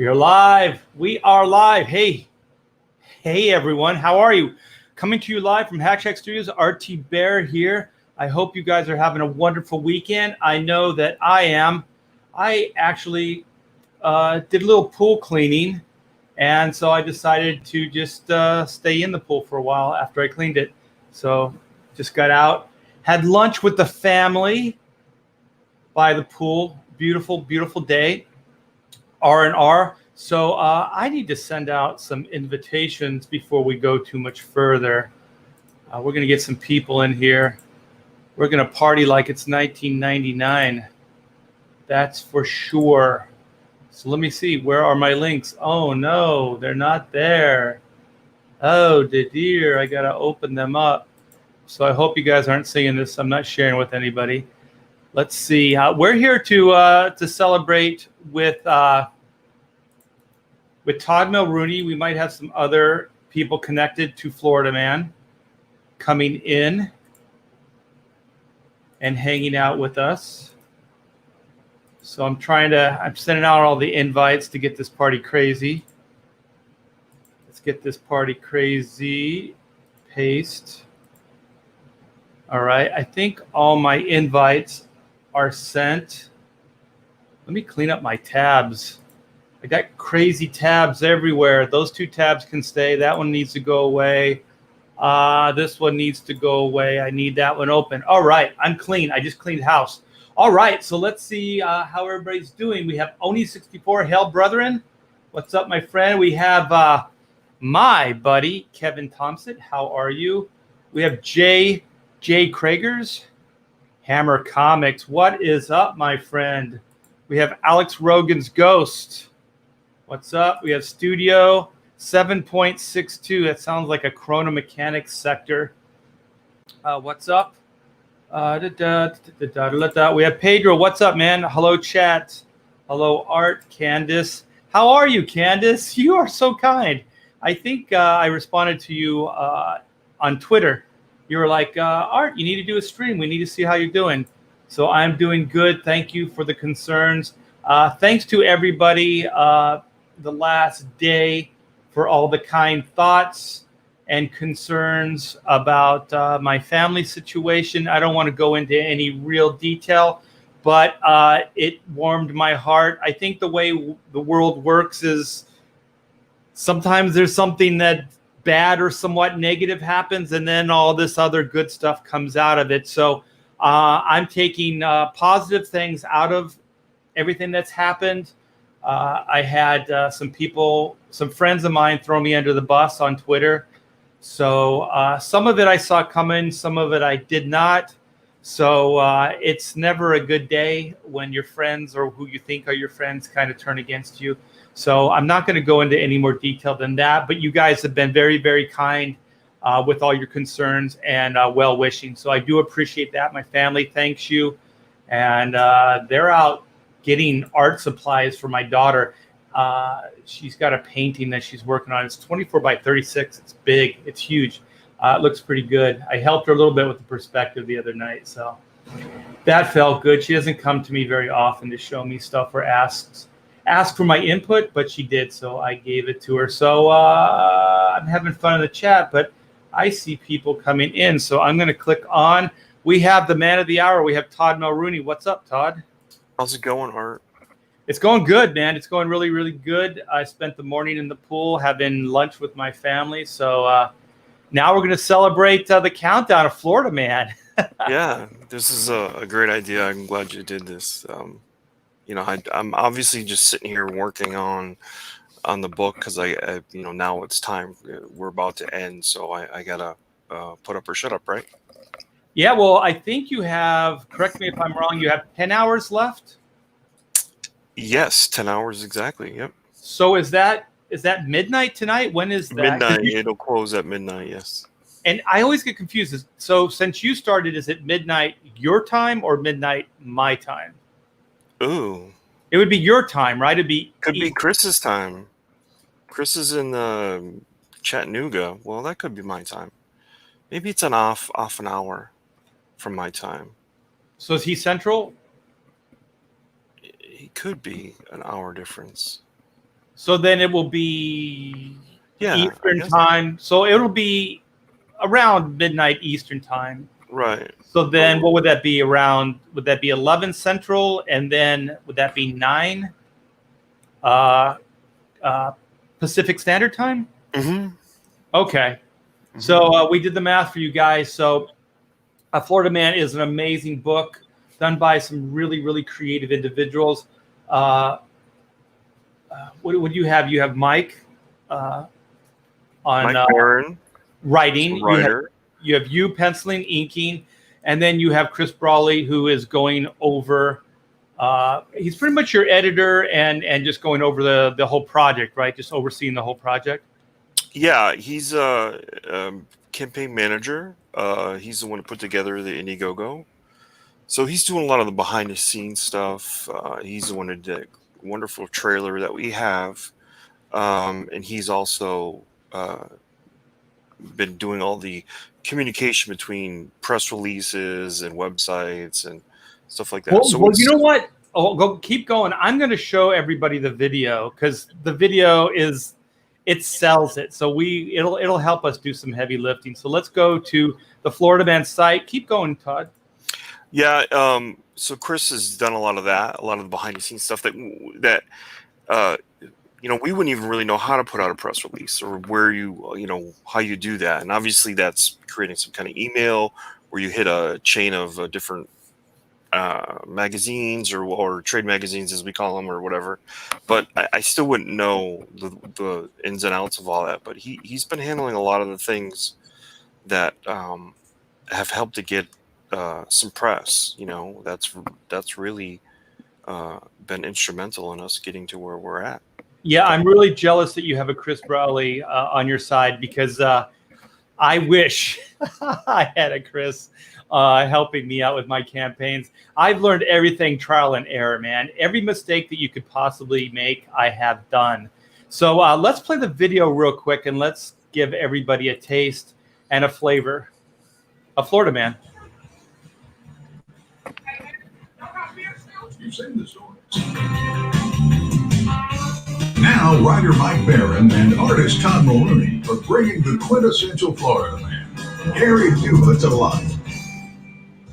We are live. We are live. Hey, everyone. How are you? Coming to you live from Hackshack Studios. RT Bear here. I hope you guys are having a wonderful weekend. I know that I am. I actually did a little pool cleaning, and so I decided to just stay in the pool for a while after I cleaned it. So just got out, had lunch with the family by the pool. Beautiful, beautiful day. R&R. So I need to send out some invitations before we go too much further. We're going to get some people in here. We're going to party like it's 1999. That's for sure. So let me see. Where are my links? Oh, no, they're not there. Oh, dear. I got to open them up. So I hope you guys aren't seeing this. I'm not sharing with anybody. Let's see. We're here to celebrate with Todd Mulrooney. We might have some other people connected to Florida Man coming in and hanging out with us. So I'm sending out all the invites to get this party crazy. Let's get this party crazy. Paste. All right. I think all my invites are sent. Let me clean up my tabs. I got crazy tabs everywhere. Those two tabs can stay. That one needs to go away. This one needs to go away. I need that one open. All right. I'm clean. I just cleaned house. All right. So let's see how everybody's doing. We have Oni64. Hail, brethren. What's up, my friend? We have my buddy, Kevin Thompson. How are you? We have J. Kragers. Hammer Comics. What is up, my friend? We have Alex Rogan's Ghost. What's up? We have Studio 7.62. That sounds like a Chrono Mechanics sector. What's up? We have Pedro. What's up, man? Hello, chat. Hello, Art. Candace. How are you, Candace? You are so kind. I think I responded to you on Twitter. You were like, Art, you need to do a stream. We need to see how you're doing. So I'm doing good. Thank you for the concerns. Thanks to everybody the last day for all the kind thoughts and concerns about my family situation. I don't want to go into any real detail, but it warmed my heart. I think the way the world works is sometimes there's something that bad or somewhat negative happens, and then all this other good stuff comes out of it. So I'm taking positive things out of everything that's happened. I had some friends of mine throw me under the bus on Twitter. So some of it I saw coming, some of it I did not. So it's never a good day when your friends or who you think are your friends kind of turn against you. So I'm not going to go into any more detail than that, but you guys have been very, very kind with all your concerns and well-wishing. So I do appreciate that. My family thanks you. And they're out getting art supplies for my daughter. She's got a painting that she's working on. It's 24 by 36. It's big. It's huge. It looks pretty good. I helped her a little bit with the perspective the other night. So that felt good. She doesn't come to me very often to show me stuff or ask for my input, but she did, so I gave it to her. So I'm having fun in the chat, but I see people coming in, so I'm going to click on. We have the man of the hour. We have Todd Mulrooney. What's up, Todd? How's it going, Art? It's going good, man. It's going really, really good. I spent the morning in the pool having lunch with my family, so now we're going to celebrate the countdown of Florida Man. Yeah, this is a great idea. I'm glad you did this. I'm obviously just sitting here working on the book because I now it's time. We're about to end, so I gotta put up or shut up, right? Yeah, well, I think you have. Correct me if I'm wrong. You have 10 hours left. Yes, 10 hours exactly. Yep. So is that midnight tonight? When is that? Midnight. It'll close at midnight. Yes. And I always get confused. So since you started, is it midnight your time or midnight my time? Ooh. It would be your time, right? Could be Chris's time. Chris is in Chattanooga. Well, that could be my time. Maybe it's off an hour from my time. So is he central? It could be an hour difference. So then it will be Eastern guess. time. So it'll be around midnight Eastern time. Right. So then what would that be around? Would that be 11 Central? And then would that be 9 Pacific Standard Time? Mm-hmm. Okay. Mm-hmm. So we did the math for you guys. So Florida Man is an amazing book done by some really, really creative individuals. What do you have? You have Mike on Mike Barron, writing. Writer. You have you penciling, inking, and then you have Chris Brawley, who is going over. He's pretty much your editor and just going over the whole project, right? Just overseeing the whole project. Yeah, he's a campaign manager. He's the one who put together the Indiegogo. So he's doing a lot of the behind the scenes stuff. He's the one who did a wonderful trailer that we have. And he's also been doing all the communication between press releases and websites and stuff like that. Well, you know what? Keep going. I'm going to show everybody the video because the video it sells it. So it'll help us do some heavy lifting. So let's go to the Florida Man site. Keep going, Todd. Yeah. So Chris has done a lot of that, a lot of the behind the scenes stuff that we wouldn't even really know how to put out a press release or where how you do that. And obviously that's creating some kind of email where you hit a chain of different magazines or trade magazines, as we call them, or whatever. But I still wouldn't know the ins and outs of all that. But he's been handling a lot of the things that have helped to get some press. That's really been instrumental in us getting to where we're at. Yeah, I'm really jealous that you have a Chris Brawley on your side because I wish I had a Chris helping me out with my campaigns. I've learned everything trial and error, man. Every mistake that you could possibly make, I have done. So let's play the video real quick and let's give everybody a taste and a flavor of Florida Man. You've seen the stories. Now, writer Mike Barron and artist Todd Maloney are bringing the quintessential Florida Man, Gary Hugh, to life.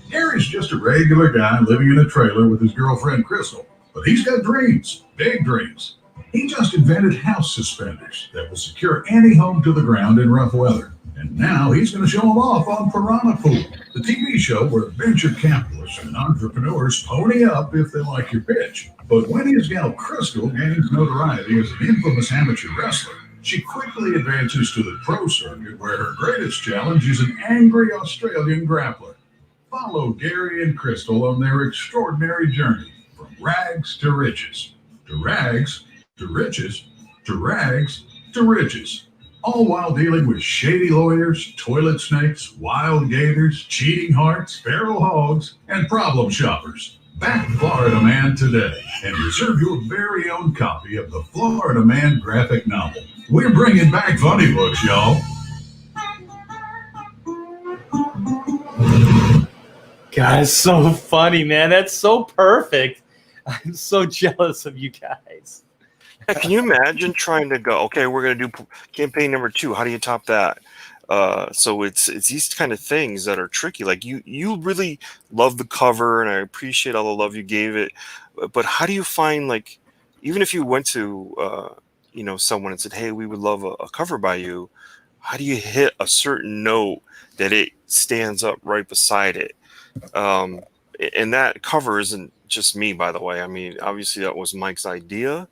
Gary's just a regular guy living in a trailer with his girlfriend Crystal, but he's got dreams, big dreams. He just invented house suspenders that will secure any home to the ground in rough weather. And now he's going to show them off on Piranha Pool, the TV show where venture capitalists and entrepreneurs pony up if they like your pitch. But when his gal Crystal gains notoriety as an infamous amateur wrestler, she quickly advances to the pro circuit where her greatest challenge is an angry Australian grappler. Follow Gary and Crystal on their extraordinary journey from rags to riches, to rags to riches, to rags to riches. All while dealing with shady lawyers, toilet snakes, wild gators, cheating hearts, feral hogs, and problem shoppers. Back Florida Man today and reserve your very own copy of the Florida Man graphic novel. We're bringing back funny books, y'all. Guys, so funny, man. That's so perfect. I'm so jealous of you guys. Can you imagine trying to go, okay, we're going to do campaign number 2. How do you top that? So it's these kind of things that are tricky. Like you really love the cover and I appreciate all the love you gave it. But how do you find, like, even if you went to, someone and said, hey, we would love a cover by you. How do you hit a certain note that it stands up right beside it? And that cover isn't just me, by the way. I mean, obviously that was Mike's idea.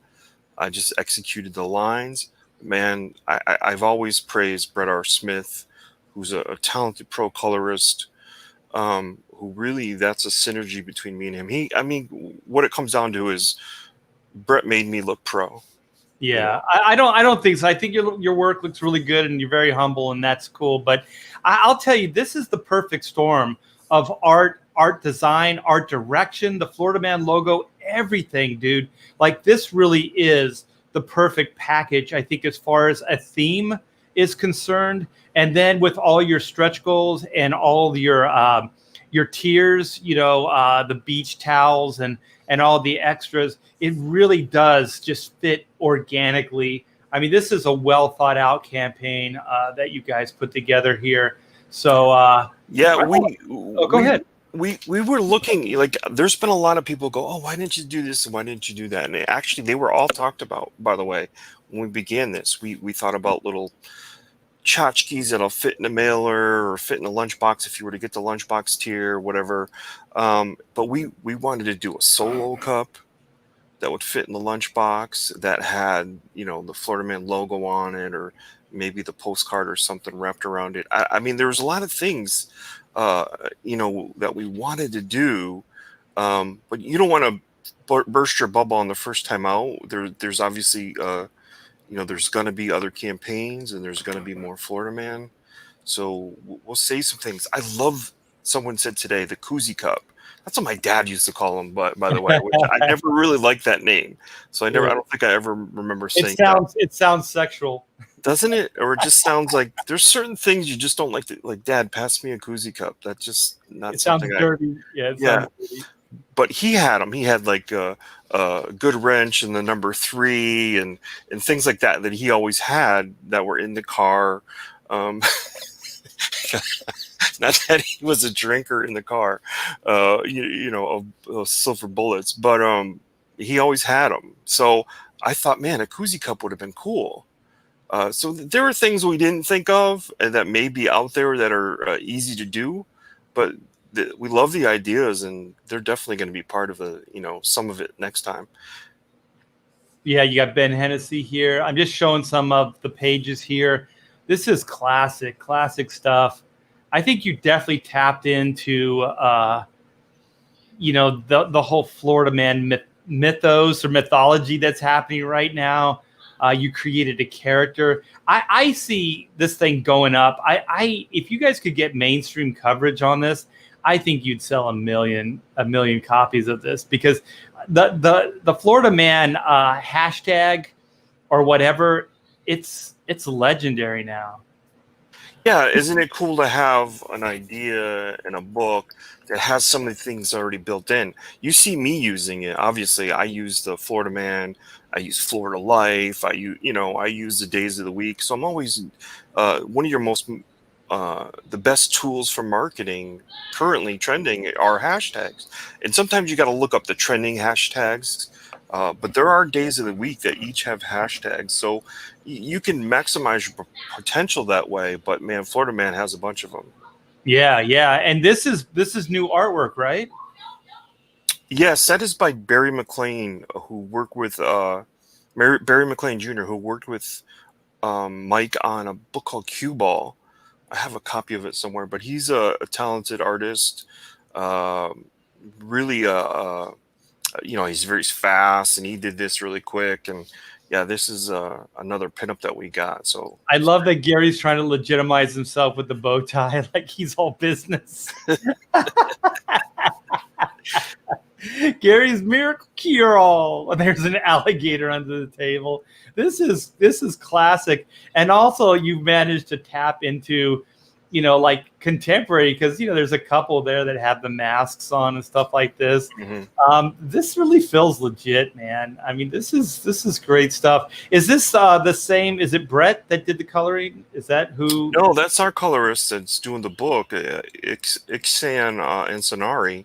I just executed the lines. Man, I've always praised Brett R. Smith, who's a talented pro colorist, who really, that's a synergy between me and him. What it comes down to is Brett made me look pro. Yeah, I don't think so. I think your work looks really good and you're very humble and that's cool. But I'll tell you, this is the perfect storm of art design, art direction, the Florida Man logo, everything, dude. Like, this really is the perfect package, I think, as far as a theme is concerned. And then with all your stretch goals and all your your tiers, the beach towels and all the extras, it really does just fit organically. I mean, this is a well thought out campaign that you guys put together here. So go ahead. We were looking, like, there's been a lot of people go, oh, why didn't you do this and why didn't you do that? And actually, they were all talked about, by the way, when we began this. We thought about little tchotchkes that'll fit in a mailer or fit in a lunchbox if you were to get the lunchbox tier or whatever. But we wanted to do a solo cup that would fit in the lunchbox that had, the Florida Man logo on it, or maybe the postcard or something wrapped around it. I mean, there was a lot of things, that we wanted to do, but you don't want to burst your bubble on the first time out. There's obviously, there's going to be other campaigns and there's going to be more Florida Man. So we'll say some things. I love, someone said today, the koozie cup. That's what my dad used to call them, but by the way, which I never really liked that name. So I don't think I ever remember saying that. It sounds sexual. Doesn't it? Or it just sounds like there's certain things you just don't like to, like, Dad, pass me a koozie cup. That's just not it something. Sounds dirty. Sounds dirty. But he had them. He had like a good wrench and the number 3 and things like that he always had that were in the car. Not that he was a drinker in the car, of silver bullets, but he always had them. So I thought, man, a koozie cup would have been cool. So there are things we didn't think of and that may be out there that are easy to do, but we love the ideas and they're definitely going to be part of some of it next time. Yeah, you got Ben Hennessy here. I'm just showing some of the pages here. This is classic stuff. I think you definitely tapped into, the whole Florida Man mythos or mythology that's happening right now. You created a character. I see this thing going up. If you guys could get mainstream coverage on this, I think you'd sell a million copies of this, because the Florida Man hashtag or whatever, it's legendary now. Yeah, isn't it cool to have an idea in a book that has some of the things already built in? You see me using it. Obviously, I use the Florida Man. I use Florida Life. I use the days of the week. So I'm always one of your the best tools for marketing currently trending are hashtags. And sometimes you got to look up the trending hashtags. But there are days of the week that each have hashtags, so you can maximize your potential that way. But man, Florida Man has a bunch of them. Yeah. And this is new artwork, right? Yes, that is by Barry McLean, who worked with Barry McLean Jr., who worked with Mike on a book called Cue Ball. I have a copy of it somewhere, but he's a talented artist. Really, he's very fast, and he did this really quick. And yeah, this is another pinup that we got. So I love that Gary's trying to legitimize himself with the bow tie, like he's all business. Gary's miracle cure all. There's an alligator under the table. This is classic. And also you've managed to tap into, like contemporary, because there's a couple there that have the masks on and stuff like this. Mm-hmm. This really feels legit, man. I mean, this is great stuff. Is this the same? Is it Brett that did the coloring? Is that who? No, that's our colorist that's doing the book, Ixan Ensanari.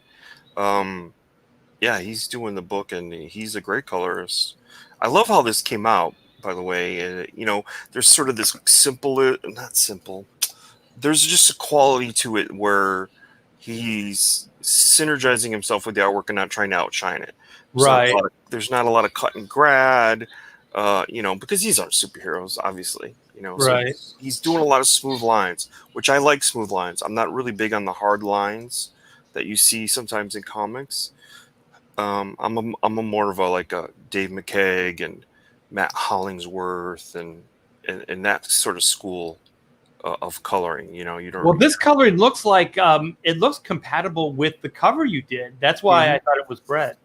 Yeah, he's doing the book, and he's a great colorist. I love how this came out, by the way. There's sort of this not simple. There's just a quality to it where he's synergizing himself with the artwork and not trying to outshine it. Right. There's not a lot of cut and grad, because these aren't superheroes, obviously. Right. So he's doing a lot of smooth lines, which I like smooth lines. I'm not really big on the hard lines that you see sometimes in comics. I'm a more of a Dave McCaig and Matt Hollingsworth and that sort of school of coloring. You don't. Well, this coloring looks like it looks compatible with the cover you did. That's why I thought it was Brett.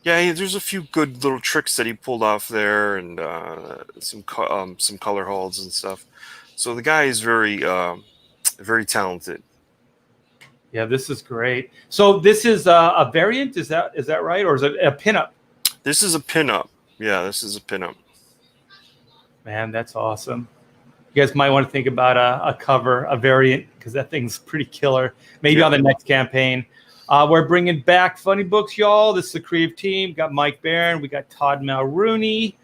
Yeah, there's a few good little tricks that he pulled off there, and some color holds and stuff. So the guy is very, very talented. Yeah, this is great. So this is a variant, is that right, or is it a pinup? This is a pinup. Yeah, this is a pinup. Man, that's awesome. You guys might want to think about a cover, a variant, because that thing's pretty killer. Maybe on the next campaign. We're bringing back Funny Books, y'all. This is the creative team. We got Mike Barron. We got Todd Mulrooney,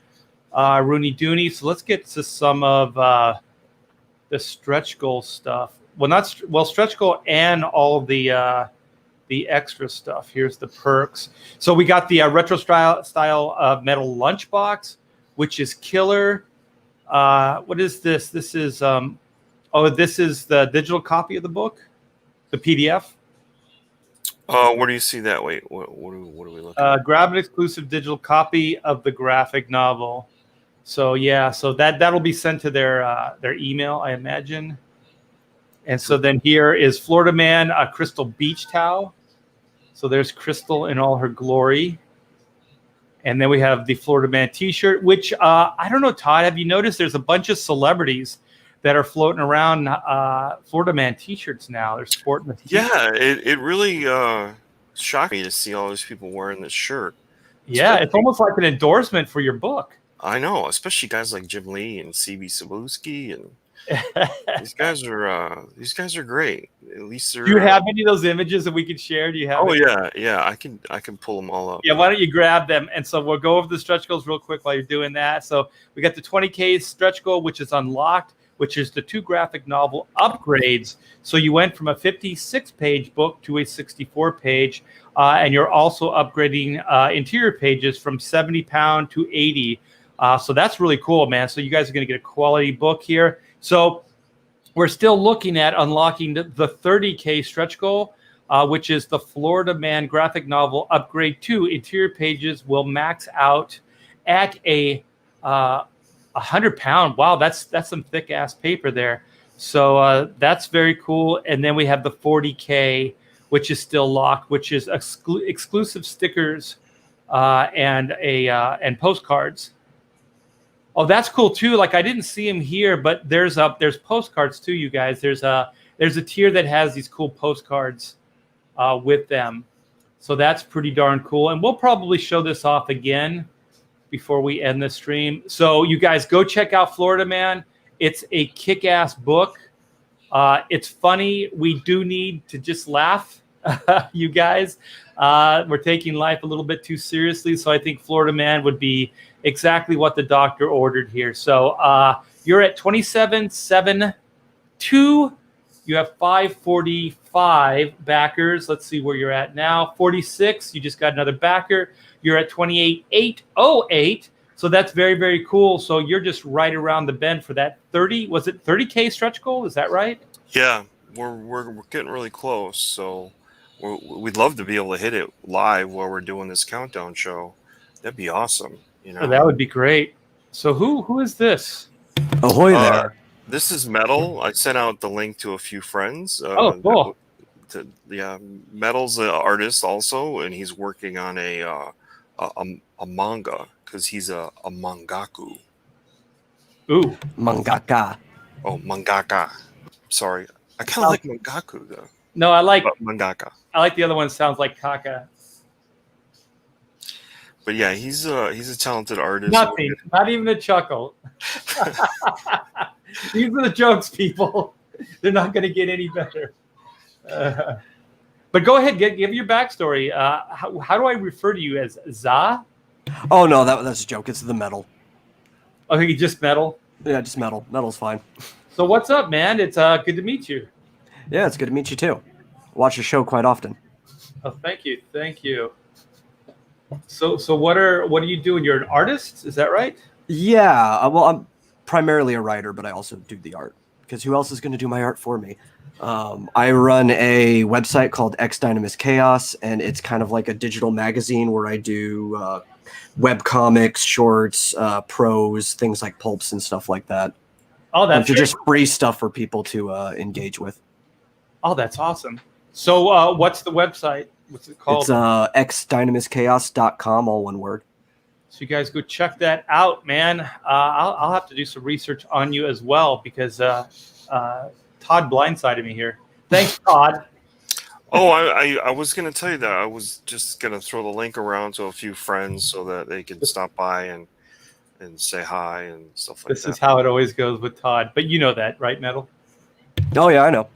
Rooney Dooney. So let's get to some of the stretch goal stuff. Well, stretch goal and all the extra stuff. Here's the perks. So we got the retro style metal lunchbox, which is killer. What is this? This is this is the digital copy of the book, the PDF. Where do you see that? Wait, what are we looking at? Grab an exclusive digital copy of the graphic novel. So yeah, so that'll be sent to their email, I imagine. And so then here is Florida Man, a Crystal Beach Towel. So there's Crystal in all her glory. And then we have the Florida Man T-shirt, which I don't know, Todd, have you noticed there's a bunch of celebrities that are floating around Florida Man T-shirts now? They're sporting the T-shirt. Yeah, it really shocked me to see all these people wearing this shirt. Yeah, it's almost like an endorsement for your book. I know, especially guys like Jim Lee and C.B. Cebulski, and these guys are great. At least they're. Do you have any of those images that we can share? Do you have? Oh yeah, I can pull them all up. Yeah, why don't you grab them? And so we'll go over the stretch goals real quick while you're doing that. So we got the 20K stretch goal, which is unlocked, which is the 2 graphic novel upgrades. So you went from a 56-page book to a 64-page, and you're also upgrading interior pages from 70 pound to 80. So that's really cool, man. So you guys are going to get a quality book here. So we're still looking at unlocking the 30K stretch goal, which is the Florida Man graphic novel upgrade 2. Interior pages will max out at a 100-pound. Wow, that's some thick ass paper there. So that's very cool. And then we have the 40K, which is still locked, which is exclusive stickers and postcards. Oh, that's cool too. Like I didn't see him here, but there's postcards too, you guys. There's a tier that has these cool postcards with them. So that's pretty darn cool. And we'll probably show this off again before we end the stream. So you guys go check out Florida Man. It's a kick-ass book. It's funny. We do need to just laugh, you guys. We're taking life a little bit too seriously. So I think Florida Man would be exactly what the doctor ordered here. So you're at 27.72. You have 545 backers. Let's see where you're at now. 46. You just got another backer. You're at 28,808. So that's very, very cool. So you're just right around the bend for that 30. Was it 30K stretch goal? Is that right? Yeah, we're getting really close. So we'd love to be able to hit it live while we're doing this countdown show. That'd be awesome. You know, that would be great. So who is this? Ahoy there. This is Metal. I sent out the link to a few friends. Cool. Metal's an artist also, and he's working on a manga because he's a mangaku. Ooh, Mangaka. Oh, mangaka. Sorry, I kind of like mangaku though. No, I like mangaka. I like the other one. Sounds like Kaka. But yeah, he's a talented artist. Nothing, not even a chuckle. These are the jokes, people. They're not going to get any better. But go ahead, give your backstory. How do I refer to you as Za? Oh no, that's a joke. It's the metal. Okay, just Metal. Yeah, just metal. Metal's fine. So what's up, man? It's good to meet you. Yeah, it's good to meet you too. Watch the show quite often. Oh, thank you. So what are you doing? You're an artist, is that right? Yeah, well, I'm primarily a writer, but I also do the art because who else is going to do my art for me? I run a website called X Dynamis Chaos, and it's kind of like a digital magazine where I do web comics, shorts, prose, things like pulps and stuff like that. Oh, that's just free stuff for people to engage with. Oh, that's awesome. So what's the website? What's it called? It's xdynamischaos.com, all one word. So you guys go check that out, man. I'll have to do some research on you as well because Todd blindsided me here. Thanks, Todd. Oh, I was gonna tell you that. I was just gonna throw the link around to a few friends so that they could stop by and say hi and stuff like This that. is how it always goes with Todd. But you know that, right, Metal? Oh yeah, I know.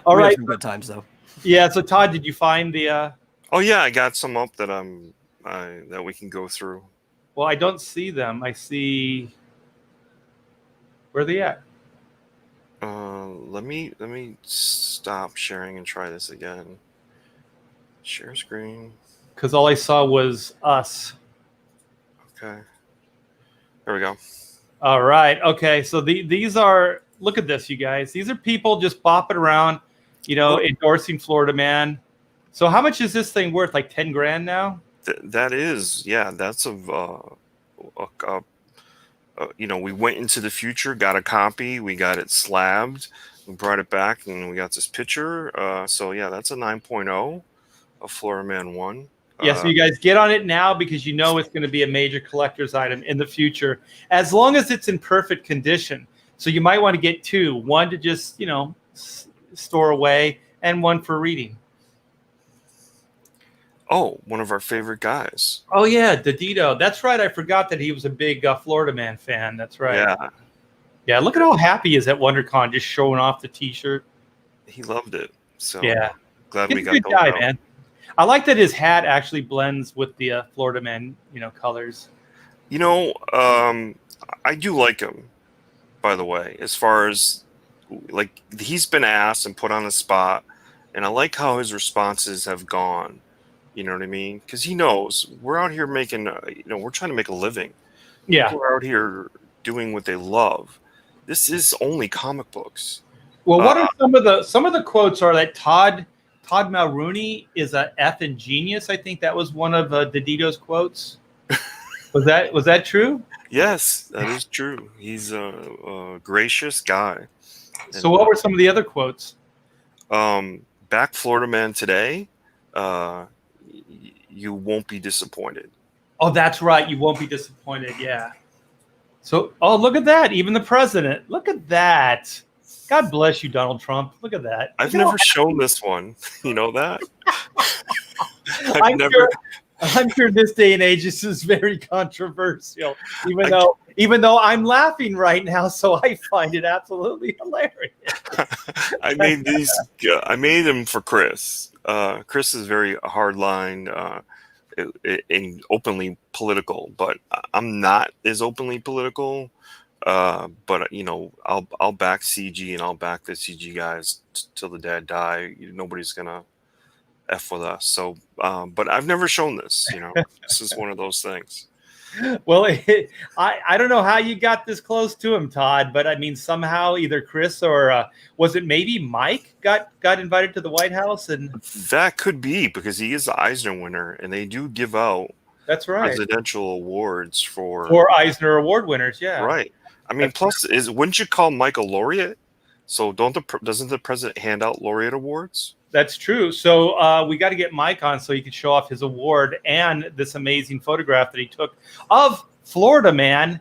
All We had right. some good times though. Yeah. So Todd, did you find the? Oh yeah, I got some up that that we can go through. Well, I don't see them. I see. Where are they at? Let me stop sharing and try this again. Share screen. Because all I saw was us. Okay. There we go. All right. Okay. So these are. Look at this, you guys. These are people just bopping around, endorsing Florida Man. So how much is this thing worth? Like 10 grand now? That is, yeah. That's we went into the future, got a copy, we got it slabbed, we brought it back, and we got this picture. So yeah, that's a 9.0 of Florida Man 1. Yeah, so you guys get on it now because you know it's going to be a major collector's item in the future, as long as it's in perfect condition. So you might want to get two, one to just, store away and one for reading. Oh, one of our favorite guys. Oh, yeah, Didito. That's right. I forgot that he was a big Florida Man fan. That's right. Yeah. Yeah, look at how happy he is at WonderCon, just showing off the T-shirt. He loved it. So yeah, glad he's we a got good those guy, out. man. I like that his hat actually blends with the Florida Man, colors. I do like him, by the way, as far as like he's been asked and put on the spot, and I like how his responses have gone. You know what I mean? Because he knows we're out here making, we're trying to make a living. Yeah. People are out here doing what they love. This is only comic books. Well, what are some of the quotes are that Todd Mulrooney is a effing genius. I think that was one of Didito's quotes. Was that true? Yes, that is true. He's a gracious guy. So what were some of the other quotes? Back Florida Man today. You won't be disappointed. Oh, that's right. You won't be disappointed. Yeah. So, look at that. Even the president. Look at that. God bless you, Donald Trump. Look at that. I've never shown this one. You know that? I'm sure this day and age this is very controversial. Even though I'm laughing right now, so I find it absolutely hilarious. I made them for Chris. Chris is very hardline and openly political, but I'm not as openly political. But I'll back CG and I'll back the CG guys till the day I die. Nobody's gonna F with us. So, but I've never shown this. This is one of those things. Well, I don't know how you got this close to him, Todd, but I mean somehow either Chris or was it maybe Mike got invited to the White House, and that could be because he is the Eisner winner, and they do give out that's right presidential awards for Eisner Award winners. Yeah, right. I mean, plus wouldn't you call Mike a laureate? So doesn't the president hand out laureate awards? That's true. So we got to get Mike on so he can show off his award and this amazing photograph that he took of Florida Man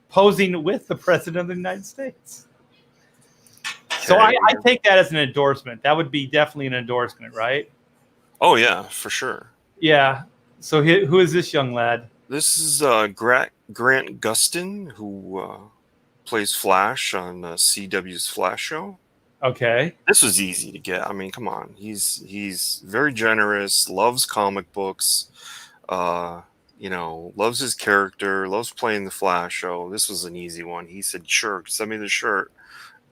posing with the president of the United States. Okay. So I take that as an endorsement. That would be definitely an endorsement, right? Oh, yeah, for sure. Yeah. So who is this young lad? This is Grant Gustin, who plays Flash on CW's Flash show. Okay. This was easy to get. I mean, come on. He's very generous, loves comic books, loves his character, loves playing the Flash show. This was an easy one. He said, "Sure, send me the shirt,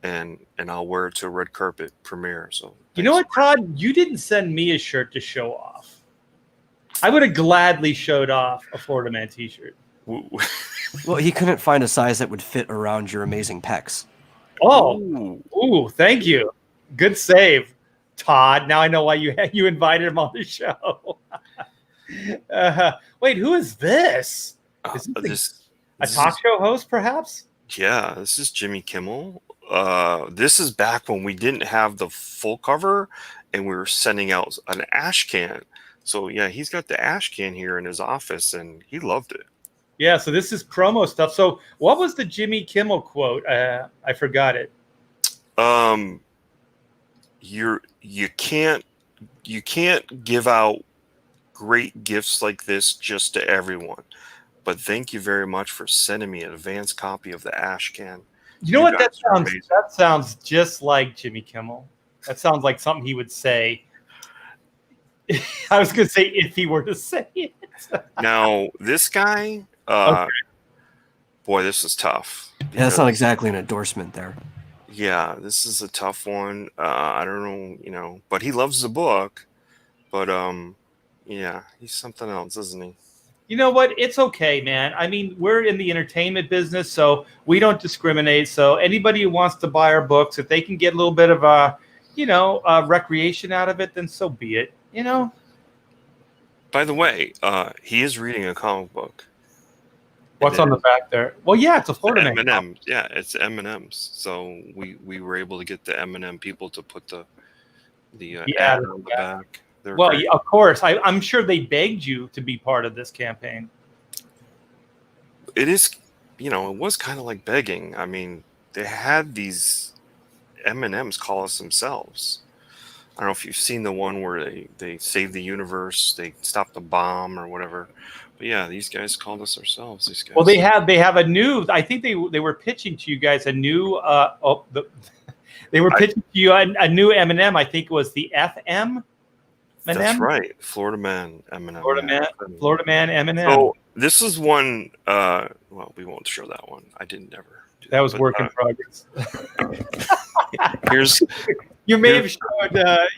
and I'll wear it to a red carpet premiere." So you know what, Todd? You didn't send me a shirt to show off. I would have gladly showed off a Florida Man T-shirt. Well, he couldn't find a size that would fit around your amazing pecs. Oh, ooh, thank you. Good save, Todd. Now I know why you invited him on the show. Wait, who is this? Is this a talk show host, perhaps? Yeah, this is Jimmy Kimmel. This is back when we didn't have the full cover and we were sending out an ash can. So, yeah, he's got the ash can here in his office and he loved it. Yeah, so this is promo stuff. So what was the Jimmy Kimmel quote? I forgot it. you can't give out great gifts like this just to everyone. But thank you very much for sending me an advanced copy of the Ash Can. You know what guys are amazing. that sounds just like Jimmy Kimmel. That sounds like something he would say. I was going to say if he were to say it. Now, this guy, Okay. boy, this is tough. Yeah, that's not exactly an endorsement there. Yeah, this is a tough one. I don't know, but he loves the book. But yeah, he's something else, isn't he? You know what? It's okay, man. I mean, we're in the entertainment business, so we don't discriminate. So anybody who wants to buy our books, if they can get a little bit of a, recreation out of it, then so be it. By the way, he is reading a comic book. What's on the back there? Well, yeah, it's a Florida man. M&M. Yeah, it's M&Ms. So we were able to get the M&M people to put the ad on the back. Well, of course. I'm sure they begged you to be part of this campaign. It is, it was kind of like begging. I mean, they had these M&Ms call us themselves. I don't know if you've seen the one where they saved the universe, they stopped the bomb or whatever. But yeah, these guys called us ourselves. These guys. Well, they have a new. I think they were pitching to you guys a new. They were pitching to you a new M&M. I think it was the FM. That's right, Florida Man M&M. Florida Man M&M. So this is one. Well, we won't show that one. I didn't ever. That was work in progress. You may have showed.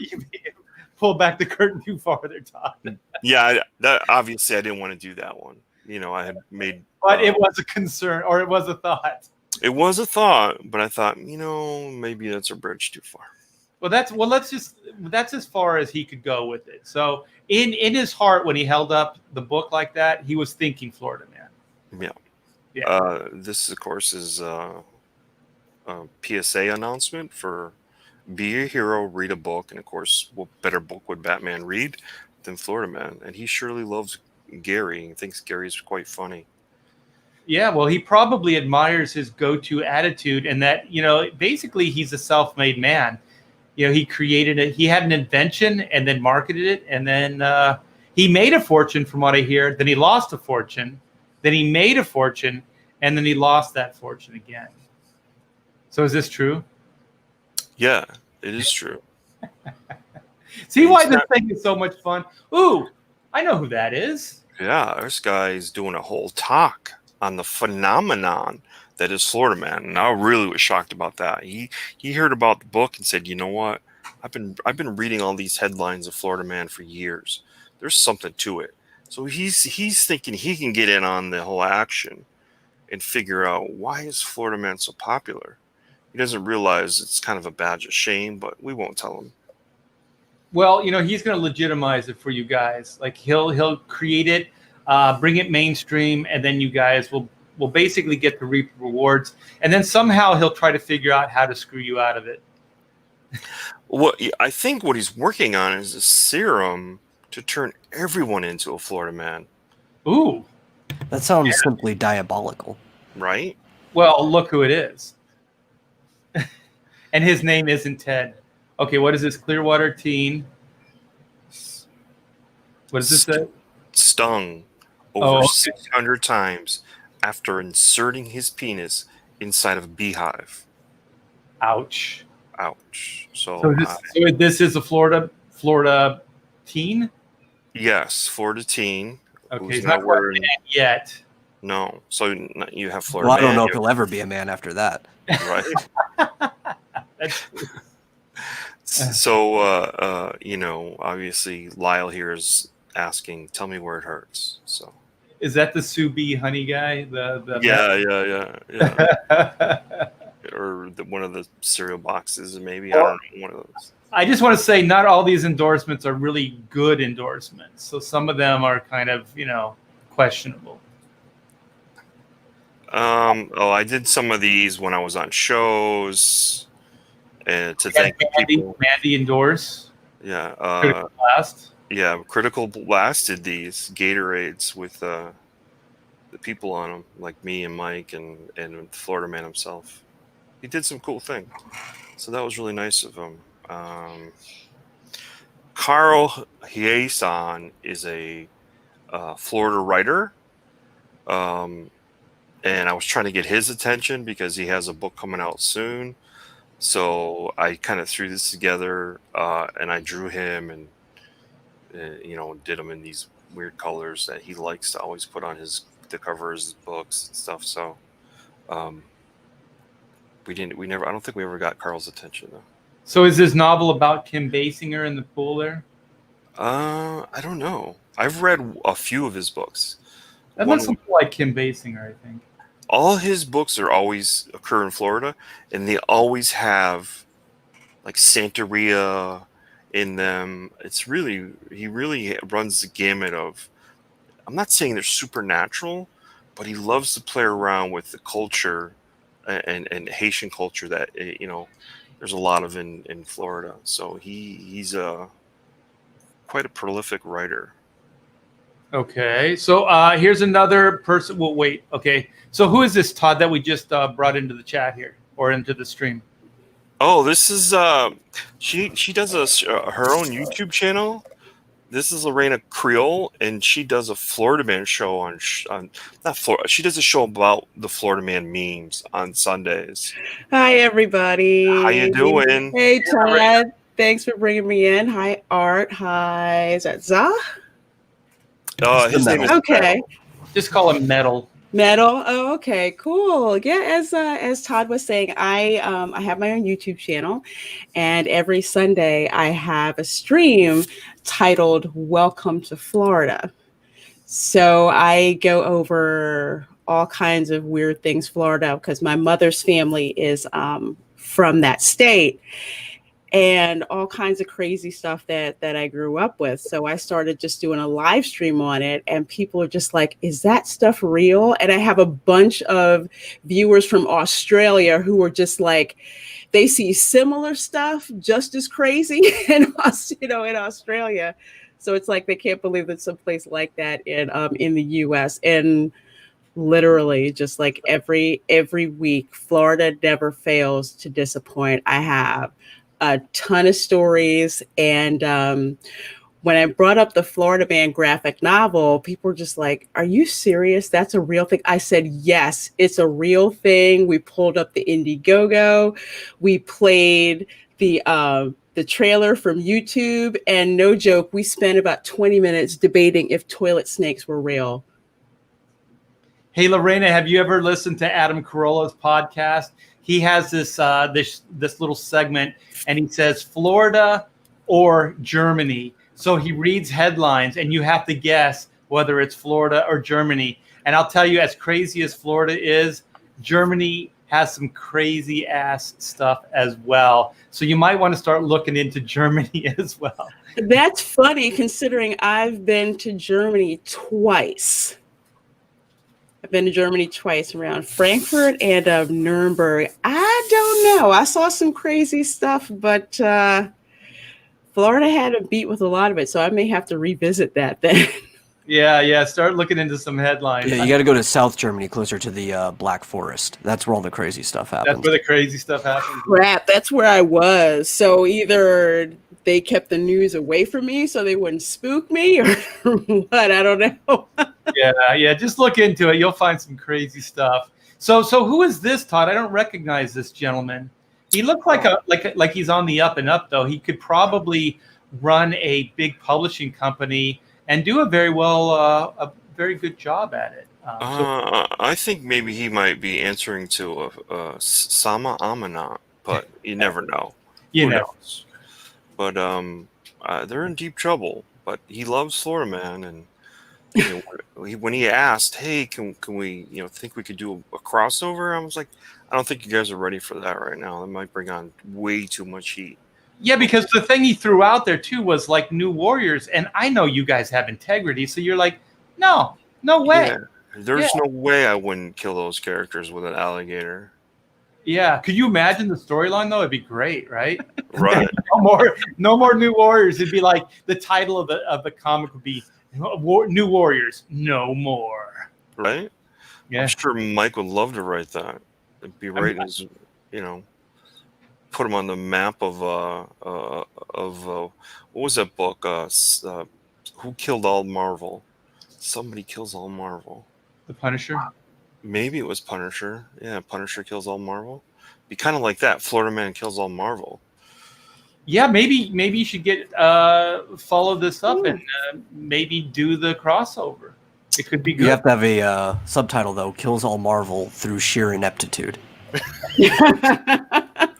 You may have pulled back the curtain too far there, Todd. Yeah, that obviously I didn't want to do that one. I had made. But it was a concern, or it was a thought. It was a thought, but I thought, maybe that's a bridge too far. Well, that's as far as he could go with it. So in his heart, when he held up the book like that, he was thinking Florida Man. Yeah. This, of course, is a PSA announcement for be a hero, read a book, and of course, what better book would Batman read than Florida Man? And he surely loves Gary and thinks Gary's quite funny. Yeah, well, he probably admires his go-to attitude, and that basically he's a self-made man. He created it. He had an invention and then marketed it. And then he made a fortune from what I hear. Then he lost a fortune. Then he made a fortune. And then he lost that fortune again. So is this true? Yeah, it is true. See why this thing is so much fun? Ooh, I know who that is. Yeah, this guy's doing a whole talk on the phenomenon that is Florida Man, and I really was shocked about that. He heard about the book and said, "You know what? I've been reading all these headlines of Florida Man for years. There's something to it." So he's thinking he can get in on the whole action and figure out why is Florida Man so popular. He doesn't realize it's kind of a badge of shame, but we won't tell him. Well, he's going to legitimize it for you guys. Like he'll create it, bring it mainstream, and then you guys will basically get to reap rewards, and then somehow he'll try to figure out how to screw you out of it. Well, I think what he's working on is a serum to turn everyone into a Florida Man. Ooh. That sounds simply diabolical. Right? Well, look who it is. And his name isn't Ted. Okay, what is this? Clearwater teen. What does this say? Stung over 600 times after inserting his penis inside of a beehive. Ouch. So this is a Florida teen? Yes, Florida teen. Okay, he's not Florida man yet. No, so you have Florida man. Well, I don't man, know if he'll ever be a man after that. Right. That's so, obviously Lyle here is asking, tell me where it hurts. So is that the Sue Bee honey guy? Yeah. Or one of the cereal boxes, maybe. I don't know, one of those. I just want to say not all these endorsements are really good endorsements. So some of them are kind of, questionable. I did some of these when I was on shows to thank people. Mandy endorse. Yeah. Critical Blast. Yeah, Critical Blast did these Gatorades with the people on them, like me and Mike and Florida Man himself. He did some cool thing. So that was really nice of him. Carl Hieson is a Florida writer. And I was trying to get his attention because he has a book coming out soon. So I kind of threw this together, and I drew him and did him in these weird colors that he likes to always put on the covers of his books and stuff. So I don't think we ever got Carl's attention though. So is this novel about Kim Basinger in the pool there? I don't know. I've read a few of his books. That looks something like Kim Basinger, I think. All his books always occur in Florida, and they always have like Santeria in them. He really runs the gamut of, I'm not saying they're supernatural, but he loves to play around with the culture and Haitian culture that, there's a lot of in Florida. So he's quite a prolific writer. Okay, so here's another person. Well, wait. Okay, so who is this, Todd, that we just brought into the chat here or into the stream? Oh, this is she does her own YouTube channel. This is Lorena Creole, and she does a Florida Man show on not Florida. She does a show about the Florida Man memes on Sundays. Hi, everybody. How you doing? Hey, Todd. Thanks for bringing me in. Hi, Art. Hi, is that Za? His name is Okay. Just call him Metal. Metal. Oh, okay, cool. Yeah, as Todd was saying, I have my own YouTube channel, and every Sunday I have a stream titled "Welcome to Florida." So I go over all kinds of weird things Florida because my mother's family is from that state. And all kinds of crazy stuff that I grew up with. So I started just doing a live stream on it, and people are just like, is that stuff real? And I have a bunch of viewers from Australia who are just like, they see similar stuff just as crazy in Australia. So it's like they can't believe that someplace like that in the US. And literally just like every week, Florida never fails to disappoint. I have a ton of stories. And when I brought up the Florida Man graphic novel, people were just like, are you serious? That's a real thing? I said, yes, it's a real thing. We pulled up the Indiegogo. We played the trailer from YouTube. And no joke, we spent about 20 minutes debating if toilet snakes were real. Hey, Lorena, have you ever listened to Adam Carolla's podcast? He has this little segment, and he says Florida or Germany. So he reads headlines, and you have to guess whether it's Florida or Germany. And I'll tell you, as crazy as Florida is, Germany has some crazy ass stuff as well. So you might want to start looking into Germany as well. That's funny, considering I've been to Germany twice. I've been to Germany twice, around Frankfurt and Nuremberg. I don't know. I saw some crazy stuff, but Florida had a beat with a lot of it, so I may have to revisit that then. Yeah. Start looking into some headlines. Yeah, you got to go to South Germany, closer to the Black Forest. That's where all the crazy stuff happens. That's where the crazy stuff happens. Crap, that's where I was. So either they kept the news away from me so they wouldn't spook me, or what? I don't know. Yeah. Just look into it. You'll find some crazy stuff. So who is this, Todd? I don't recognize this gentleman. He looked like he's on the up and up, though. He could probably run a big publishing company and do a very good job at it. I think maybe he might be answering to a Sama Amanat, but you never know. You Who know. knows? But they're in deep trouble. But he loves Florida Man, and when he asked, "Hey, can we think we could do a crossover?" I was like, I don't think you guys are ready for that right now. That might bring on way too much heat. Yeah, because the thing he threw out there too was like New Warriors, and I know you guys have integrity, so you're like, no way. Yeah. There's no way I wouldn't kill those characters with an alligator. Yeah, could you imagine the storyline though? It'd be great, right? Right. no more New Warriors. It'd be like the title of the comic would be New Warriors, no more. Right? Yeah. I'm sure Mike would love to write that. It'd be right in his, put him on the map of what was that book? Who Killed All Marvel? Somebody Kills All Marvel. The Punisher. Maybe it was Punisher. Yeah, Punisher Kills All Marvel. Be kind of like that. Florida Man Kills All Marvel. Yeah, maybe you should get follow this up and maybe do the crossover. It could be good. You have to have a subtitle though. Kills all Marvel through sheer ineptitude.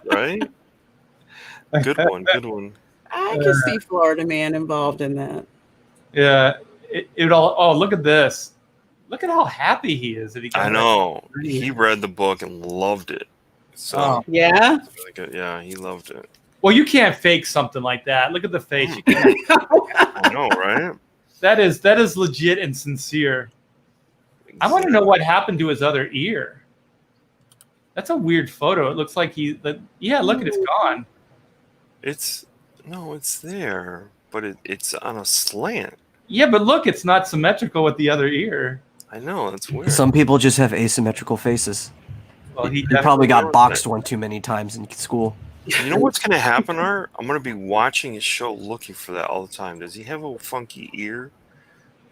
Right? Good one. Good one. I can see Florida Man involved in that. Yeah. It all. Oh, look at this. Look at how happy he is that he. I know. He read the book and loved it. So Yeah. really good. Yeah, he loved it. Well, you can't fake something like that. Look at the face. You can't. I know, right? That is legit and sincere. I want to know what happened to his other ear. That's a weird photo. It looks like look at it's gone. It's there, but it's on a slant. Yeah, but look, it's not symmetrical with the other ear. I know, that's weird. Some people just have asymmetrical faces. Well, he You probably got boxed one too many times in school. You know what's gonna happen, Art? I'm gonna be watching his show looking for that all the time. Does he have a funky ear?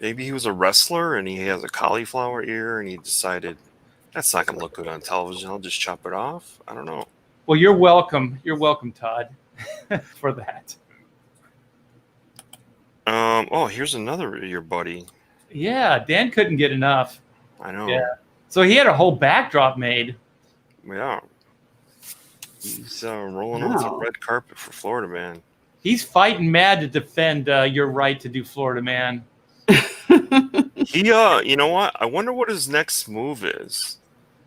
Maybe he was a wrestler and he has a cauliflower ear and he decided that's not gonna look good on television. I'll just chop it off. I don't know. Well, you're welcome. You're welcome, Todd, for that. Oh, here's another of your buddy. Yeah, Dan couldn't get enough. I know. Yeah. So he had a whole backdrop made. Yeah. He's rolling off the red carpet for Florida Man. He's fighting mad to defend your right to do Florida Man. He, you know what? I wonder what his next move is.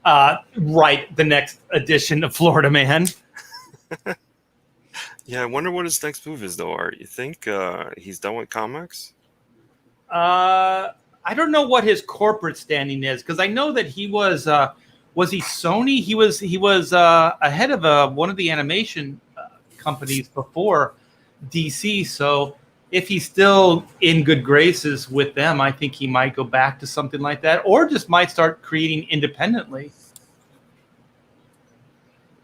Right, the next edition of Florida Man. Yeah, I wonder what his next move is, though, Art. You think he's done with comics? I don't know what his corporate standing is because I know that he was he Sony? He was ahead of one of the animation companies before DC. So if he's still in good graces with them, I think he might go back to something like that, or just might start creating independently.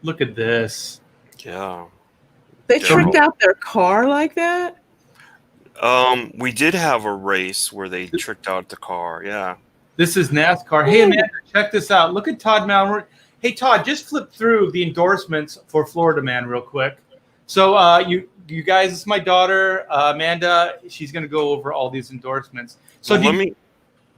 Look at this. Yeah. They tricked out their car like that? We did have a race where they tricked out the car. Yeah. This is NASCAR. Hey, Amanda, check this out. Look at Todd Mallory. Hey, Todd, just flip through the endorsements for Florida Man real quick. So you guys, this is my daughter, Amanda. She's going to go over all these endorsements. So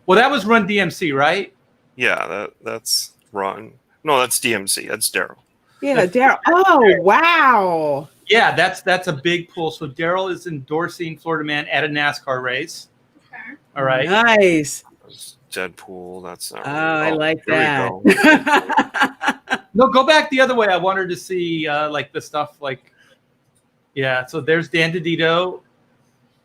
well, that was Run DMC, right? Yeah, that's Run. No, that's DMC. That's Daryl. Yeah, Daryl. Oh, wow. Yeah, that's a big pull. So Daryl is endorsing Florida Man at a NASCAR race. Okay. All right. Nice. Deadpool. That's not. I like here that. we go. No, go back the other way. I wanted to see like the stuff like, yeah. So there's Dan DiDio.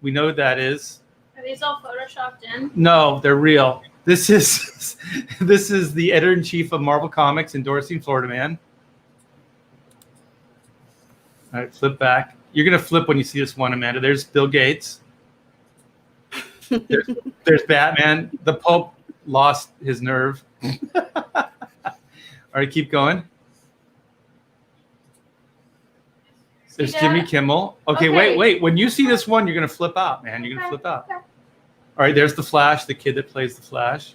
We know who that is. Are these all photoshopped in? No, they're real. This is the editor-in-chief of Marvel Comics endorsing Florida Man. All right, flip back. You're gonna flip when you see this one, Amanda. There's Bill Gates. There's Batman. The Pope lost his nerve. All right, keep going. There's Jimmy Kimmel. Okay, wait. When you see this one, you're gonna flip out, man. You're gonna flip out. Okay. All right, there's the Flash, the kid that plays the Flash.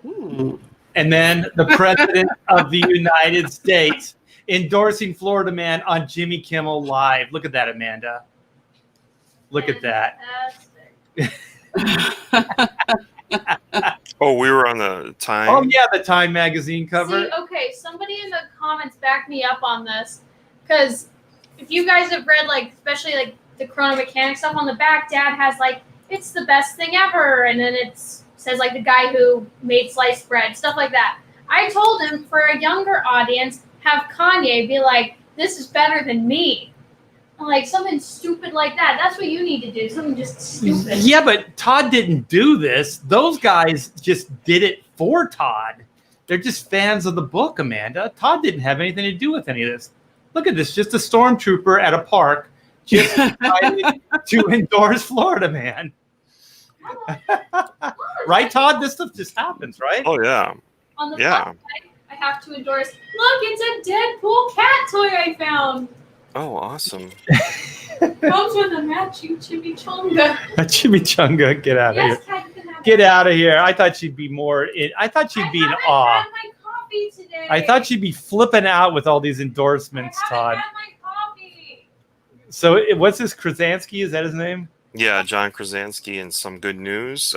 And then the President of the United States endorsing Florida Man on Jimmy Kimmel Live. Look at that, Amanda. Look at that. Oh, we were on the Time. Oh, yeah, the Time magazine cover. See, okay, somebody in the comments back me up on this. Because if you guys have read, like, especially, like, the Chrono Mechanic stuff on the back, Dad has, like, it's the best thing ever. And then it says, like, the guy who made sliced bread, stuff like that. I told him, for a younger audience, have Kanye be like, this is better than me. Like, something stupid like that. That's what you need to do. Something just stupid. Yeah, but Todd didn't do this. Those guys just did it for Todd. They're just fans of the book, Amanda. Todd didn't have anything to do with any of this. Look at this. Just a stormtrooper at a park just decided to endorse Florida Man. Right, Todd? This stuff just happens, right? Oh, yeah. On the Yeah. plus side, I have to endorse. Look, it's a Deadpool cat toy I found. Oh, awesome. Comes with a matching chimichanga. A chimichanga, get out of Yes, here. cat, you can have Get it. out of here. I thought she'd be more in I thought she'd be in haven't awe. had my coffee today. I thought she'd be flipping out with all these endorsements, I haven't Todd. had my coffee. So what's this Krasinski? Is that his name? Yeah, John Krasinski, and some good news.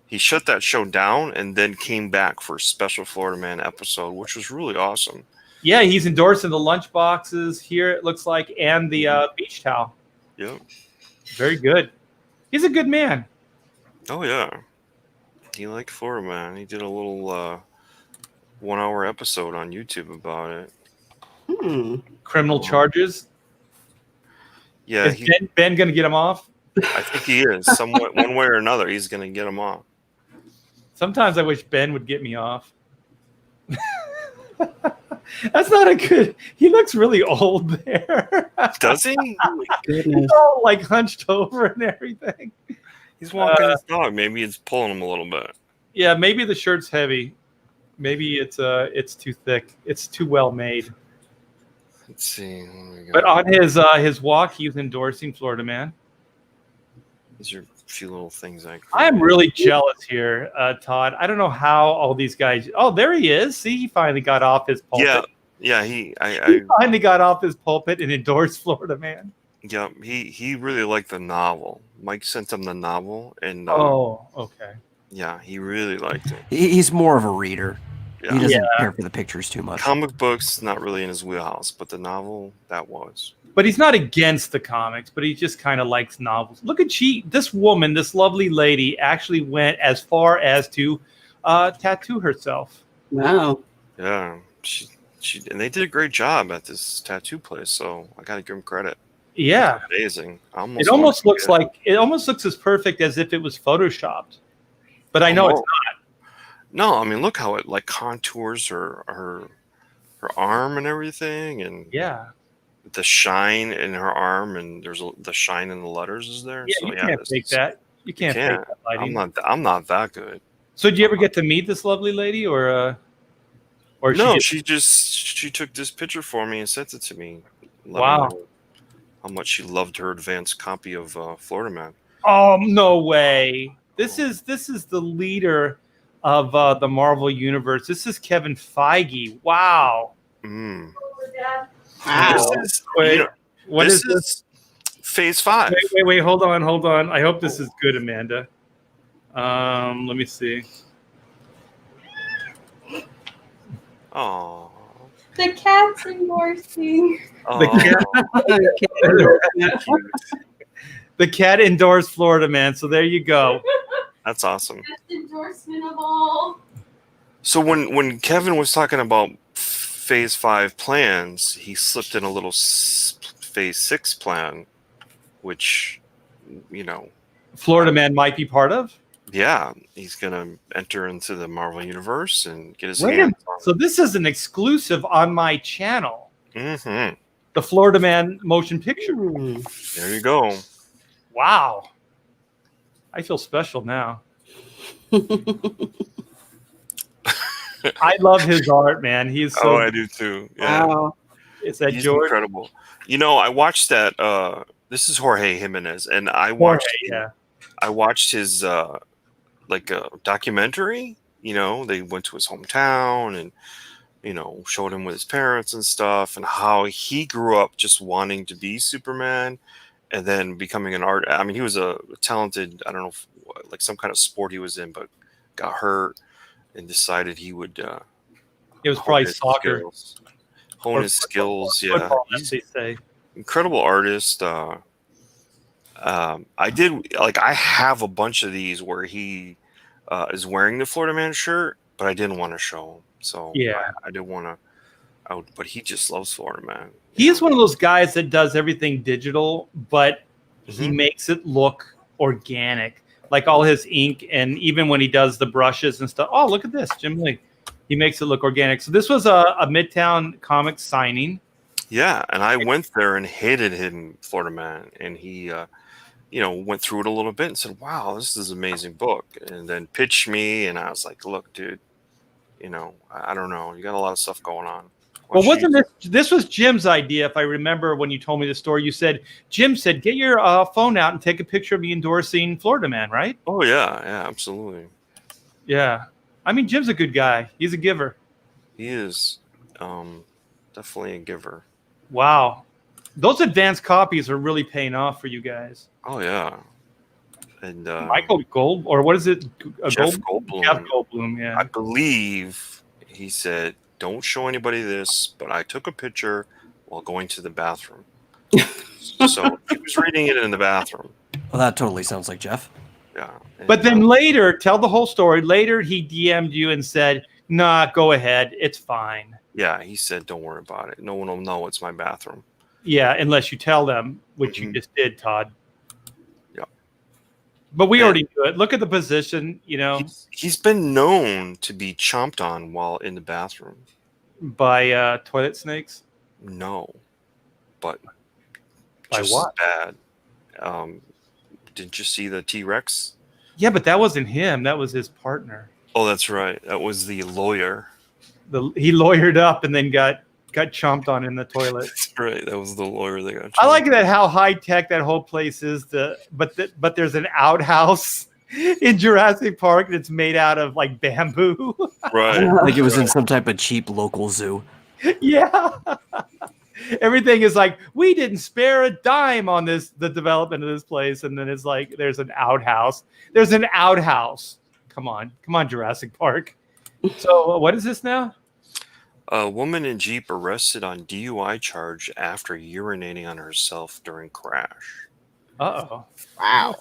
He shut that show down and then came back for a special Florida Man episode, which was really awesome. Yeah, he's endorsing the lunch boxes here, it looks like, and the beach towel. Yep. Very good. He's a good man. Oh, yeah. He liked Florida Man. He did a little 1 hour episode on YouTube about it. Criminal charges. Yeah, Is Ben going to get him off? I think he is. Somewhat, one way or another, he's going to get him off. Sometimes I wish Ben would get me off. That's not a good. He looks really old there. Does he? He's all like hunched over and everything. He's walking his dog. Maybe it's pulling him a little bit. Yeah, maybe the shirt's heavy. Maybe it's too thick. It's too well made. Let's see. What do we got? But on his walk, he's endorsing Florida Man. These are a few little things I I'm really jealous here, Todd. I don't know how all these guys. Oh, there he is. See, he finally got off his pulpit. Yeah. He finally got off his pulpit and endorsed Florida Man. Yeah, he really liked the novel. Mike sent him the novel, and Oh, okay. yeah, he really liked it. He's more of a reader. Yeah. He doesn't care for the pictures too much. Comic books not really in his wheelhouse, but the novel that was. But he's not against the comics, but he just kind of likes novels. Look at this woman, this lovely lady, actually went as far as to tattoo herself. Wow. Yeah, she and they did a great job at this tattoo place, so I got to give him credit. Yeah, Amazing. it almost looks as perfect as if it was photoshopped. But I know it's not. No, I mean, look how it like contours her arm and everything, and Yeah. the shine in her arm, and there's the shine in the letters is there. Yeah, so, you can't fake that. You can't fake that lighting. I'm not that good. So did you ever get to meet this lovely lady, or No, she took this picture for me and sent it to me. Let Wow. me know how much she loved her advanced copy of Florida Man. Oh, no way. This is the leader of the Marvel universe. This is Kevin Feige. Wow. Mm. Wow. This is Phase 5. Wait, hold on. I hope this is good, Amanda. Let me see. Oh. The cat's endorsing. The cat endorsed Florida Man. So there you go. That's awesome. Best endorsement of all. So when Kevin was talking about Phase 5 plans, he slipped in a little Phase 6 plan, which, Florida Man might be part of. yeah, he's gonna enter into the Marvel universe and get his Wait a hands minute. So this is an exclusive on my channel. on. The Florida Man motion picture. There you go. Wow. I feel special now. I love his art, man. He's so. Oh, I do too. Yeah, Wow. It's that he's George. incredible. I watched that. This is Jorge Jimenez, and I watched. Yeah. I watched his documentary. They went to his hometown and showed him with his parents and stuff, and how he grew up just wanting to be Superman, and then becoming an art. I mean, he was a talented. I don't know, like some kind of sport he was in, but got hurt and decided he would. It was probably soccer. Hone his skills. Yeah, Football, as they say. incredible artist. I have a bunch of these where he is wearing the Florida Man shirt, but I didn't want to show him. So Yeah. I didn't want to. But he just loves Florida Man. He is one of those guys that does everything digital, but he makes it look organic. Like all his ink, and even when he does the brushes and stuff. Oh, look at this, Jim Lee. He makes it look organic. So this was a Midtown Comics signing. Yeah, and I went there and hated him, Florida Man, and he, went through it a little bit and said, "Wow, this is an amazing book," and then pitched me, and I was like, "Look, dude, You know, I don't know. You got a lot of stuff going on. Well, wasn't this was Jim's idea? If I remember when you told me the story, you said Jim said get your phone out and take a picture of me endorsing Florida Man, right? Oh yeah, absolutely. Yeah, I mean Jim's a good guy. He's a giver. He is definitely a giver. Wow, those advanced copies are really paying off for you guys. Oh yeah, and Michael Gold, or what is it? Jeff Goldblum. Jeff Goldblum, yeah. I believe he said, "Don't show anybody this," but I took a picture while going to the bathroom. So he was reading it in the bathroom. Well, that totally sounds like Jeff. Yeah. And, But then later, tell the whole story. Later, he DM'd you and said, "Nah, go ahead. It's fine." yeah, he said, "Don't worry about it. No one will know it's my bathroom." Yeah, unless you tell them, which you Mhm. just did, Todd. Yeah. But we And- already knew it. Look at the position, you know, He's been known to be chomped on while in the bathroom. by toilet snakes. No, but By just what? as bad. Didn't you see the T-Rex? Yeah, but that wasn't him. That was his partner. Oh, that's right. That was the lawyer. He lawyered up and then got chomped on in the toilet. That's right. That was the lawyer that got. I like chomped. that how high tech that whole place is. But there's an outhouse in Jurassic Park that's made out of like bamboo. Right. Like it was in some type of cheap local zoo. Yeah. Everything is like, we didn't spare a dime on the development of this place. And then it's like, there's an outhouse. There's an outhouse. Come on, Jurassic Park. So what is this now? A woman in Jeep arrested on DUI charge after urinating on herself during crash. Uh-oh. Wow.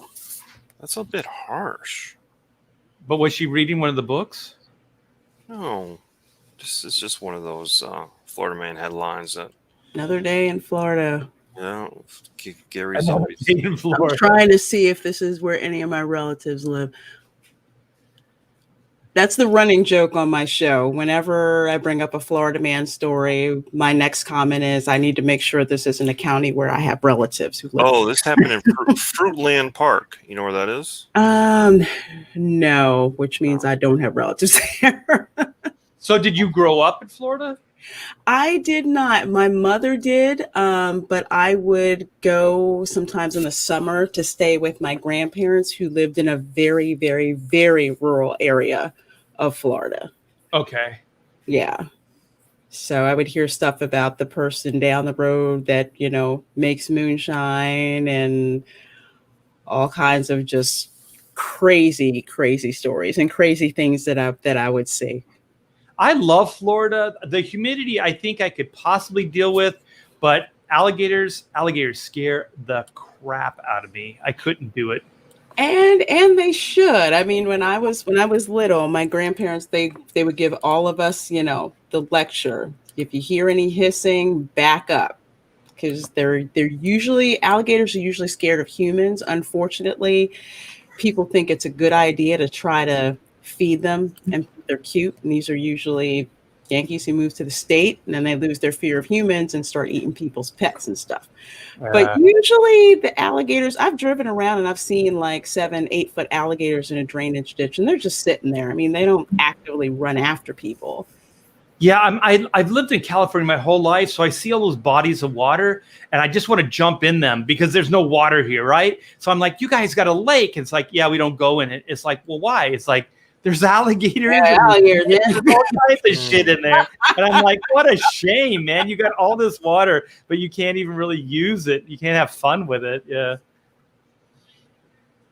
That's a bit harsh. But was she reading one of the books? No, this is just one of those Florida Man headlines that, Another day in Florida. you know, Gary's always. In I'm Florida. trying to see if this is where any of my relatives live. That's the running joke on my show. Whenever I bring up a Florida man story, my next comment is, I need to make sure this isn't a county where I have relatives who live. Oh, this happened in Fruitland Park. You know where that is? No, which means I don't have relatives there. So did you grow up in Florida? I did not. My mother did, but I would go sometimes in the summer to stay with my grandparents who lived in a very, very, very rural area of Florida. Okay. Yeah. So I would hear stuff about the person down the road that, you know, makes moonshine and all kinds of just crazy, crazy stories and crazy things that I would see. I love Florida. The humidity, I think I could possibly deal with, but alligators scare the crap out of me. I couldn't do it. And they should. I mean, when I was little, my grandparents they would give all of us, you know, the lecture. If you hear any hissing, back up, because alligators are usually scared of humans. Unfortunately, people think it's a good idea to try to feed them, and they're cute. And these are usually Yankees who move to the state, and then they lose their fear of humans and start eating people's pets and stuff. But usually the alligators, I've driven around and I've seen like 7-8 foot alligators in a drainage ditch, and they're just sitting there. I mean, they don't actively run after people. Yeah, I've lived in California my whole life, so I see all those bodies of water, and I just want to jump in them because there's no water here, right? So I'm like, you guys got a lake. It's like, yeah, we don't go in it. It's like, well, why? It's like, there's alligators. Yeah, alligators, yeah. There's all kinds of shit in there. And I'm like, what a shame, man. You got all this water, but you can't even really use it. You can't have fun with it. Yeah.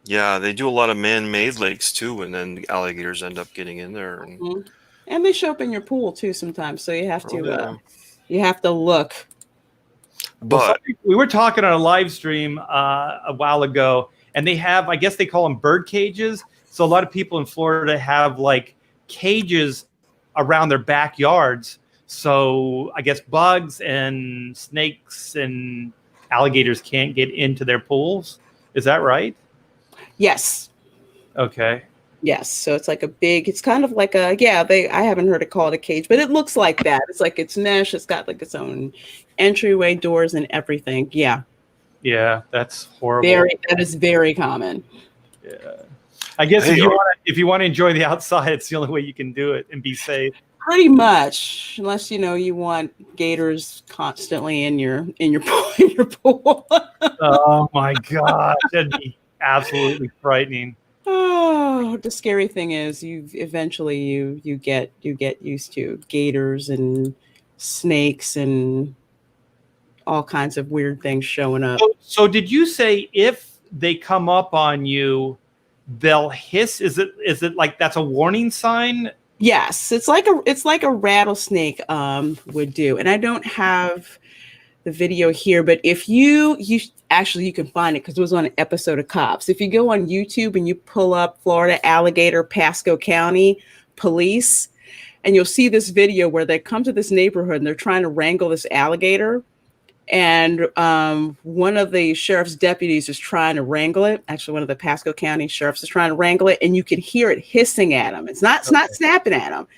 Yeah, they do a lot of man-made lakes too, and then the alligators end up getting in there. And, Mhm. And they show up in your pool too sometimes, so you have to Oh, yeah. look. But We were talking on a live stream a while ago, and they have, I guess they call them bird cages. So a lot of people in Florida have like cages around their backyards. So I guess bugs and snakes and alligators can't get into their pools. Is that right? Yes. Okay. Yes. So it's like it's kind of like I haven't heard it called a cage, but it looks like that. It's like it's mesh. It's got like its own entryway doors and everything. Yeah. Yeah, that's horrible. That is very common. Yeah. I guess Hey, if you want if you want to enjoy the outside, it's the only way you can do it and be safe. Pretty much, unless you want gators constantly in your pool, in your pool. Oh my gosh, that'd be absolutely frightening. Oh, the scary thing is you get used to gators and snakes and all kinds of weird things showing up. So did you say if they come up on you, they'll hiss? Is it like that's a warning sign? Yes, it's like a rattlesnake would do. And I don't have the video here, but if you can find it because it was on an episode of Cops. If you go on YouTube and you pull up Florida Alligator Pasco County Police, and you'll see this video where they come to this neighborhood and they're trying to wrangle this alligator. And one of the sheriff's deputies is trying to wrangle it. Actually, one of the Pasco County sheriffs is trying to wrangle it, and you can hear it hissing at him. It's not snapping at him.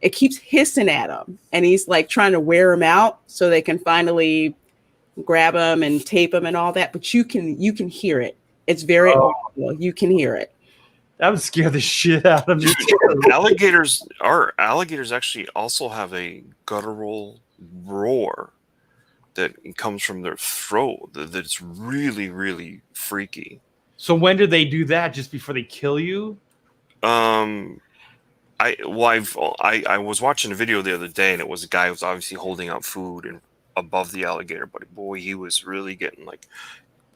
It keeps hissing at him, and he's like trying to wear him out so they can finally grab him and tape him and all that. But you can hear it. It's very audible. You can hear it. That would scare the shit out of me. Alligators actually also have a guttural roar that comes from their throat. That's really, really freaky. So when do they do that? Just before they kill you? I was watching a video the other day, and it was a guy who was obviously holding out food and above the alligator, but boy, he was really getting like,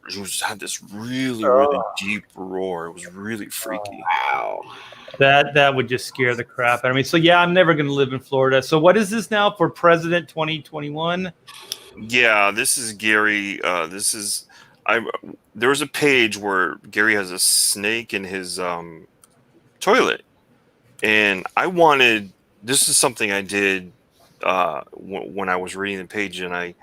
he had this really, really deep roar. It was really freaky. Wow. That would just scare the crap out of me. So yeah, I'm never going to live in Florida. So what is this now for President 2021? Yeah, this is Gary. There was a page where Gary has a snake in his toilet, and this is something I did when I was reading the page and I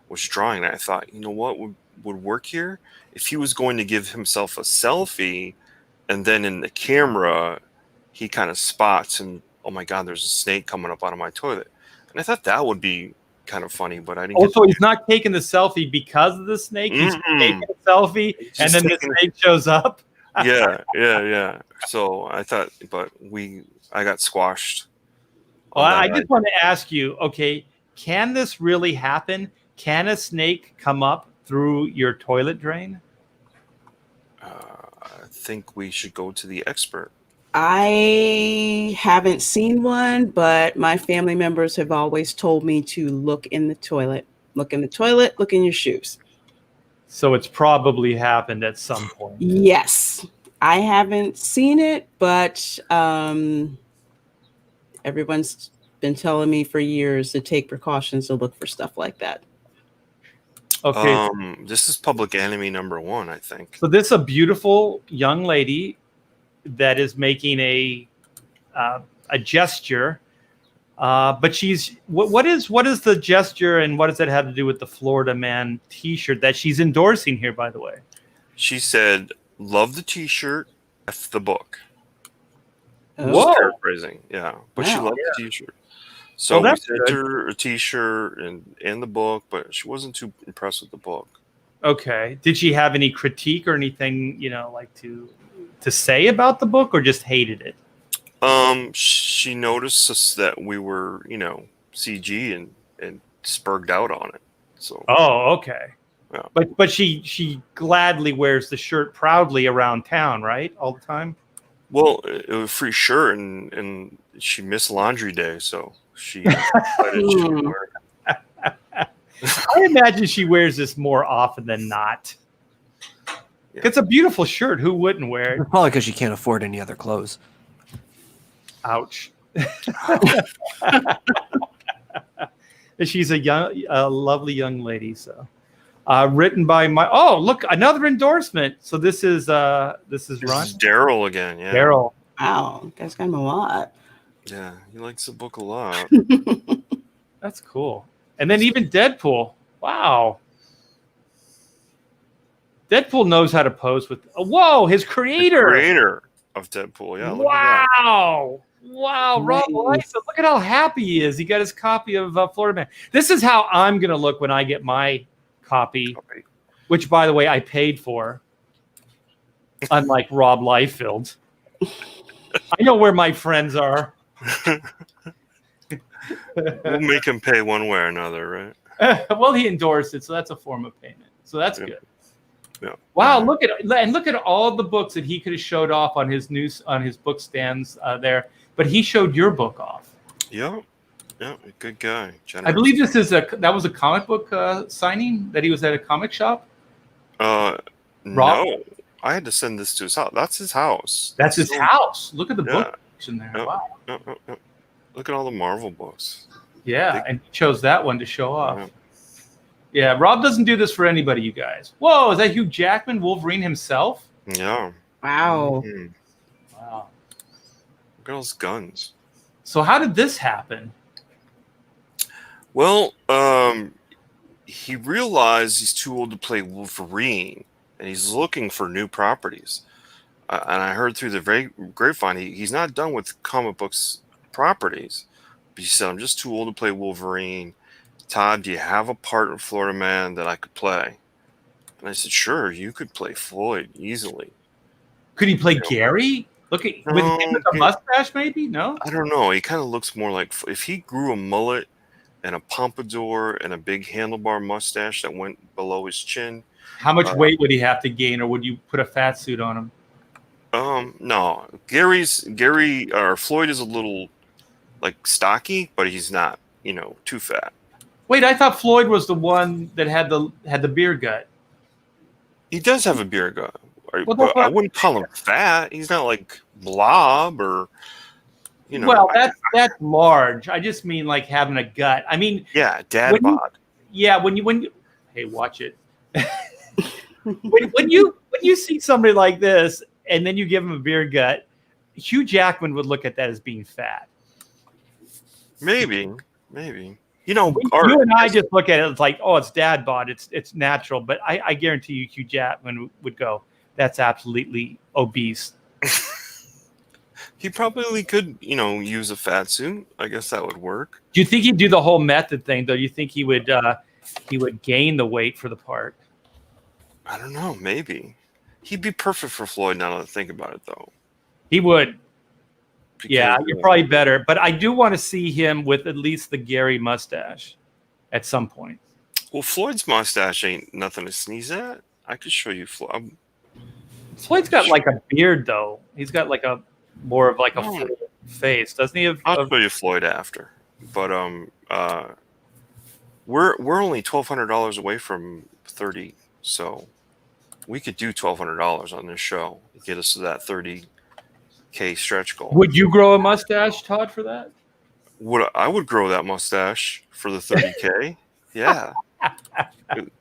was drawing. I thought, you know what would work here? If he was going to give himself a selfie, and then in the camera he kind of spots and, oh my God, there's a snake coming up out of my toilet. And I thought that would be kind of funny, but I didn't. Also, he's not taking the selfie because of the snake. He's taking a selfie, and then the snake shows up. Yeah. So I thought, but I got squashed. Well, I just want to ask you, okay, can this really happen? Can a snake come up through your toilet drain? I think we should go to the expert. I haven't seen one, but my family members have always told me to look in the toilet. Look in the toilet, look in your shoes. So it's probably happened at some point. Yes. I haven't seen it, but everyone's been telling me for years to take precautions to look for stuff like that. Okay. This is public enemy number 1, I think. So this is a beautiful young lady that is making a gesture, but she's what is the gesture, and what does that have to do with the Florida Man T-shirt that she's endorsing here? By the way, she said, "Love the T-shirt, F the book." Whoa. Paraphrasing, yeah, but she loved the T-shirt. So we sent her a T-shirt and the book, but she wasn't too impressed with the book. Okay, did she have any critique or anything, like to say about the book, or just hated it? She noticed us that we were, CG and spurged out on it. So. Oh, okay. Yeah. But she gladly wears the shirt proudly around town, right? All the time. Well, it was a free shirt, and she missed laundry day, so she decided she would wear it. I imagine she wears this more often than not. Yeah. It's a beautiful shirt. Who wouldn't wear it? Probably because she can't afford any other clothes. Ouch. She's a lovely young lady. So, written by look, another endorsement. So this is Ron. This is Daryl again. Yeah. Daryl. Wow, you guys got him a lot. Yeah, he likes the book a lot. That's cool. And then even Deadpool. Wow. Deadpool knows how to pose with. Whoa, his creator. The creator of Deadpool. Yeah. Wow. Wow, Rob Liefeld. Look at how happy he is. He got his copy of Florida Man. This is how I'm going to look when I get my copy, which, by the way, I paid for, unlike Rob Liefeld. I know where my friends are. We'll make him pay one way or another, right? Well, he endorsed it, so that's a form of payment. So that's Yeah. good. Yeah. Wow, look at all the books that he could have showed off on his book stands there, but he showed your book off. Yeah. Yeah. Good guy. I believe that was a comic book signing that he was at a comic shop. Rob? No, I had to send this to his house. That's his house. That's his house. Look at the Yeah. book section there. Yeah. Wow. Yeah. Look at all the Marvel books. Yeah, and he chose that one to show off. Yeah. Yeah, Rob doesn't do this for anybody, you guys. Whoa, is that Hugh Jackman, Wolverine himself? Yeah. Wow. Mhm. Wow. Look at those guns. So how did this happen? Well, he realized he's too old to play Wolverine, and he's looking for new properties. And I heard through the grapevine, he's not done with comic books properties. But he said, I'm just too old to play Wolverine. Todd, do you have a part in Florida Man that I could play? And I said, sure, you could play Floyd easily. Could he play Gary? Look at with No, him with a mustache, maybe? No? I don't know. He kind of looks more like if he grew a mullet and a pompadour and a big handlebar mustache that went below his chin. How much weight would he have to gain, or would you put a fat suit on him? No. Floyd is a little like stocky, but he's not, too fat. Wait, I thought Floyd was the one that had the beer gut. He does have a beer gut, Well, but I wouldn't call him fat. He's not like blob or, Well, that's large. I just mean like having a gut. I mean, yeah, dad bod. when you hey, watch it. when you see somebody like this and then you give him a beer gut, Hugh Jackman would look at that as being fat. Maybe. You and I just look at it, it's like, oh, it's dad bod, it's natural. But I guarantee you, Hugh Jackman would go, that's absolutely obese. He probably could, use a fat suit. I guess that would work. Do you think he'd do the whole method thing, though? Do you think he would gain the weight for the part? I don't know. Maybe he'd be perfect for Floyd. Now that I think about it, though, He would. because, Yeah, you're probably better. But I do want to see him with at least the Gary mustache at some point. Well, Floyd's mustache ain't nothing to sneeze at. I could show you Floyd. Floyd's got like a beard, though. He's got like more of like a full face, doesn't he? I'll show you Floyd after. But we're only $1,200 away from 30, so we could do $1,200 on this show to get us to that 30K stretch goal. Would you grow a mustache, Todd, for that? I would grow that mustache for the 30K. Yeah.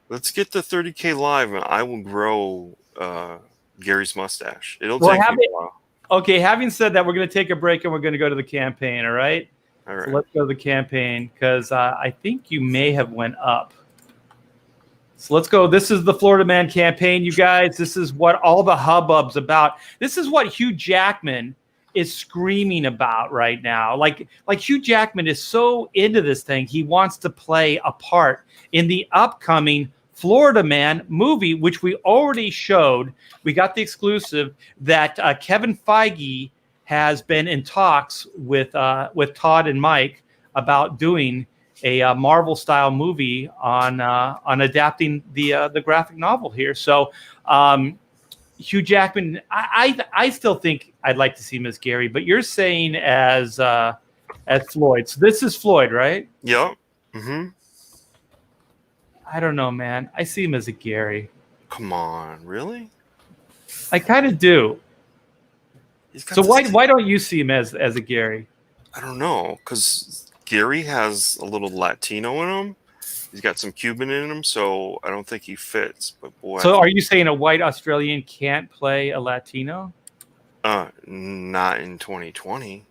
Let's get the 30K live, and I will grow Gary's mustache. It'll take me a while. Okay, having said that, we're going to take a break and we're going to go to the campaign, all right? All right. So let's go to the campaign because I think you may have went up. So let's go. This is the Florida Man campaign, you guys. This is what all the hubbub's about. This is what Hugh Jackman is screaming about right now. Like Hugh Jackman is so into this thing, he wants to play a part in the upcoming Florida Man movie, which we already showed. We got the exclusive that Kevin Feige has been in talks with Todd and Mike about doing a Marvel style movie on adapting the graphic novel here. So Hugh Jackman, I still think I'd like to see him as Gary, but you're saying as Floyd. So this is Floyd, right? Yep. Mm-hmm. I don't know, man. I see him as a Gary. Come on, really? I kind of do. He's got So this- why don't you see him as a Gary? I don't know, because Gary has a little Latino in him. He's got some Cuban in him, so I don't think he fits. But boy, So are you saying a white Australian can't play a Latino? not in 2020.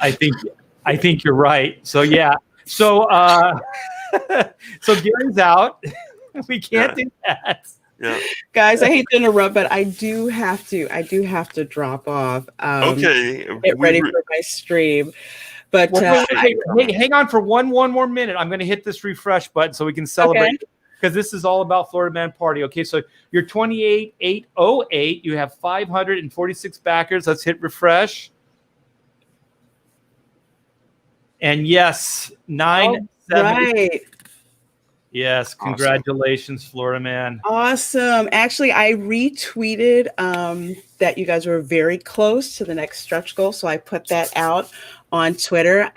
I think you're right. So yeah. So so Gary's out. We can't do that. Yeah. Guys, I hate to interrupt, but I do have to drop off. Okay. Get ready for my stream. But Well, wait, hang on for one more minute. I'm going to hit this refresh button so we can celebrate. because this is all about Florida Man Party. Okay, so you're 28,808. You have 546 backers. Let's hit refresh. And yes, 970. Right. Yes, Awesome. congratulations, Florida Man. Awesome. Actually, I retweeted that you guys were very close to the next stretch goal. So I put that out on Twitter.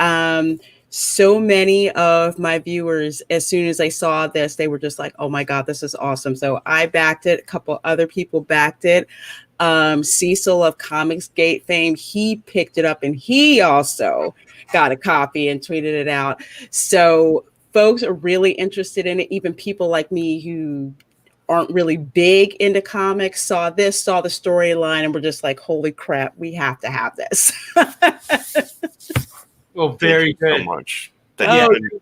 So many of my viewers, as soon as they saw this, they were just like, oh my God, this is awesome. So I backed it. A couple other people backed it. Cecil of Comicsgate fame, he picked it up and he also got a copy and tweeted it out. So folks are really interested in it. Even people like me who aren't really big into comics saw the storyline and were just like, holy crap, we have to have this. Well, very Thank you good. so much.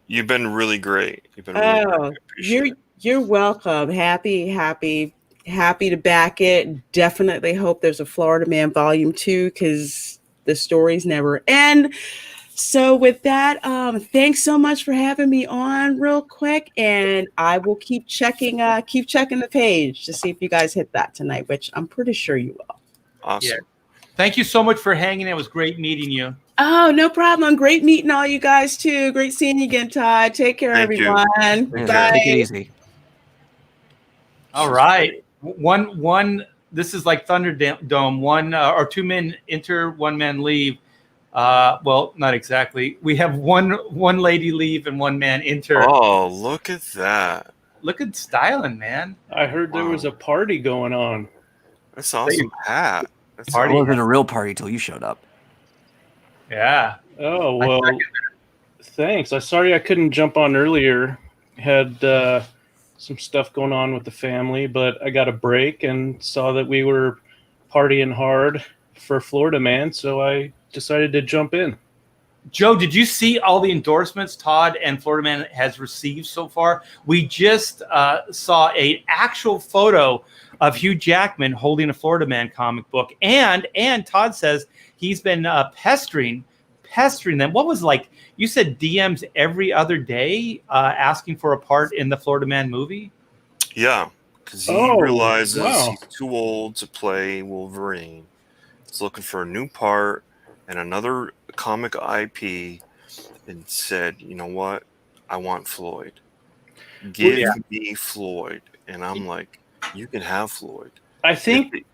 You've been really great. You've been really great. I appreciate it. You're welcome. Happy to back it. Definitely hope there's a Florida Man Volume 2 because the stories never end. So with that, thanks so much for having me on real quick, and I will keep checking the page to see if you guys hit that tonight, which I'm pretty sure you will. Awesome. Yeah. Thank you so much for hanging. It was great meeting you. Oh, no problem. Great meeting all you guys too. Great seeing you again, Todd. Take care, Thank you. everyone. Take Bye. Take it easy. All right. One. This is like Thunderdome. One or two men enter, one man leave. Well, not exactly. We have one lady leave and one man enter. Oh, look at that. Look at styling, man. I heard there was a party going on. That's awesome hat. That's Party. It wasn't a real party till you showed up. Yeah. Oh, well, thanks. I'm sorry I couldn't jump on earlier. Had some stuff going on with the family, but I got a break and saw that we were partying hard for Florida Man, so I decided to jump in. Joe, did you see all the endorsements Todd and Florida Man has received so far? We just saw an actual photo of Hugh Jackman holding a Florida Man comic book, and Todd says he's been pestering them. What was like? You said DMs every other day asking for a part in the Florida Man movie. Yeah, because he realizes he's too old to play Wolverine. He's looking for a new part and another comic IP, and said, you know what? I want Floyd. Give me Floyd. And I'm like, you can have Floyd. I think...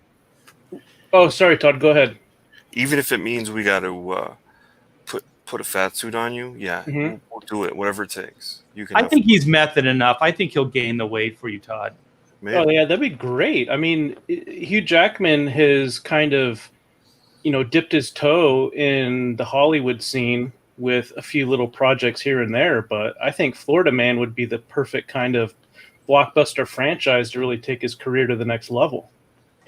Oh, sorry, Todd. Go ahead. Even if it means we got to put a fat suit on you, we'll do it. Whatever it takes. You can. I think he's method enough. I think he'll gain the weight for you, Todd. Maybe. Oh, yeah, that'd be great. I mean, Hugh Jackman has kind of, dipped his toe in the Hollywood scene with a few little projects here and there, but I think Florida Man would be the perfect kind of blockbuster franchise to really take his career to the next level.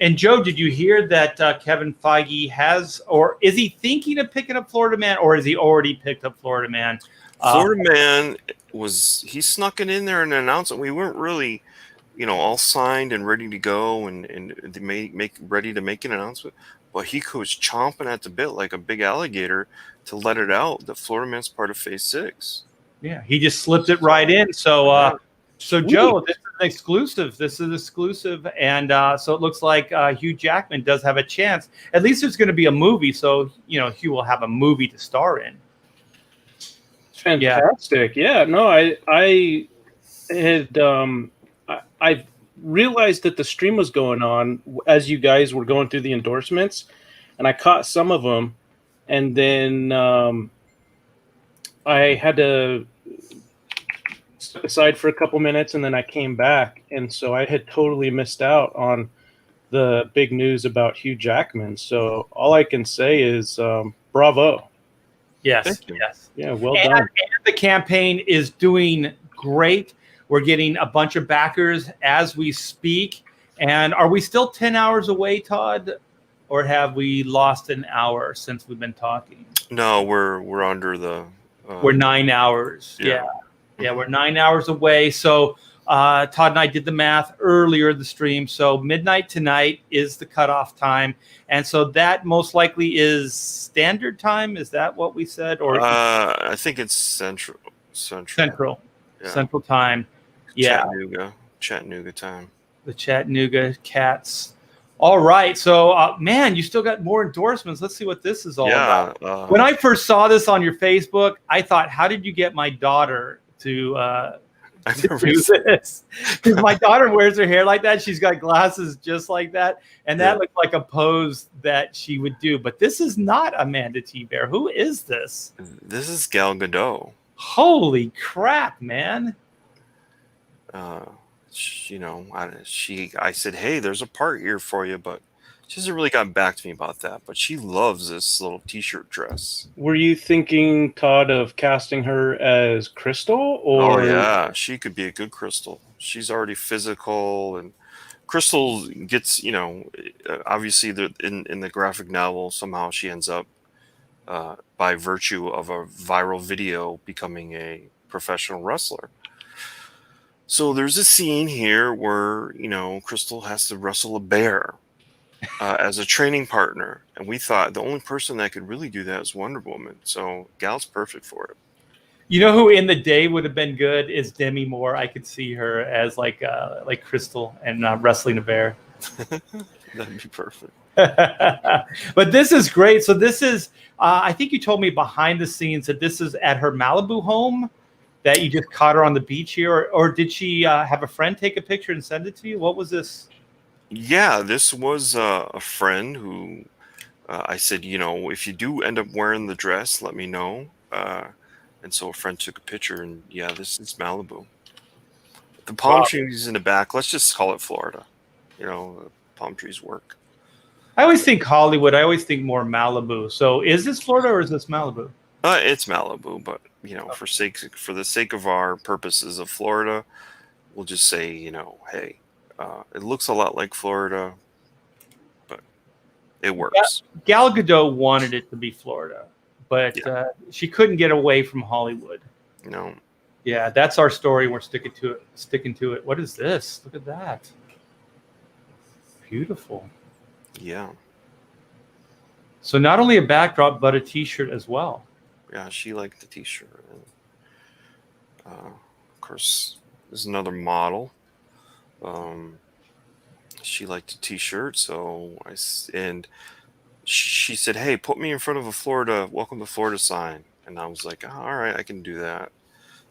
And Joe, did you hear that Kevin Feige has, or is he thinking of picking up Florida Man, or has he already picked up Florida Man? Florida Man he snuck it in there and announced it. We weren't really, all signed and ready to go and ready to make an announcement. But he was chomping at the bit like a big alligator to let it out that Florida Man's part of Phase 6. Yeah, he just slipped it right in. So, Joe, this is exclusive. And so it looks like Hugh Jackman does have a chance. At least there's going to be a movie, so Hugh will have a movie to star in. Fantastic. Yeah. No, I had I realized that the stream was going on as you guys were going through the endorsements, and I caught some of them, and then I had to step aside for a couple minutes, and then I came back, and so I had totally missed out on the big news about Hugh Jackman. So all I can say is bravo. Yes. Yeah, well done. And the campaign is doing great. We're getting a bunch of backers as we speak. And are we still 10 hours away, Todd? Or have we lost an hour since we've been talking? No, we're under the... we're 9 hours. Yeah, we're 9 hours away. So Todd and I did the math earlier in the stream. So midnight tonight is the cutoff time. And so that most likely is standard time. Is that what we said? Or I think it's central. Central. Yeah. Central time. Yeah, Chattanooga time. the Chattanooga Cats. All right, so man, you still got more endorsements. Let's see what this is all about. When I first saw this on your Facebook, I thought, how did you get my daughter to do this? Because my daughter wears her hair like that. She's got glasses just like that, and that looked like a pose that she would do. But this is not Amanda T. Bear. Who is this? This is Gal Gadot. Holy crap, man! I said, hey, there's a part here for you, but she hasn't really gotten back to me about that. But she loves this little t-shirt dress. Were you thinking, Todd, of casting her as Crystal? Or Oh yeah, she could be a good Crystal. She's already physical, and Crystal gets, obviously in the graphic novel, somehow she ends up by virtue of a viral video becoming a professional wrestler. So there's a scene here where, Crystal has to wrestle a bear as a training partner. And we thought the only person that could really do that is Wonder Woman. So Gal's perfect for it. You know who in the day would have been good is Demi Moore. I could see her as like Crystal and wrestling a bear. That'd be perfect. But this is great. So this is, I think you told me behind the scenes that this is at her Malibu home, that you just caught her on the beach here, or did she have a friend take a picture and send it to you? What was this? Yeah, this was a friend who I said, if you do end up wearing the dress, let me know. And so a friend took a picture, and yeah, this is Malibu. The palm trees in the back, let's just call it Florida. Palm trees work. I always think Hollywood. I always think more Malibu. So is this Florida or is this Malibu? It's Malibu, but for the sake of our purposes of Florida, we'll just say, hey, it looks a lot like Florida, but it works. Gal Gadot wanted it to be Florida, but she couldn't get away from Hollywood. No. Yeah, that's our story. We're sticking to it. What is this? Look at that. Beautiful. Yeah. So not only a backdrop, but a T-shirt as well. Yeah, she liked the T-shirt. Of course, there's another model. She liked the T-shirt, and she said, "Hey, put me in front of a Florida Welcome to Florida sign." And I was like, "All right, I can do that."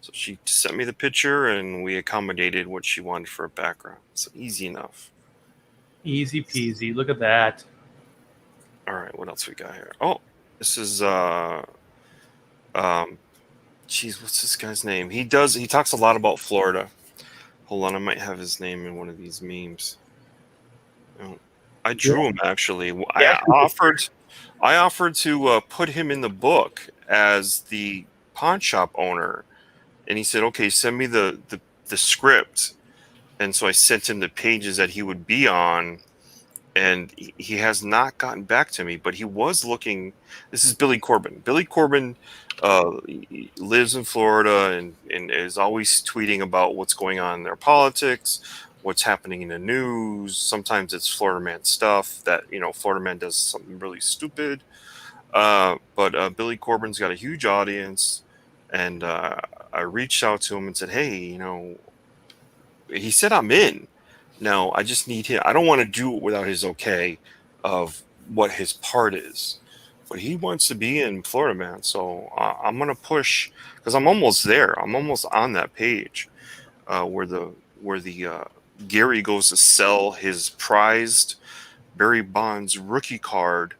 So she sent me the picture, and we accommodated what she wanted for a background. So easy enough. Easy peasy. Look at that. All right, what else we got here? Oh, this is what's this guy's name? He talks a lot about Florida. Hold on, I might have his name in one of these memes. Oh, I drew him actually. Yeah. I offered to put him in the book as the pawn shop owner, and he said, "Okay, send me the script." And so I sent him the pages that he would be on, and he has not gotten back to me, but he was looking. This is Billy Corbin. Billy Corbin lives in Florida and is always tweeting about what's going on in their politics, what's happening in the news. Sometimes it's Florida Man stuff that, Florida Man does something really stupid. But Billy Corbin's got a huge audience, and I reached out to him and said, hey, he said I'm in. Now, I just need him. I don't want to do it without his okay of what his part is. But he wants to be in Florida Man. So I'm going to push, because I'm almost there. I'm almost on that page where the Gary goes to sell his prized Barry Bonds rookie card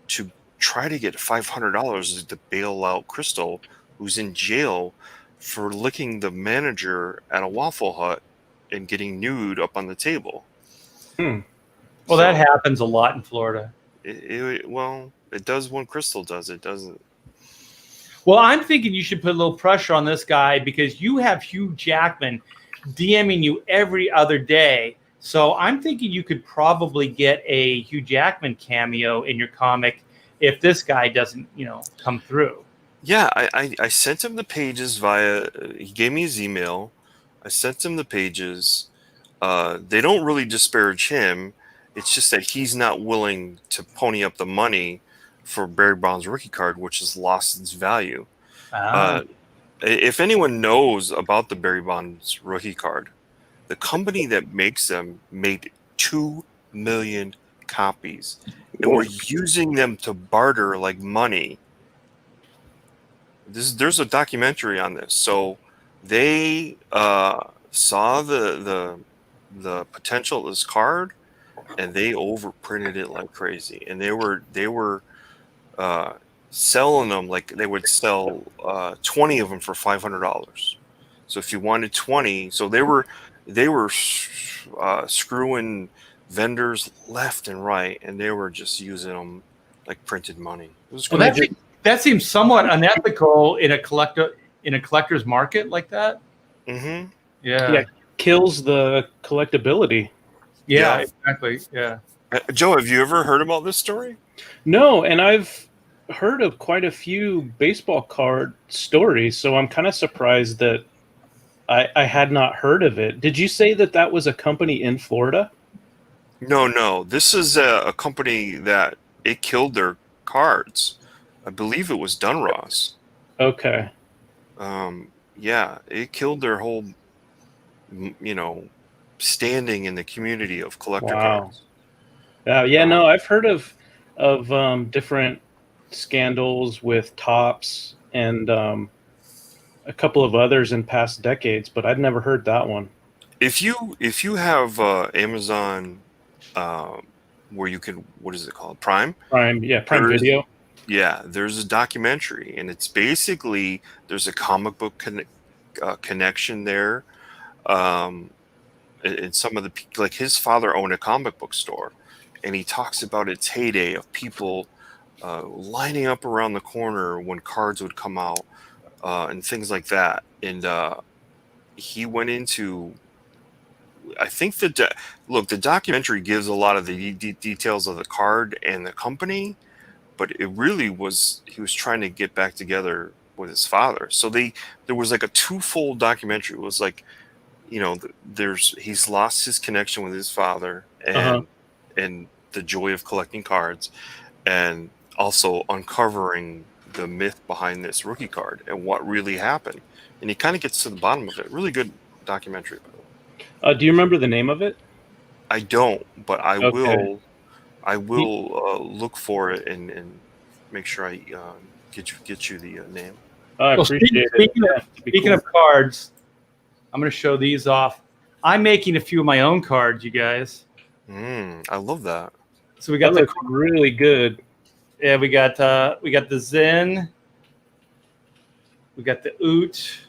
to try to get $500 to bail out Crystal, who's in jail for licking the manager at a Waffle Hut and getting nude up on the table. Well, that happens a lot in Florida. It does when Crystal does it, doesn't. Well, I'm thinking you should put a little pressure on this guy because you have Hugh Jackman DMing you every other day. So I'm thinking you could probably get a Hugh Jackman cameo in your comic if this guy doesn't, come through. Yeah, I sent him the pages he gave me his email. I sent him the pages. They don't really disparage him. It's just that he's not willing to pony up the money for Barry Bonds rookie card, which has lost its value. If anyone knows about the Barry Bonds rookie card, The company that makes them made 2 million copies, and we're using them to barter like money. There's a documentary on this. So they saw the potential of this card, and they overprinted it like crazy. And they were selling them like they would sell 20 of them for $500. So if you wanted 20, so they were screwing vendors left and right, and they were just using them like printed money. It was Well, crazy. that seems somewhat unethical in a collector's market like that. Mm-hmm. Yeah. Kills the collectability. Yeah, Yeah. exactly. Yeah. Joe, have you ever heard about this story? No, and I've heard of quite a few baseball card stories, so I'm kind of surprised that I had not heard of it. Did you say that was a company in Florida? No. This is a company that it killed their cards. I believe it was Dunross. Okay. Yeah, it killed their whole, standing in the community of collector Wow. cards. Yeah, no, I've heard of different scandals with Topps and a couple of others in past decades, but I'd never heard that one. If you have Amazon, where you can, what is it called, Prime? Prime Video. Yeah, there's a documentary, and it's basically there's a comic book connection there. And some of the, like, his father owned a comic book store, and he talks about its heyday of people lining up around the corner when cards would come out, and things like that. And he went into, I think the documentary gives a lot of the details of the card and the company, but it really was, he was trying to get back together with his father. So there was like a twofold documentary. It was like, he's lost his connection with his father and the joy of collecting cards, and also uncovering the myth behind this rookie card and what really happened. And he kind of gets to the bottom of it. Really good documentary, by the way. Do you remember the name of it? I don't, but I Okay. will look for it and make sure I get you the name. I Well, appreciate speaking it. of- Speaking of cards, I'm going to show these off. I'm making a few of my own cards, you guys. I love that. So we that got looks really good. we got the Zen, we got the Oot,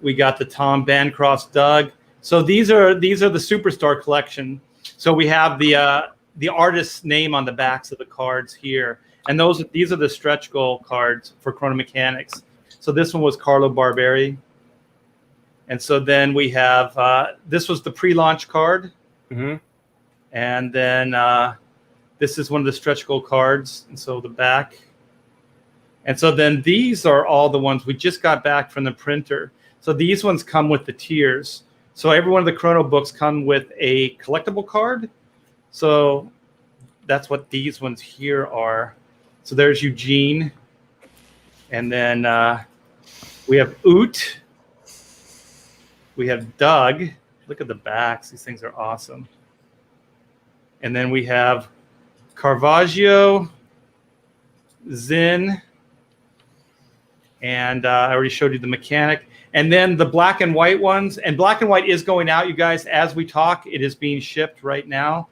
we got the Tom Bancroft's Doug. So these are the Superstar collection. So we have the artist's name on the backs of the cards here, and these are the stretch goal cards for Chrono Mechanics. So this one was Carlo Barberi. And so then we have, this was the pre-launch card. Mm-hmm. And then this is one of the stretch goal cards. And so the back. And so then these are all the ones we just got back from the printer. So these ones come with the tiers. So every one of the Chrono books come with a collectible card. So that's what these ones here are. So there's Eugene. And then we have Oot. We have Doug. Look at the backs. These things are awesome. And then we have Caravaggio, Zinn, and I already showed you the mechanic. And then the black and white ones. And black and white is going out, you guys, as we talk. It is being shipped right now.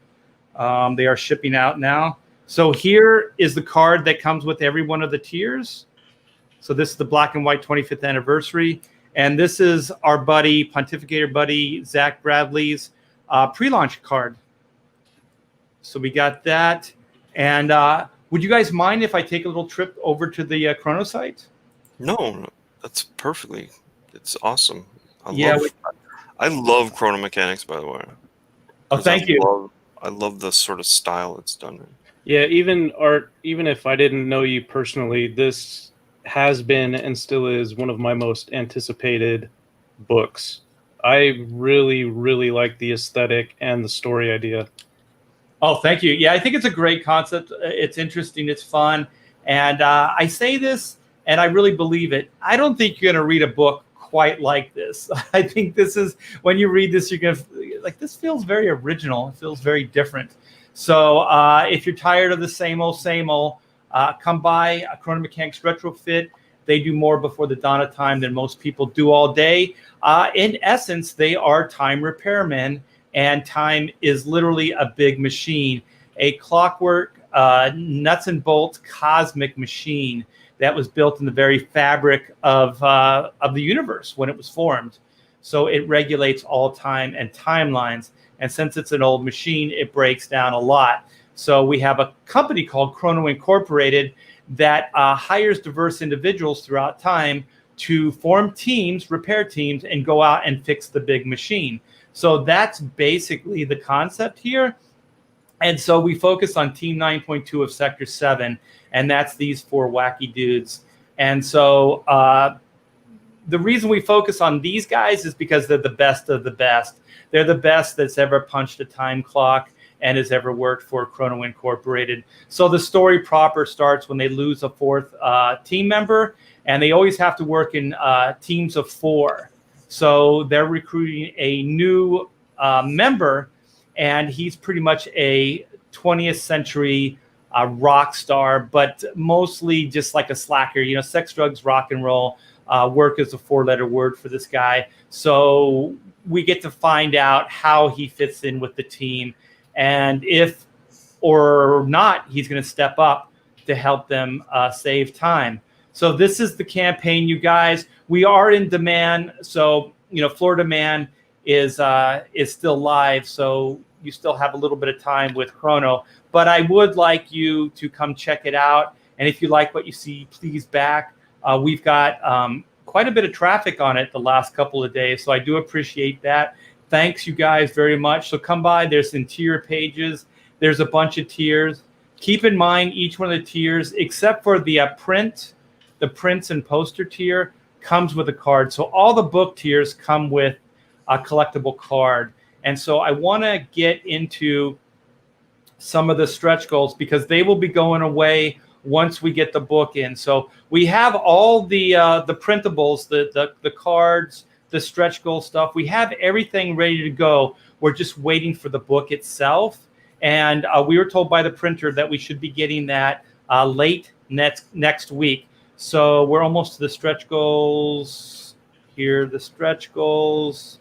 They are shipping out now. So here is the card that comes with every one of the tiers. So this is the black and white 25th anniversary. And this is our buddy, Pontificator buddy, Zach Bradley's pre-launch card. So we got that. And would you guys mind if I take a little trip over to the Chrono site? No, that's perfectly. It's awesome. I love Chrono Mechanics, by the way. Oh, thank you. I love the sort of style it's done in. Yeah, even if I didn't know you personally, this has been and still is one of my most anticipated books. I really, really like the aesthetic and the story idea. Oh, thank you. Yeah, I think it's a great concept. It's interesting. It's fun. And I say this, and I really believe it. I don't think you're going to read a book quite like this. I think this is, when you read this, you're going to like, this feels very original. It feels very different. So if you're tired of the same old, come by a Chrono Mechanics Retrofit. They do more before the dawn of time than most people do all day. In essence, they are time repairmen, and time is literally a big machine, a clockwork, nuts and bolts cosmic machine that was built in the very fabric of the universe when it was formed. So it regulates all time and timelines. And since it's an old machine, it breaks down a lot. So we have a company called Chrono Incorporated that hires diverse individuals throughout time to form teams, repair teams, and go out and fix the big machine. So that's basically the concept here. And so we focus on Team 9.2 of Sector 7, and that's these 4 wacky dudes. And so the reason we focus on these guys is because they're the best of the best. They're the best that's ever punched a time clock and has ever worked for Chrono Incorporated. So the story proper starts when they lose a 4th team member, and they always have to work in teams of 4. So they're recruiting a new member, and he's pretty much a 20th century rock star, but mostly just like a slacker. You know, sex, drugs, rock and roll. Work is a 4-letter word for this guy. So we get to find out how he fits in with the team, and if or not, he's going to step up to help them save time. So this is the campaign, you guys. We are in demand. So, you know, Florida Man is still live. So you still have a little bit of time with Chrono. But I would like you to come check it out. And if you like what you see, please back. We've got quite a bit of traffic on it the last couple of days. So I do appreciate that. Thanks, you guys, very much. So come by. There's some tier pages. There's a bunch of tiers. Keep in mind each one of the tiers, except for the prints and poster tier, comes with a card. So all the book tiers come with a collectible card. And so I want to get into some of the stretch goals because they will be going away once we get the book in. So we have all the printables, the cards, the stretch goal stuff. We have everything ready to go. We're just waiting for the book itself. And we were told by the printer that we should be getting that late next week. So we're almost to the stretch goals. Here are the stretch goals.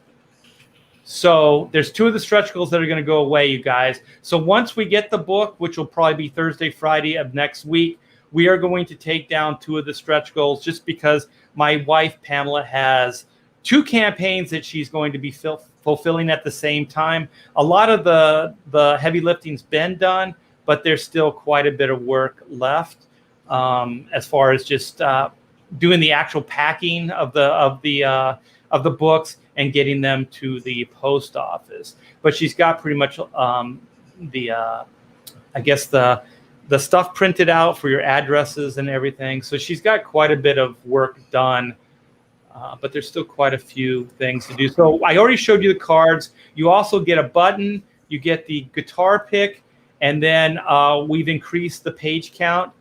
So there's 2 of the stretch goals that are going to go away, you guys. So once we get the book, which will probably be Thursday, Friday of next week, we are going to take down 2 of the stretch goals just because my wife, Pamela, has 2 campaigns that she's going to be fulfilling at the same time. A lot of the heavy lifting's been done, but there's still quite a bit of work left as far as just doing the actual packing of the books and getting them to the post office. But she's got pretty much the stuff printed out for your addresses and everything. So she's got quite a bit of work done, but there's still quite a few things to do. So I already showed you the cards. You also get a button. You get the guitar pick, and then we've increased the page count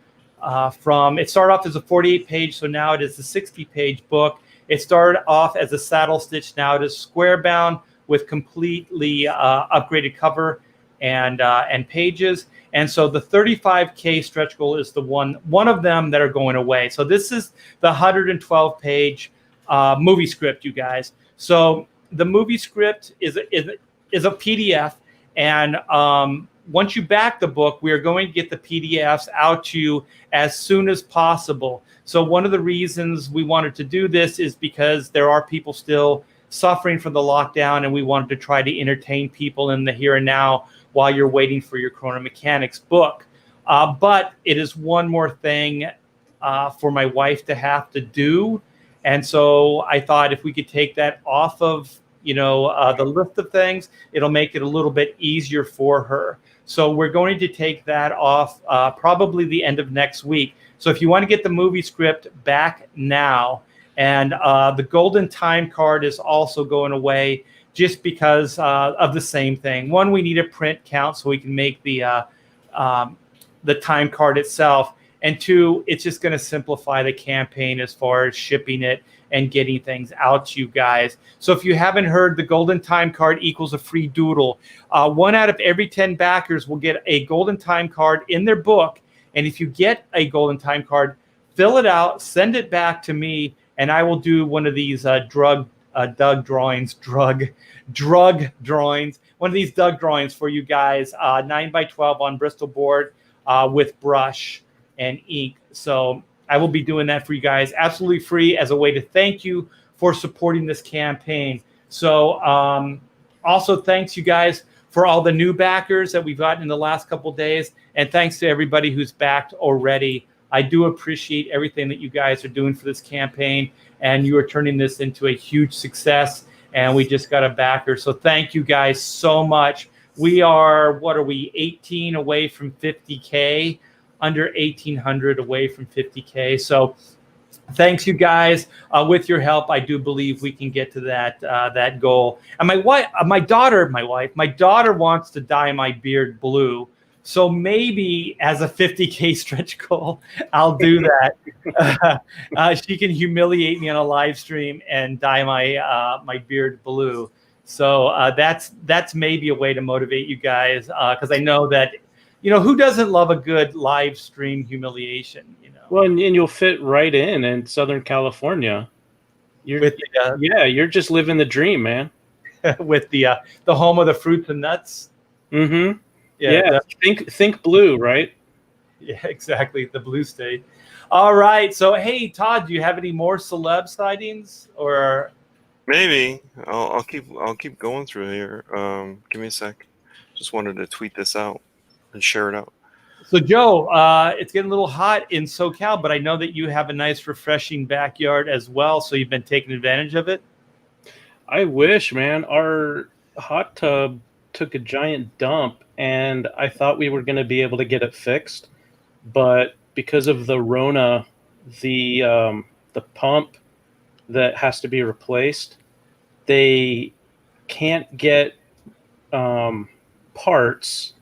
from, it started off as a 48-page, so now it is a 60-page book. It started off as a saddle stitch. Now it is square bound with completely upgraded cover and pages. And so the 35K stretch goal is the one of them that are going away. So this is the 112-page movie script, you guys. So the movie script is a PDF, and once you back the book, we are going to get the PDFs out to you as soon as possible. So one of the reasons we wanted to do this is because there are people still suffering from the lockdown, and we wanted to try to entertain people in the here and now while you're waiting for your Chrono Mechanics book. But it is one more thing for my wife to have to do. And so I thought if we could take that off of the list of things, it'll make it a little bit easier for her. So we're going to take that off probably the end of next week. So if you want to get the movie script back now, and the golden time card is also going away just because of the same thing. One, we need a print count so we can make the time card itself. And 2, it's just going to simplify the campaign as far as shipping it and getting things out to you guys. So if you haven't heard, the Golden Time card equals a free doodle. 1 out of every 10 backers will get a Golden Time card in their book. And if you get a Golden Time card, fill it out, send it back to me, and I will do one of these drug drawings, one of these Doug drawings for you guys, 9x12 on Bristol board with brush and ink. So I will be doing that for you guys absolutely free as a way to thank you for supporting this campaign. So also thanks you guys for all the new backers that we've gotten in the last couple of days. And thanks to everybody who's backed already. I do appreciate everything that you guys are doing for this campaign, and you are turning this into a huge success. And we just got a backer. So thank you guys so much. We are, 18 away from 50K, under 1,800 away from 50K. So thanks you guys. With your help, I do believe we can get to that goal. And my daughter wants to dye my beard blue. So maybe as a 50K stretch goal, I'll do that. She can humiliate me on a live stream and dye my beard blue. So that's maybe a way to motivate you guys, because I know that, who doesn't love a good live stream humiliation? Well, and you'll fit right in Southern California. You're just living the dream, man. With the home of the fruits and nuts. Mm-hmm. Yeah. Think blue, right? Yeah, exactly. The blue state. All right. So, hey, Todd, do you have any more celeb sightings, or maybe I'll keep going through here. Give me a sec. Just wanted to tweet this out and share it out. So, Joe, it's getting a little hot in SoCal, but I know that you have a nice, refreshing backyard as well. So you've been taking advantage of it. I wish, man. Our hot tub took a giant dump, and I thought we were going to be able to get it fixed, but because of the Rona, the pump that has to be replaced, they can't get parts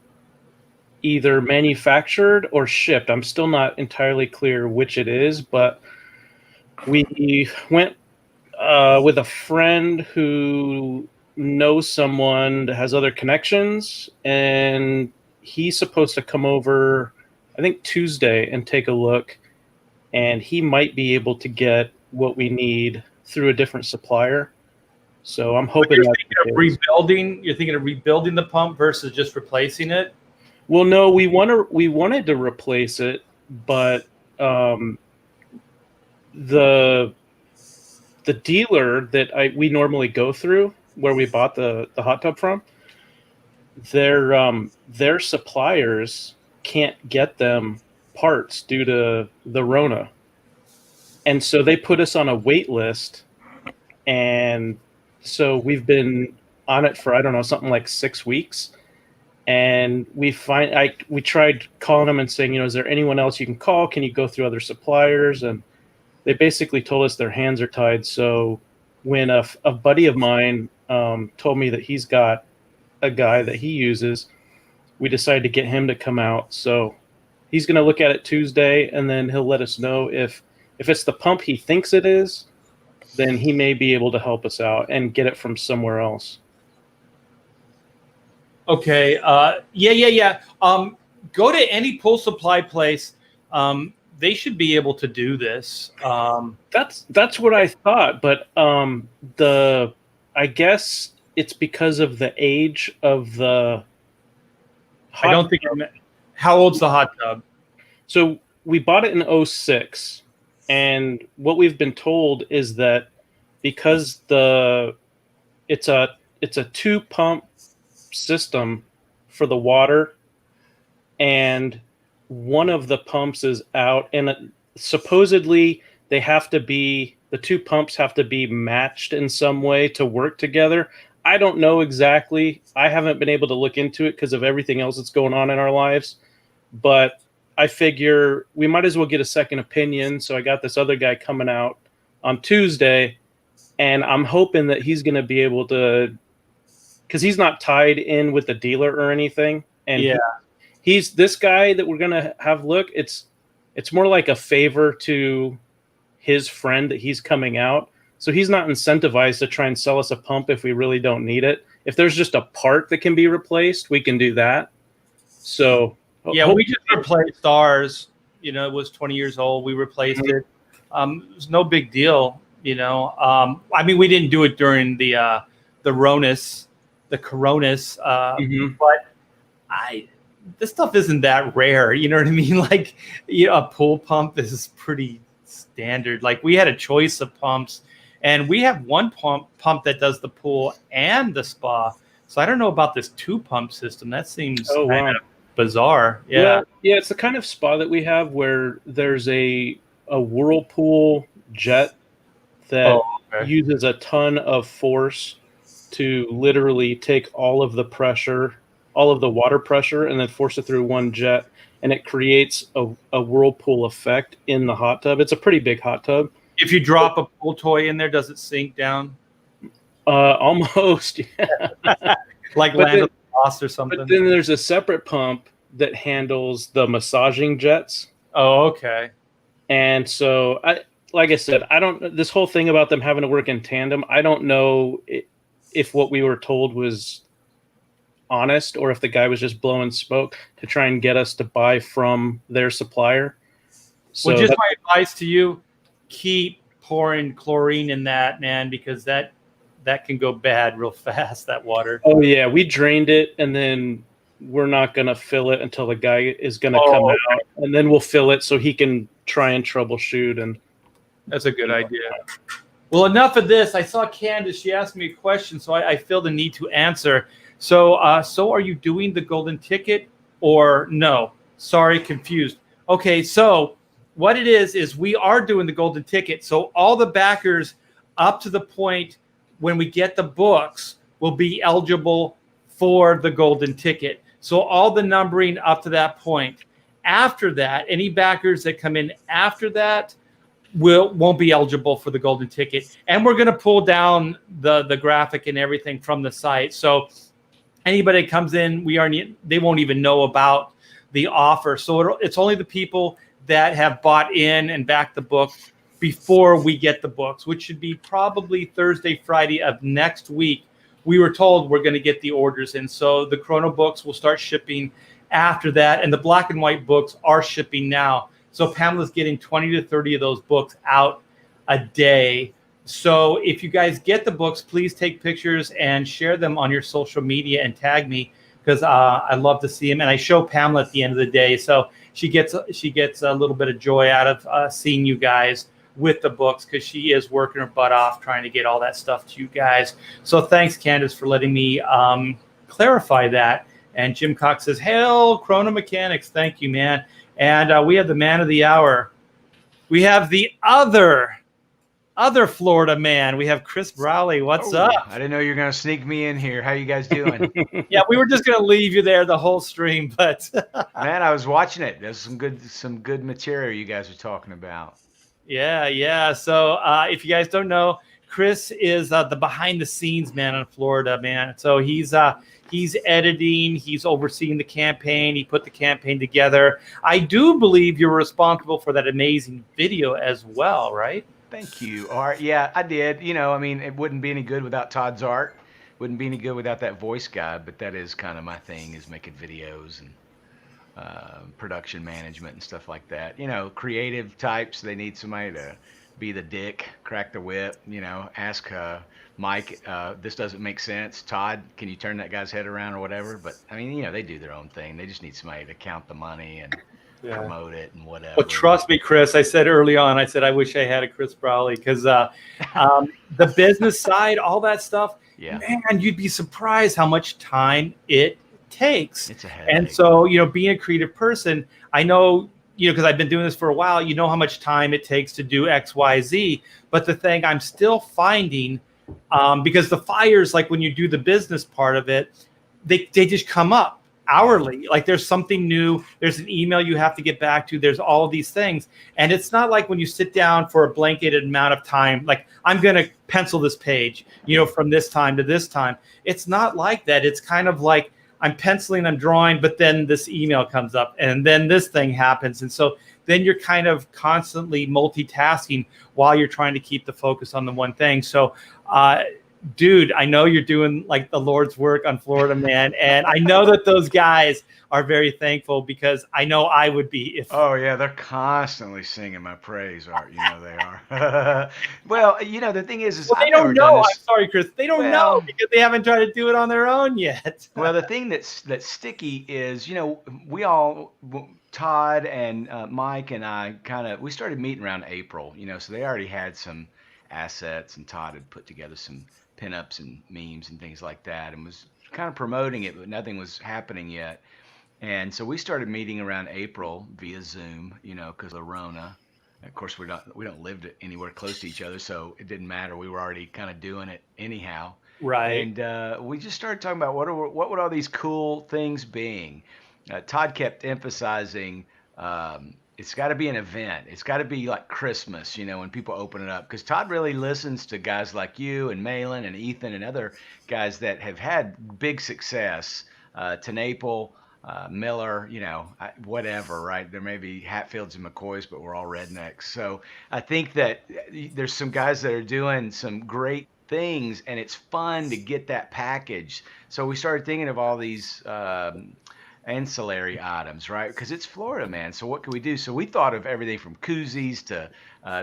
either manufactured or shipped. I'm still not entirely clear which it is, but we went with a friend who knows someone that has other connections, and he's supposed to come over, I think, Tuesday and take a look, and he might be able to get what we need through a different supplier. So I'm hoping you're thinking of rebuilding the pump versus just replacing it. Well, no, we wanted to replace it, but the dealer that we normally go through, where we bought the hot tub from, their suppliers can't get them parts due to the Rona. And so they put us on a wait list. And so we've been on it for, I don't know, something like 6 weeks. And we tried calling them and saying, is there anyone else you can call? Can you go through other suppliers? And they basically told us their hands are tied. So when a buddy of mine told me that he's got a guy that he uses, we decided to get him to come out. So he's going to look at it Tuesday, and then he'll let us know if it's the pump he thinks it is, then he may be able to help us out and get it from somewhere else. Okay. Yeah. Go to any pool supply place. They should be able to do this. That's what I thought, but I guess it's because of the age of the hot I don't think tub. How old's the hot tub? So we bought it in 2006, and what we've been told is that because it's a 2-pump system for the water, and one of the pumps is out, and supposedly the 2 pumps have to be matched in some way to work together. I don't know exactly. I haven't been able to look into it because of everything else that's going on in our lives, but I figure we might as well get a second opinion. So I got this other guy coming out on Tuesday, and I'm hoping that he's going to be able to, because he's not tied in with the dealer or anything. And yeah, he's this guy that we're going to have look. It's more like a favor to his friend that he's coming out. So he's not incentivized to try and sell us a pump if we really don't need it. If there's just a part that can be replaced, we can do that. So yeah, we just replaced ours. You know, it was 20 years old. We replaced it. It was no big deal. You know, I mean, we didn't do it during the Coronas, but this stuff isn't that rare. You know what I mean? Like, you know, a pool pump is pretty standard. Like, we had a choice of pumps, and we have one pump that does the pool and the spa. So I don't know about this 2-pump system. That seems kind of bizarre. Yeah, it's the kind of spa that we have where there's a whirlpool jet that uses a ton of force to literally take all of the pressure, all of the water pressure, and then force it through one jet, and it creates a whirlpool effect in the hot tub. It's a pretty big hot tub. If you drop a pool toy in there, does it sink down? Almost, yeah. Like Land of the Lost or something. But then there's a separate pump that handles the massaging jets. Oh, okay. And so, like I said, this whole thing about them having to work in tandem, I don't know if what we were told was honest or if the guy was just blowing smoke to try and get us to buy from their supplier. So well, just my advice to you, keep pouring chlorine in that, man, because that can go bad real fast, that water. Oh, yeah. We drained it, and then we're not going to fill it until the guy is going to come out, and then we'll fill it so he can try and troubleshoot. And that's a good idea. Well, enough of this. I saw Candace. She asked me a question, so I feel the need to answer. So, so are you doing the golden ticket or no? Sorry, confused. Okay, so what it is we are doing the golden ticket. So all the backers up to the point when we get the books will be eligible for the golden ticket. So all the numbering up to that point. After that, any backers that come in after that won't be eligible for the golden ticket. And we're going to pull down the graphic and everything from the site. So anybody that comes in, they won't even know about the offer. So it's only the people that have bought in and backed the book before we get the books, which should be probably Thursday, Friday of next week. We were told we're going to get the orders in. So the Chrono books will start shipping after that. And the black and white books are shipping now. So Pamela's getting 20 to 30 of those books out a day. So if you guys get the books, please take pictures and share them on your social media and tag me, because I love to see them. And I show Pamela at the end of the day. So she gets a little bit of joy out of seeing you guys with the books, because she is working her butt off trying to get all that stuff to you guys. So thanks, Candace, for letting me clarify that. And Jim Cox says, "Hail, Chrono Mechanics." Thank you, man. And we have the man of the hour. We have the other Florida man. We have Chris Browley. What's up? I didn't know you were going to sneak me in here. How you guys doing? Yeah, we were just going to leave you there the whole stream, but man, I was watching it. There's some good material you guys are talking about. Yeah. So if you guys don't know, Chris is the behind the scenes man in Florida, man. So he's editing, he's overseeing the campaign, he put the campaign together. I do believe you're responsible for that amazing video as well, right? Thank you, Art. Yeah, I did. You know, I mean, it wouldn't be any good without Todd's art. Wouldn't be any good without that voice guy, but that is kind of my thing, is making videos and production management and stuff like that. You know, creative types, they need somebody to be the dick, crack the whip, you know, ask Mike, this doesn't make sense. Todd, can you turn that guy's head around or whatever? But, I mean, you know, they do their own thing. They just need somebody to count the money and promote it and whatever. Well, trust me, Chris, I said early on, I wish I had a Chris Browley, because the business side, all that stuff, man, you'd be surprised how much time it takes. It's a headache. And so, you know, being a creative person, I know, you know, because I've been doing this for a while, you know how much time it takes to do X, Y, Z. But the thing I'm still finding, because the fires, like when you do the business part of it, they just come up hourly. Like there's something new, there's an email you have to get back to, there's all these things. And it's not like when you sit down for a blanketed amount of time, like I'm going to pencil this page, you know, from this time to this time. It's not like that. It's kind of like I'm penciling, I'm drawing, but then this email comes up and then this thing happens. And so then you're kind of constantly multitasking while you're trying to keep the focus on the one thing. So, dude, I know you're doing like the Lord's work on Florida Man, and I know that those guys are very thankful, because I know I would be if. Oh yeah, they're constantly singing my praise, Art. You know they are. Well, the thing is Well, they I've never don't done know. this. I'm sorry, Chris. They don't know because they haven't tried to do it on their own yet. Well, the thing that's sticky is, we all, Todd and Mike and I, we started meeting around April. So they already had some assets, and Todd had put together some pinups and memes and things like that, and was kind of promoting it, but nothing was happening yet. And so we started meeting around April via Zoom, because of Rona. Of course, we don't live anywhere close to each other, so it didn't matter. We were already kind of doing it anyhow. Right. And we just started talking about what would all these cool things being. Todd kept emphasizing it's got to be an event. It's got to be like Christmas, when people open it up. Because Todd really listens to guys like you and Malin and Ethan and other guys that have had big success. Tenaple, Miller, whatever, right? There may be Hatfields and McCoys, but we're all rednecks. So I think that there's some guys that are doing some great things, and it's fun to get that package. So we started thinking of all these ancillary items, right? Because it's Florida, man. So what can we do? So we thought of everything from koozies to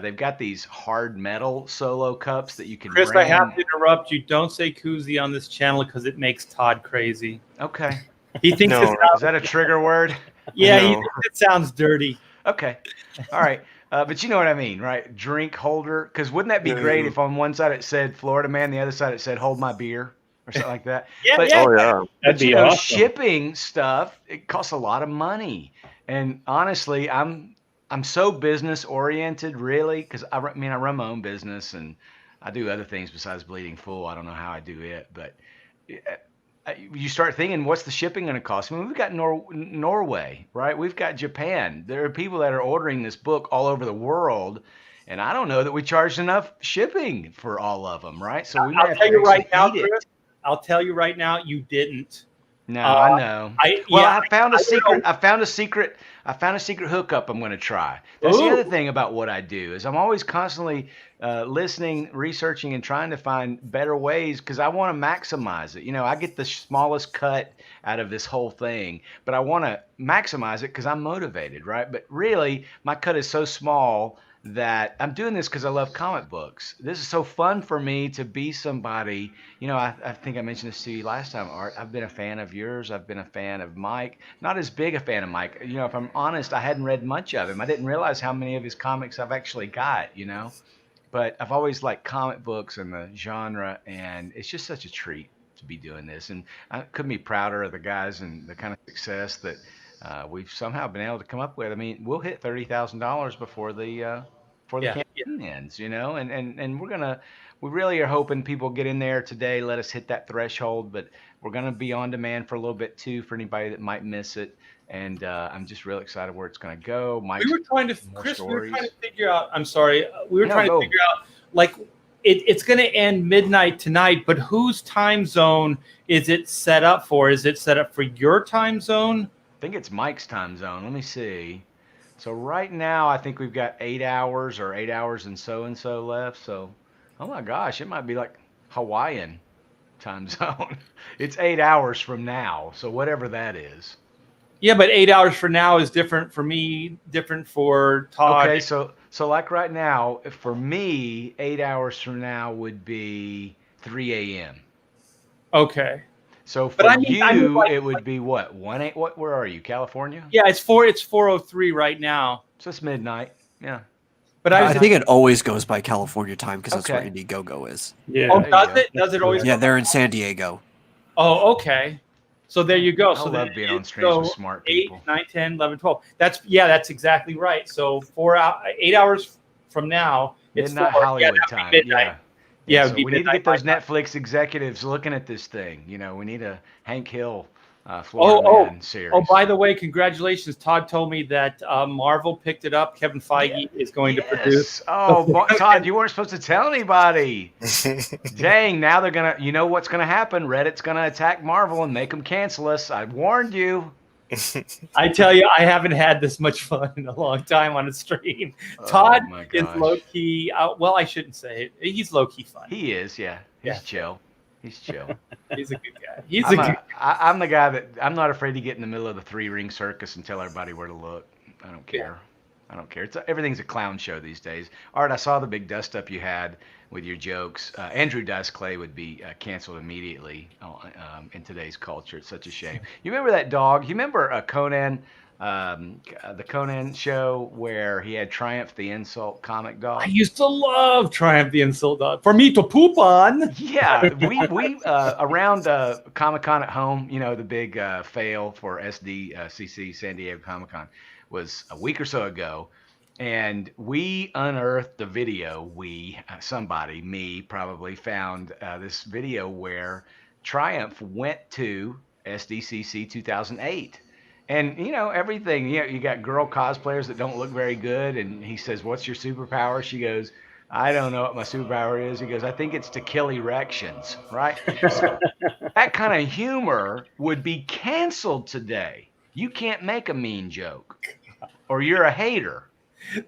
they've got these hard metal solo cups that you can Chris, bring. I have to interrupt you. Don't say koozie on this channel because it makes Todd crazy. Okay. He thinks No. it sounds, Is that a trigger word? yeah, he No. thinks it sounds dirty. Okay. All right. But you know what I mean, right? Drink holder. Because wouldn't that be great if on one side it said Florida Man, the other side it said hold my beer or something like that? Yeah, But, yeah. Oh yeah. That'd But be awesome. shipping stuff, it costs a lot of money. And honestly, I'm so business oriented, really, because I run my own business and I do other things besides Bleeding Full. I don't know how I do it, but you start thinking, what's the shipping going to cost? I mean, we've got Norway, right? We've got Japan. There are people that are ordering this book all over the world, and I don't know that we charged enough shipping for all of them, right? So we might I'll have tell to you right actually now, eat it. Chris. I'll tell you right now, you didn't. No, I know. I found a secret. know. I found a secret hookup I'm going to try. That's the Ooh. other thing about what I do is I'm always constantly listening, researching, and trying to find better ways because I want to maximize it. I get the smallest cut out of this whole thing, but I want to maximize it because I'm motivated, right? But really, my cut is so small that I'm doing this because I love comic books. This is so fun for me to be somebody. I think I mentioned this to you last time, Art. I've been a fan of yours. I've been a fan of Mike. Not as big a fan of Mike. If I'm honest, I hadn't read much of him. I didn't realize how many of his comics I've actually got, But I've always liked comic books and the genre, and it's just such a treat to be doing this. And I couldn't be prouder of the guys and the kind of success that we've somehow been able to come up with. I mean, we'll hit $30,000 before the campaign ends, and we really are hoping people get in there today, let us hit that threshold, but we're gonna be on demand for a little bit too for anybody that might miss it. And I'm just real excited where it's gonna go. Mike's We were trying to, more Chris. We were stories. trying to figure out. I'm sorry. We were No, trying go. to figure out like it's going to end midnight tonight, but whose time zone is it set up for? Is it set up for your time zone? I think it's Mike's time zone. Let me see. So right now, I think we've got 8 hours or 8 hours and so left. So, oh my gosh, it might be like Hawaiian time zone. It's 8 hours from now. So whatever that is. Yeah, but 8 hours for now is different for me, different for Todd. Okay, so like right now, for me, 8 hours from now would be 3 a.m. Okay. So for But I mean, like- it would be what? 1-8? What? Where are you? California? Yeah, it's 4:03 right now. So it's midnight. Yeah. But I think it always goes by California time because that's where Okay. Indiegogo is. Yeah. Oh, There you does go. it? Does it always? Yeah, they're in San Diego. Oh, okay. So there you go. I So love then being it on is streams with so smart 8, people. 9, 10, 11, 12. That's exactly right. So 8 hours from now, it's Midnight 4. Hollywood that'd be time. midnight. Yeah. Yeah, So it'd be we need to midnight get those my time. Netflix executives looking at this thing. We need a Hank Hill Florida Man series. Oh, by the way, congratulations. Todd told me that Marvel picked it up. Kevin Feige is going to produce. Oh, Todd, you weren't supposed to tell anybody. Dang, now they're going to, what's going to happen? Reddit's going to attack Marvel and make them cancel us. I warned you. I tell you, I haven't had this much fun in a long time on a stream. Todd my is gosh. low key. Well, I shouldn't say it. He's low key fun. He is, yeah. He's Yeah. chill. He's chill. He's a good guy. He's I'm the guy that I'm not afraid to get in the middle of the 3-ring circus and tell everybody where to look. I don't care. I don't care. Everything's a clown show these days. Art, I saw the big dust up you had with your jokes. Andrew Dice Clay would be canceled immediately in today's culture. It's such a shame. You remember that dog? You remember Conan, the Conan show where he had Triumph the Insult comic dog? I used to love Triumph the Insult Dog. For me to poop on. Yeah, we around Comic-Con at home, you know, the big fail for SDCC, San Diego Comic-Con, was a week or so ago, and we unearthed the video. Me probably, found this video where Triumph went to SDCC 2008. And, you know, everything, you got girl cosplayers that don't look very good, and he says, "What's your superpower?" She goes, "I don't know what my superpower is." He goes, "I think it's to kill erections," right? So that kind of humor would be canceled today. You can't make a mean joke, or you're a hater.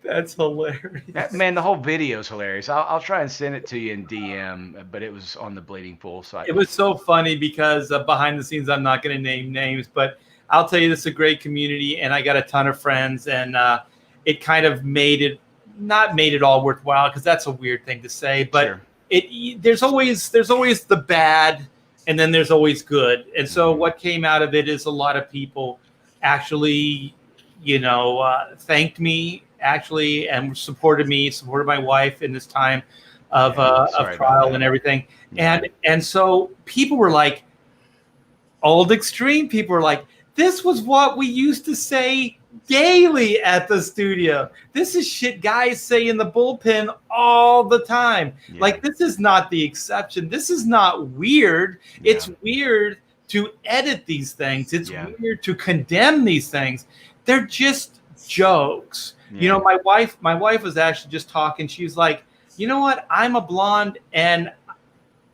That's hilarious. Man, the whole video is hilarious. I'll try and send it to you in DM, but it was on the Bleeding Fool site. It was so funny because behind the scenes, I'm not going to name names, but I'll tell you, this is a great community, and I got a ton of friends, and it kind of not made it all worthwhile, because that's a weird thing to say, but Sure. There's always the bad, and then there's always good. And so what came out of it is a lot of people actually, thanked me actually, and supported my wife in this time of trial and everything. And so people were like, old extreme people were like, this was what we used to say daily at the studio. This is shit guys say in the bullpen all the time. Yeah. Like, this is not the exception. This is not weird. Yeah. It's weird to edit these things. It's Yeah. weird to condemn these things. They're just jokes. Yeah. You know, my wife was actually just talking. She was like, you know what? I'm a blonde, and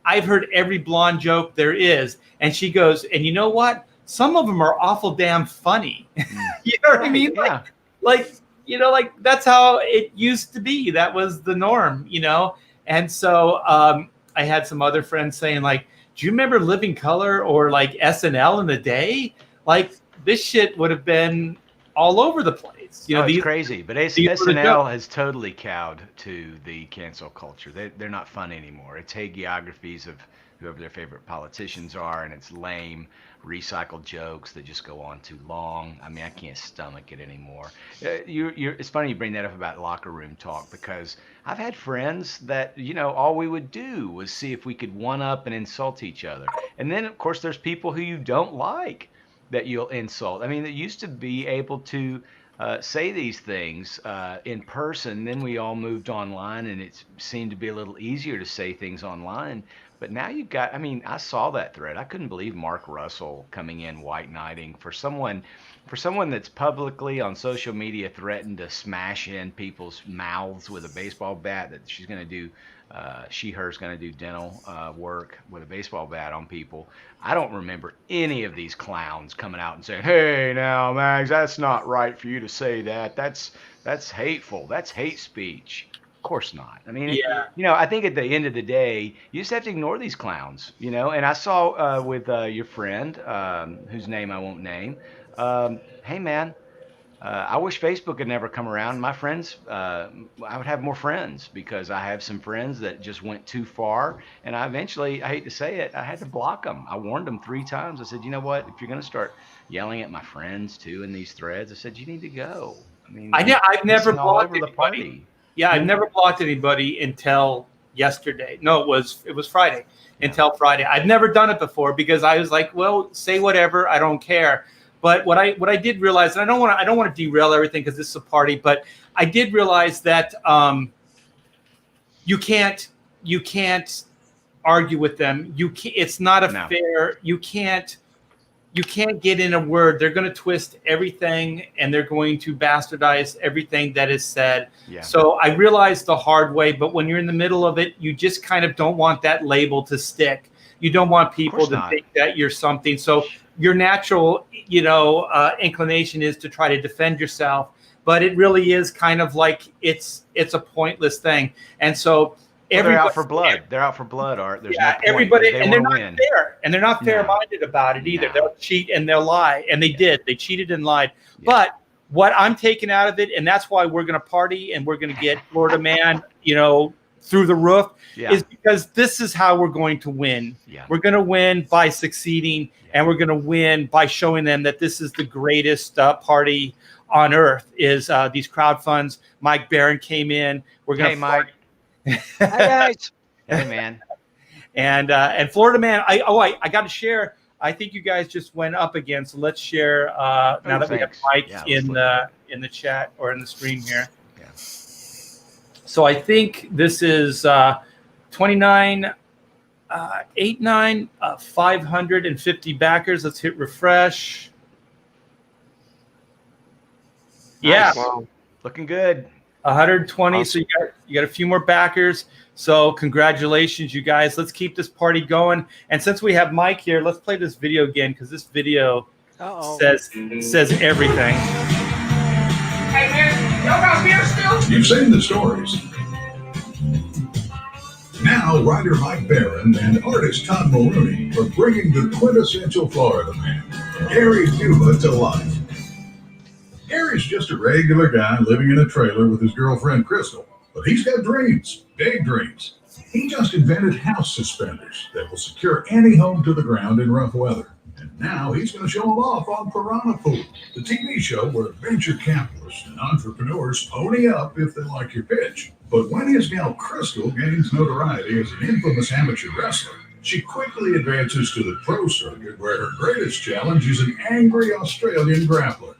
I've heard every blonde joke there is. And she goes, and you know what? Some of them are awful damn funny. You know what I mean? Yeah. Like that's how it used to be. That was the norm, And so I had some other friends saying, like, do you remember Living Color or like SNL in the day? Like, this shit would have been all over the place. It's crazy. But SNL has totally cowed to the cancel culture. They're not fun anymore. It's hagiographies of whoever their favorite politicians are, and it's lame recycled jokes that just go on too long. I mean, I can't stomach it anymore. It's funny you bring that up about locker room talk, because I've had friends that, all we would do was see if we could one up and insult each other. And then, of course, there's people who you don't like that you'll insult. I mean, it used to be able to say these things in person. Then we all moved online, and it seemed to be a little easier to say things online. But now you've got, I saw that thread. I couldn't believe Mark Russell coming in white knighting for someone that's publicly on social media threatened to smash in people's mouths with a baseball bat, that she's going to do, her's going to do dental work with a baseball bat on people. I don't remember any of these clowns coming out and saying, "Hey, now, Mags, that's not right for you to say that. That's hateful. That's hate speech." Of course not. I mean, I think at the end of the day, you just have to ignore these clowns, And I saw with your friend, whose name I won't name, hey, man, I wish Facebook had never come around. My friends, I would have more friends, because I have some friends that just went too far. And I hate to say it, I had to block them. I warned them 3 times. I said, you know what? If you're going to start yelling at my friends, too, in these threads, I said, you need to go. I mean, I've never blocked the party. Yeah, I've never blocked anybody until yesterday. No, it was Friday. Until Friday. I've never done it before, because I was like, well, say whatever, I don't care. But what I did realize, and I don't want to derail everything because this is a party, but I did realize that you can't argue with them. It's not fair. You can't get in a word. They're going to twist everything, and they're going to bastardize everything that is said. Yeah. So I realized the hard way, but when you're in the middle of it, you just kind of don't want that label to stick. You don't want people to think that you're something. So your natural, inclination is to try to defend yourself, but it really is kind of like it's a pointless thing. And so they're out for blood. They're out for blood, Art. There's no point. Everybody, they and they're want not to win. fair, and they're not fair-minded about it either. No. They'll cheat and they'll lie, and they did. They cheated and lied. Yeah. But what I'm taking out of it, and that's why we're going to party and we're going to get Florida Man, through the roof, is because this is how we're going to win. Yeah. We're going to win by succeeding, and we're going to win by showing them that this is the greatest party on earth. Is these crowd funds? Mike Barron came in. We're going to Mike. Hi guys. Hey man. And Florida Man. I got to share. I think you guys just went up again, so let's share now that we have Mike in the chat or in the stream here. Yeah. So I think this is 29, 89, 550 backers. Let's hit refresh. Nice. Yeah, Wow. Looking good. 120. Awesome. So you got a few more backers. So congratulations, you guys. Let's keep this party going. And since we have Mike here, let's play this video again because this video says everything. Hey man, y'all got beer still? You've seen the stories. Now, writer Mike Barron and artist Todd Mulrooney are bringing the quintessential Florida man, Gary Cuba, to life. Gary's just a regular guy living in a trailer with his girlfriend Crystal, but he's got dreams, big dreams. He just invented house suspenders that will secure any home to the ground in rough weather. And now he's going to show them off on Piranha Pool, the TV show where venture capitalists and entrepreneurs pony up if they like your pitch. But when his gal Crystal gains notoriety as an infamous amateur wrestler, she quickly advances to the pro circuit where her greatest challenge is an angry Australian grappler.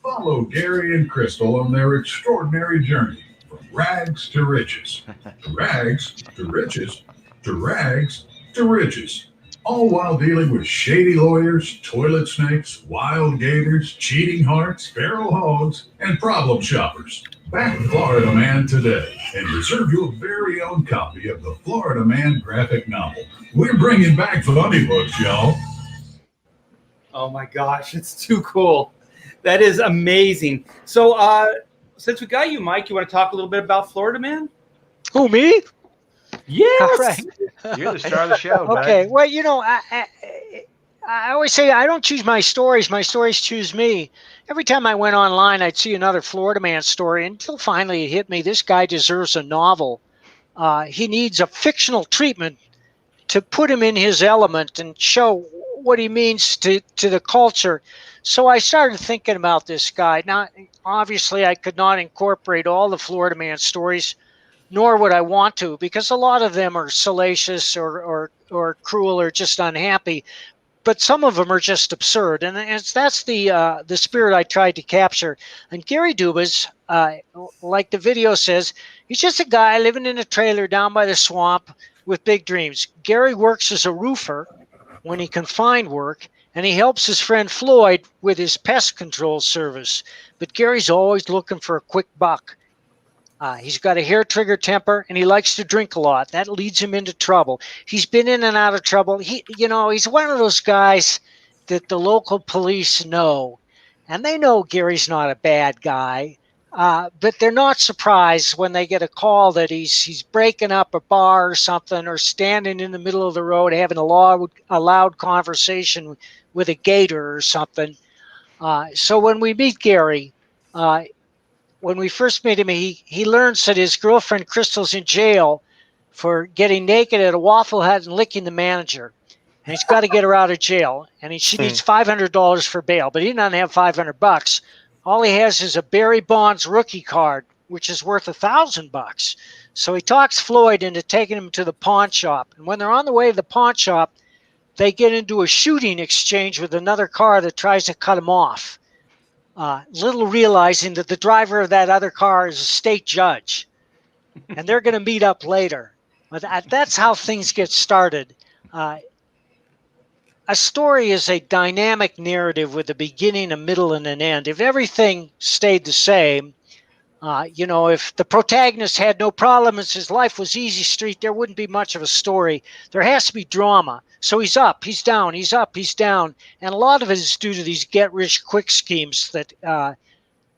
Follow Gary and Crystal on their extraordinary journey from rags to riches. Rags to riches, to rags to riches. All while dealing with shady lawyers, toilet snakes, wild gators, cheating hearts, feral hogs, and problem shoppers. Back Florida Man today and reserve your very own copy of the Florida Man graphic novel. We're bringing back funny books, y'all. Oh my gosh, it's too cool. That is amazing. So since we got you, Mike, you want to talk a little bit about Florida Man? Who, me? Yes. All right. You're the star of the show, bud. Okay. Well, I always say I don't choose my stories. My stories choose me. Every time I went online, I'd see another Florida Man story until finally it hit me. This guy deserves a novel. He needs a fictional treatment to put him in his element and show what he means to the culture. So I started thinking about this guy. Now, obviously, I could not incorporate all the Florida Man stories, nor would I want to, because a lot of them are salacious or cruel or just unhappy. But some of them are just absurd, and that's the spirit I tried to capture. And Gary Dubas, like the video says, he's just a guy living in a trailer down by the swamp with big dreams. Gary works as a roofer when he can find work, and he helps his friend Floyd with his pest control service. But Gary's always looking for a quick buck. He's got a hair trigger temper, and he likes to drink a lot. That leads him into trouble. He's been in and out of trouble. He's one of those guys that the local police know, and they know Gary's not a bad guy. But they're not surprised when they get a call that he's breaking up a bar or something, or standing in the middle of the road having a loud conversation with a gator or something. So when we meet Gary, when we first meet him, he learns that his girlfriend Crystal's in jail for getting naked at a Waffle Hut and licking the manager. And he's got to get her out of jail. And she needs $500 for bail, but he doesn't have $500. All he has is a Barry Bonds rookie card, which is worth $1,000. So he talks Floyd into taking him to the pawn shop. And when they're on the way to the pawn shop, they get into a shooting exchange with another car that tries to cut him off. Little realizing that the driver of that other car is a state judge. And they're going to meet up later. But that's how things get started. A story is a dynamic narrative with a beginning, a middle, and an end. If everything stayed the same, If the protagonist had no problems, his life was easy street, there wouldn't be much of a story. There has to be drama. So he's up, he's down, he's up, he's down. And a lot of it is due to these get-rich-quick schemes that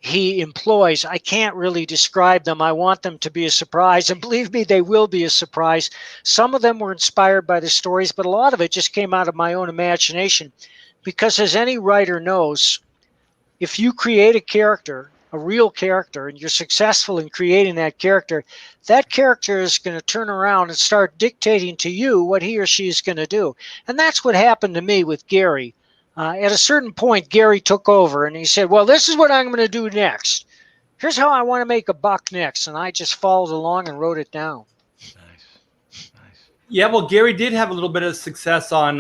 he employs. I can't really describe them. I want them to be a surprise. And believe me, they will be a surprise. Some of them were inspired by the stories, but a lot of it just came out of my own imagination. Because as any writer knows, if you create a character, a real character, and you're successful in creating that character is going to turn around and start dictating to you what he or she is going to do. And that's what happened to me with Gary. At a certain point, Gary took over and he said, well, this is what I'm going to do next. Here's how I want to make a buck next. And I just followed along and wrote it down. Nice. Yeah, well, Gary did have a little bit of success on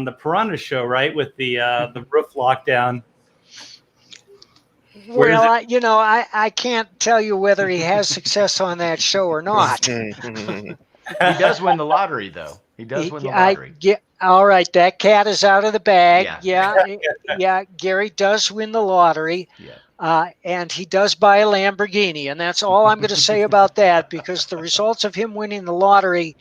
the Piranha show, right? With the roof lockdown. Well, I can't tell you whether he has success on that show or not. He does win the lottery, though. He does win the lottery. All right, that cat is out of the bag. Yeah, Gary does win the lottery. Yeah. And he does buy a Lamborghini, and that's all I'm going to say about that, because the results of him winning the lottery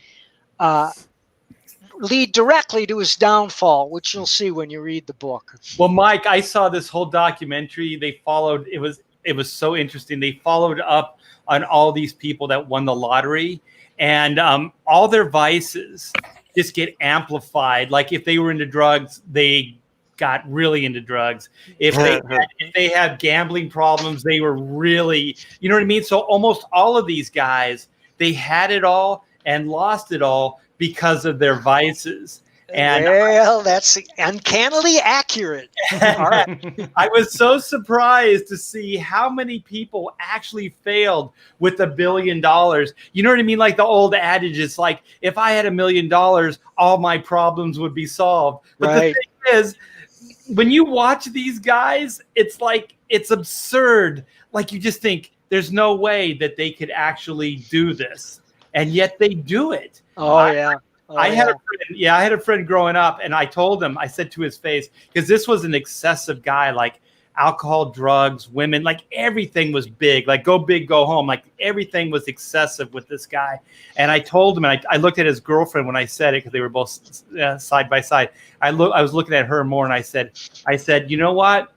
lead directly to his downfall, which you'll see when you read the book. Well, Mike, I saw this whole documentary. They followed. It was so interesting. They followed up on all these people that won the lottery, and all their vices just get amplified. Like if they were into drugs, they got really into drugs. If they had gambling problems, they were really, you know what I mean? So almost all of these guys, they had it all and lost it all because of their vices. And well, that's uncannily accurate. All right. I was so surprised to see how many people actually failed with $1 billion. You know what I mean? Like the old adage, it's like, if I had $1 million, all my problems would be solved. But right. The thing is, when you watch these guys, it's like, it's absurd. Like you just think there's no way that they could actually do this. And yet they do it. I had a friend growing up, and I told him, I said to his face, because this was an excessive guy, like alcohol, drugs, women, like everything was big, like go big, go home. Like everything was excessive with this guy. And I told him, and I looked at his girlfriend when I said it, because they were both side by side. I was looking at her more, and I said, you know what?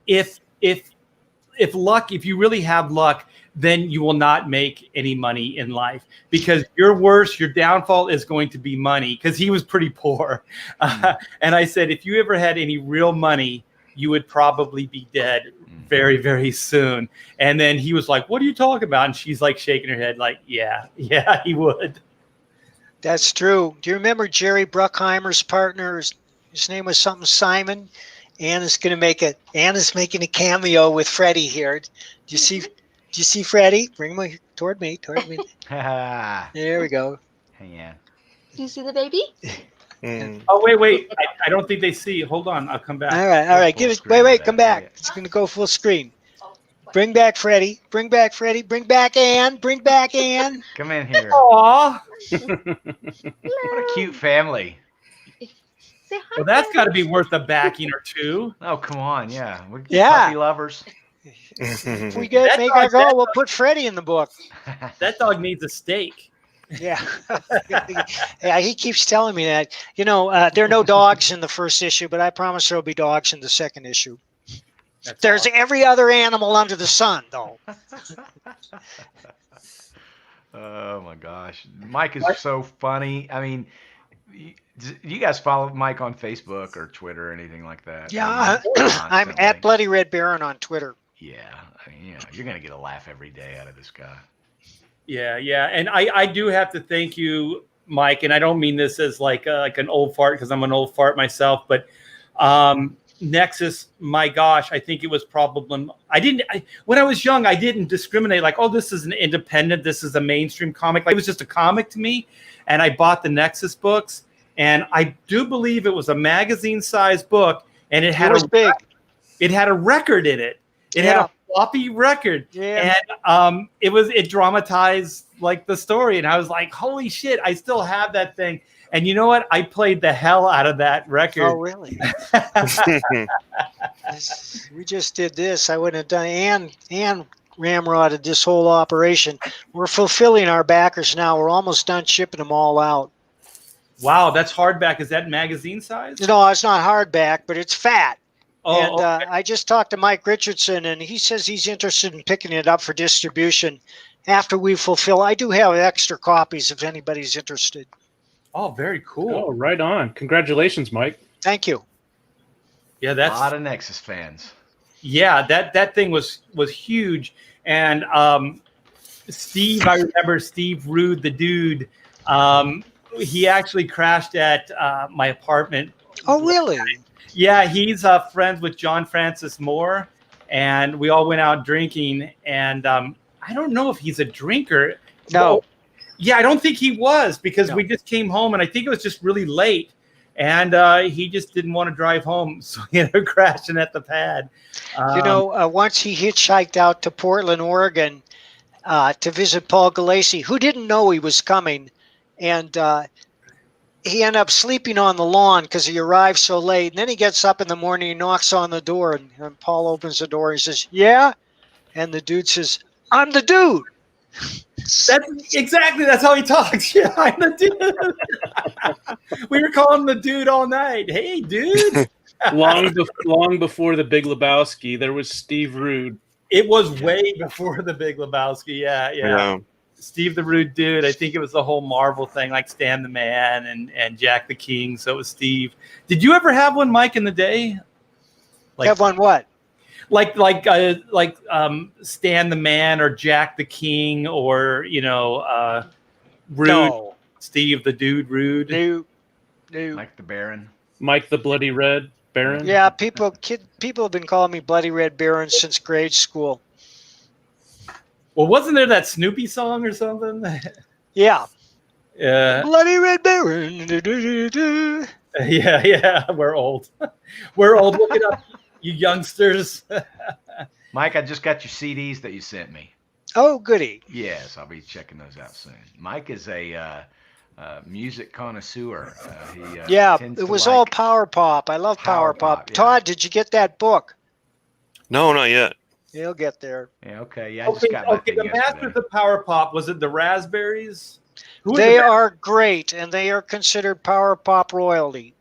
If you really have luck, then you will not make any money in life, because your downfall is going to be money, because he was pretty poor. And I said, if you ever had any real money, you would probably be dead very, very soon. And then he was like, what are you talking about? And she's like shaking her head like, yeah, he would. That's true. Do you remember Jerry Bruckheimer's partner? His name was something Simon. Anna's making a cameo with Freddie here. Do you see Freddie? Bring him toward me. There we go. Yeah. Do you see the baby? Oh, wait. I don't think they see. Hold on. I'll come back. All right. Wait. Come back. It's going to go full screen. Bring back Freddie. Bring back Ann. Come in here. Aw. What a cute family. Say hi. Well, that's got to be worth a backing or two. Oh, come on. Yeah. We're Yeah. puppy lovers. If we make our goal, we'll put Freddie in the book. That dog needs a steak. Yeah. Yeah, he keeps telling me that. There are no dogs in the first issue, but I promise there'll be dogs in the second issue. There's every other animal under the sun, though. Oh, my gosh. Mike is so funny. I mean, you guys follow Mike on Facebook or Twitter or anything like that? Yeah, I'm at Bloody Red Baron on Twitter. Yeah, I mean, you're going to get a laugh every day out of this guy. Yeah. And I do have to thank you, Mike, and I don't mean this as like an old fart, because I'm an old fart myself, but Nexus, my gosh, I think it was probably, when I was young, I didn't discriminate like, oh, this is an independent, this is a mainstream comic. Like, it was just a comic to me, and I bought the Nexus books, and I do believe it was a magazine-sized book, and it had a record in it. It had a floppy record, and it dramatized like the story, and I was like, holy shit, I still have that thing. And you know what? I played the hell out of that record. Oh, really? We just did this. I wouldn't have done and ramrodded this whole operation. We're fulfilling our backers now. We're almost done shipping them all out. Wow, that's hardback. Is that magazine size? No, it's not hardback, but it's fat. Oh, And okay. I just talked to Mike Richardson, and he says he's interested in picking it up for distribution after we fulfill. I do have extra copies if anybody's interested. Oh, very cool. Oh, right on. Congratulations, Mike. Thank you. Yeah, A that's lot of Nexus fans. yeah. That thing was huge. And Steve, I remember Steve Rude, the dude. He actually crashed at my apartment. Oh, really? Yeah, he's friends with John Francis Moore, and we all went out drinking. And I don't know if he's a drinker. No. Well, yeah, I don't think he was because No. we just came home, and I think it was just really late. And he just didn't want to drive home, so he ended up crashing at the pad. Once he hitchhiked out to Portland, Oregon, to visit Paul Galassi, who didn't know he was coming, and he ended up sleeping on the lawn because he arrived so late. And then he gets up in the morning, he knocks on the door, and Paul opens the door. He says, "Yeah," and the dude says, "I'm the dude." That's how he talks. Yeah, I'm the dude. We were calling him the dude all night. Hey, dude. long before the Big Lebowski, there was Steve Rude. It was way before the Big Lebowski. Yeah. Steve the Rude Dude. I think it was the whole Marvel thing, like Stan the Man and Jack the King. So it was Steve. Did you ever have one, Mike, in the day? Have one what? Like Stan the Man or Jack the King or Rude. No. Steve the Dude Rude. No. Mike the Baron. Mike the Bloody Red Baron. Yeah, people have been calling me Bloody Red Baron since grade school. Well, wasn't there that Snoopy song or something? Yeah. Yeah. Bloody Red Baron. Do-do-do-do. Yeah. We're old. We're old. Look it up, you youngsters. Mike, I just got your CDs that you sent me. Oh, goody. Yes, I'll be checking those out soon. Mike is a music connoisseur. It was all power pop. I love power pop. Yeah. Todd, did you get that book? No, not yet. He'll get there. Yeah, okay. Yeah, I just got my thing The yesterday. Masters of Power Pop, was it the Raspberries? They are great, and they are considered power pop royalty.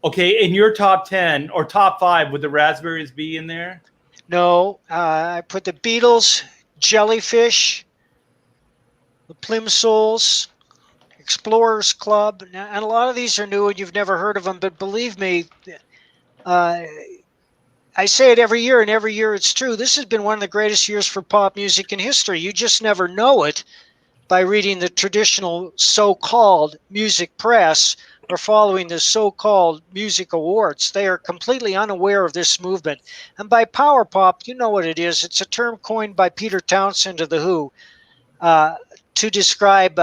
Okay, in your top 10 or top 5, would the Raspberries be in there? No, I put the Beatles, Jellyfish, the Plimsolls, Explorers Club, and a lot of these are new and you've never heard of them, but believe me, I say it every year, and every year it's true. This has been one of the greatest years for pop music in history. You just never know it by reading the traditional so-called music press or following the so-called music awards. They are completely unaware of this movement. And by power pop, you know what it is. It's a term coined by Peter Townsend of The Who to describe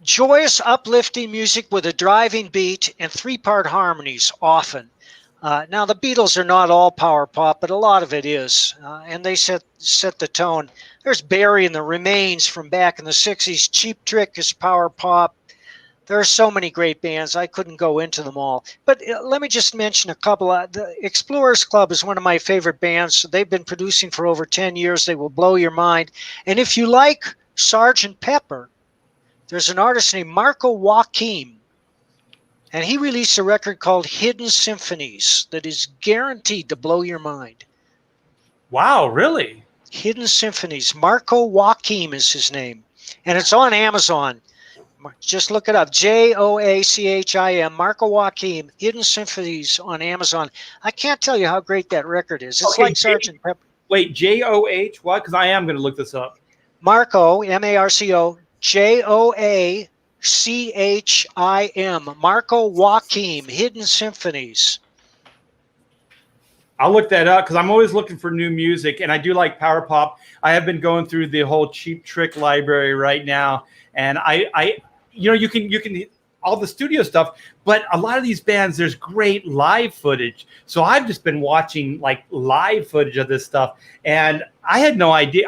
joyous, uplifting music with a driving beat and three-part harmonies often. Now, the Beatles are not all power pop, but a lot of it is, and they set the tone. There's Barry and the Remains from back in the 60s. Cheap Trick is power pop. There are so many great bands. I couldn't go into them all. But let me just mention a couple. The Explorers Club is one of my favorite bands. They've been producing for over 10 years. They will blow your mind. And if you like Sgt. Pepper, there's an artist named Marco Joachim. And he released a record called Hidden Symphonies that is guaranteed to blow your mind. Wow, really? Hidden Symphonies. Marco Joachim is his name. And it's on Amazon. Just look it up. Joachim. Marco Joachim. Hidden Symphonies on Amazon. I can't tell you how great that record is. It's like Sgt. Pepper. Wait, J-O-H? What? Because I am going to look this up. Marco, M-A-R-C-O, Joachim. Marco Joachim, Hidden Symphonies. I'll look that up because I'm always looking for new music, and I do like power pop. I have been going through the whole Cheap Trick library right now, and you can all the studio stuff, but a lot of these bands, there's great live footage. So I've just been watching like live footage of this stuff, and I had no idea.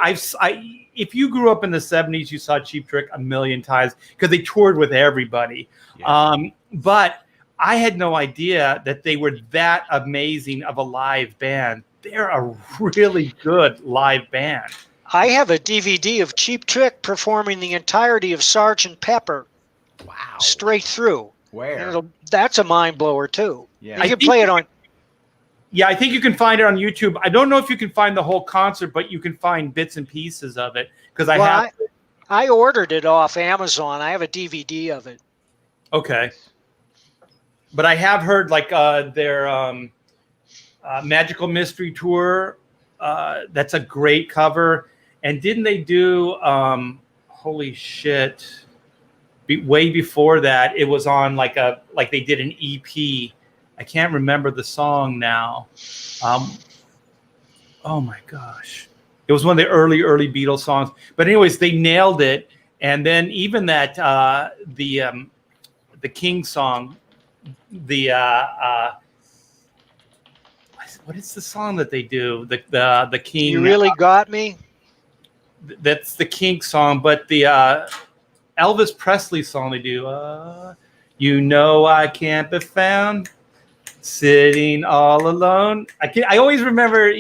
if you grew up in the 70s, you saw Cheap Trick a million times because they toured with everybody. Yeah. But I had no idea that they were that amazing of a live band. They're a really good live band. I have a DVD of Cheap Trick performing the entirety of Sgt. Pepper Wow. straight through. Where? And that's a mind blower too. Yeah. You can play it on. Yeah, I think you can find it on YouTube. I don't know if you can find the whole concert, but you can find bits and pieces of it because I ordered it off Amazon. I have a DVD of it. Okay. But I have heard like their Magical Mystery Tour. That's a great cover. And didn't they do, holy shit, way before that, it was on like they did an EP. I can't remember the song now. Oh my gosh. It was one of the early Beatles songs. But anyways, they nailed it. And then even that, the King song, what is the song that they do? The King. You really got me. That's the King song, but the Elvis Presley song they do. You know I can't be found sitting all alone. I always remember,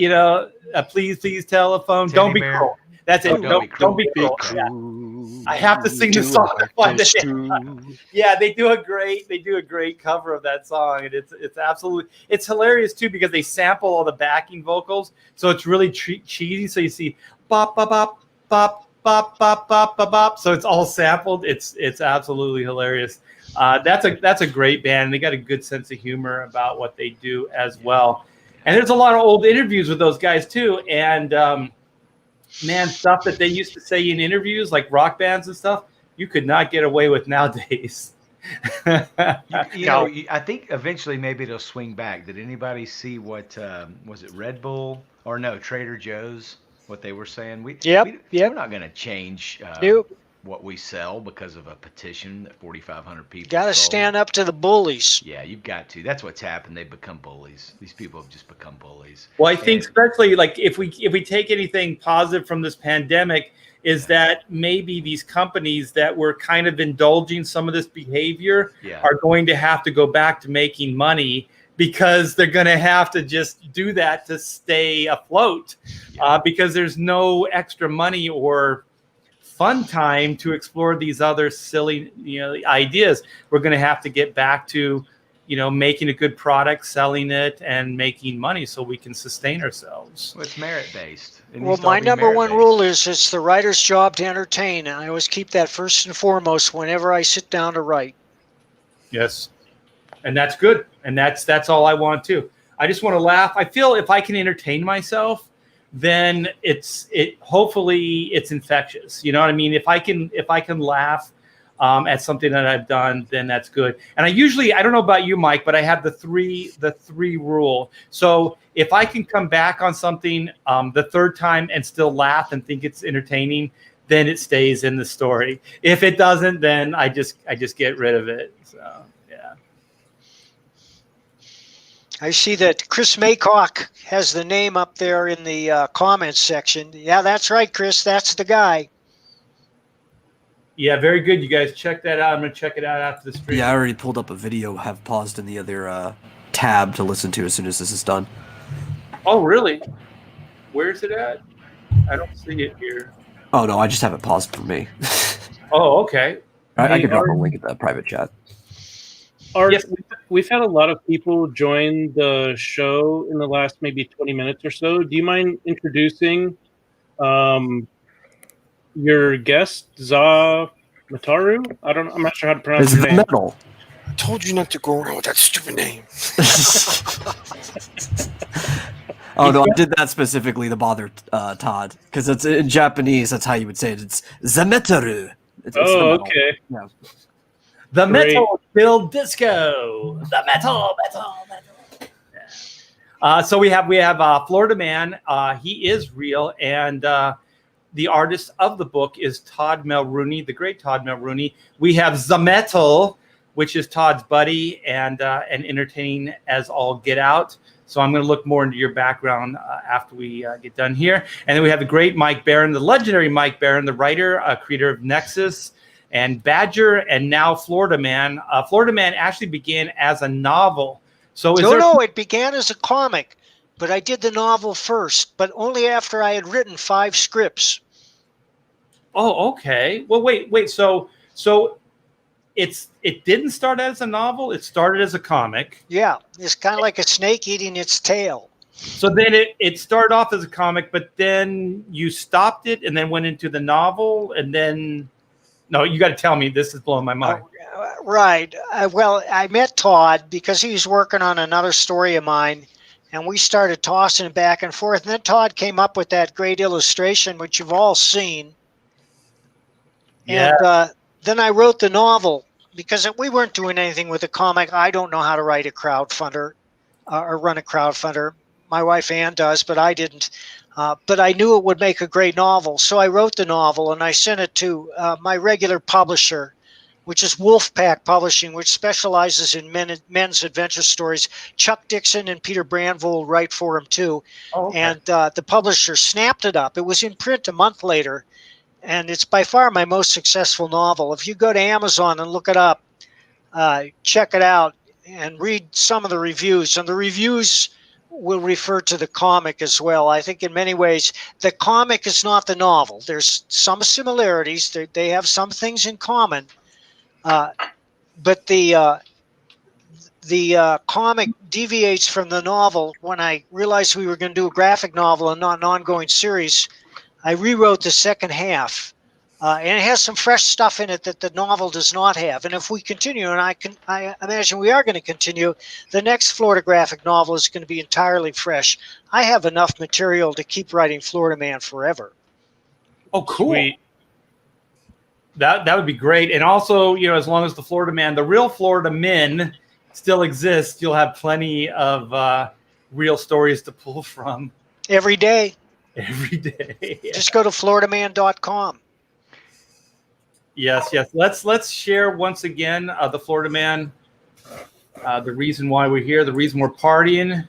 please telephone. Teddy Don't be Bear. cruel. That's it. Oh, Don't be cruel. Yeah. I have to sing the song. Yeah, they do a great cover of that song, and it's hilarious too because they sample all the backing vocals, so it's really cheesy. So you see bop bop bop bop bop bop bop bop bop. So it's all sampled. It's absolutely hilarious. That's a great band. And they got a good sense of humor about what they do as well. And there's a lot of old interviews with those guys too, and. Man, stuff that they used to say in interviews, like rock bands and stuff, you could not get away with nowadays. I think eventually maybe it'll swing back. Did anybody see what was it Red Bull or no Trader Joe's? What they were saying? We're not going to change what we sell because of a petition that 4,500 people. Got to stand up to the bullies. Yeah, you've got to. That's what's happened. They've become bullies. These people have just become bullies. Well, I think especially like if we take anything positive from this pandemic is that maybe these companies that were kind of indulging some of this behavior are going to have to go back to making money because they're going to have to just do that to stay afloat because there's no extra money or fun time to explore these other silly ideas. We're going to have to get back to making a good product, selling it, and making money so we can sustain ourselves. Well, it's merit based. Well, my number one rule is it's the writer's job to entertain, and I always keep that first and foremost whenever I sit down to write. Yes, and that's good, and that's all I want to. I just want to laugh. I feel if I can entertain myself, then hopefully it's infectious. You know what I mean? If I can laugh at something that I've done, then that's good. And I don't know about you, Mike, but I have the three rule. So if I can come back on something the third time and still laugh and think it's entertaining, then it stays in the story. If it doesn't, then I just get rid of it. So yeah. I see that Chris Maycock has the name up there in the comments section. Yeah, that's right, Chris. That's the guy. Yeah, very good. You guys check that out. I'm going to check it out after the stream. Yeah, I already pulled up a video, have paused in the other tab to listen to as soon as this is done. Oh, really? Where's it at? I don't see it here. Oh, no, I just have it paused for me. Oh, okay. I can drop a link in the private chat. Yes. We've had a lot of people join the show in the last maybe 20 minutes or so. Do you mind introducing your guest, Za Mataru? I'm not sure how to pronounce your name. Metal. I told you not to go around with that stupid name. Oh, no, I did that specifically to bother Todd. Because it's in Japanese, that's how you would say it. It's Zametaru. Okay. Yeah. The metal build disco. The metal. Yeah. So we have Florida Man. He is real, and the artist of the book is Todd Mulrooney, the great Todd Mulrooney. We have Zametal, which is Todd's buddy and entertaining as all get out. So I'm going to look more into your background after we get done here. And then we have the great Mike Barron, the legendary Mike Barron, the writer, creator of Nexus and Badger, and now Florida Man. Florida Man actually began as a novel. So No, it began as a comic, but I did the novel first, but only after I had written 5 scripts. Oh, okay. Well, wait. So it didn't start as a novel. It started as a comic. Yeah, it's kind of like a snake eating its tail. So then it started off as a comic, but then you stopped it and then went into the novel, and then no, you got to tell me. This is blowing my mind. Right. Well, I met Todd because he was working on another story of mine, and we started tossing it back and forth. And then Todd came up with that great illustration, which you've all seen. Yeah. And then I wrote the novel because we weren't doing anything with the comic. I don't know how to write a crowdfunder or run a crowdfunder. My wife Ann does, but I didn't. But I knew it would make a great novel. So I wrote the novel and I sent it to my regular publisher, which is Wolfpack Publishing, which specializes in men's adventure stories. Chuck Dixon and Peter Brandvold write for him too. Oh, okay. And the publisher snapped it up. It was in print a month later. And it's by far my most successful novel. If you go to Amazon and look it up, check it out and read some of the reviews. And the reviews will refer to the comic as well. I think in many ways, the comic is not the novel. There's some similarities. They have some things in common. But the comic deviates from the novel. When I realized we were going to do a graphic novel and not an ongoing series, I rewrote the second half. And it has some fresh stuff in it that the novel does not have. And if we continue, and I imagine we are going to continue, the next Florida graphic novel is going to be entirely fresh. I have enough material to keep writing Florida Man forever. Oh, cool. Sweet. That would be great. And also, as long as the Florida Man, the real Florida men still exist, you'll have plenty of real stories to pull from. Every day. Every day. Just go to floridaman.com. Yes. Let's share once again the Florida Man. The reason why we're here, the reason we're partying,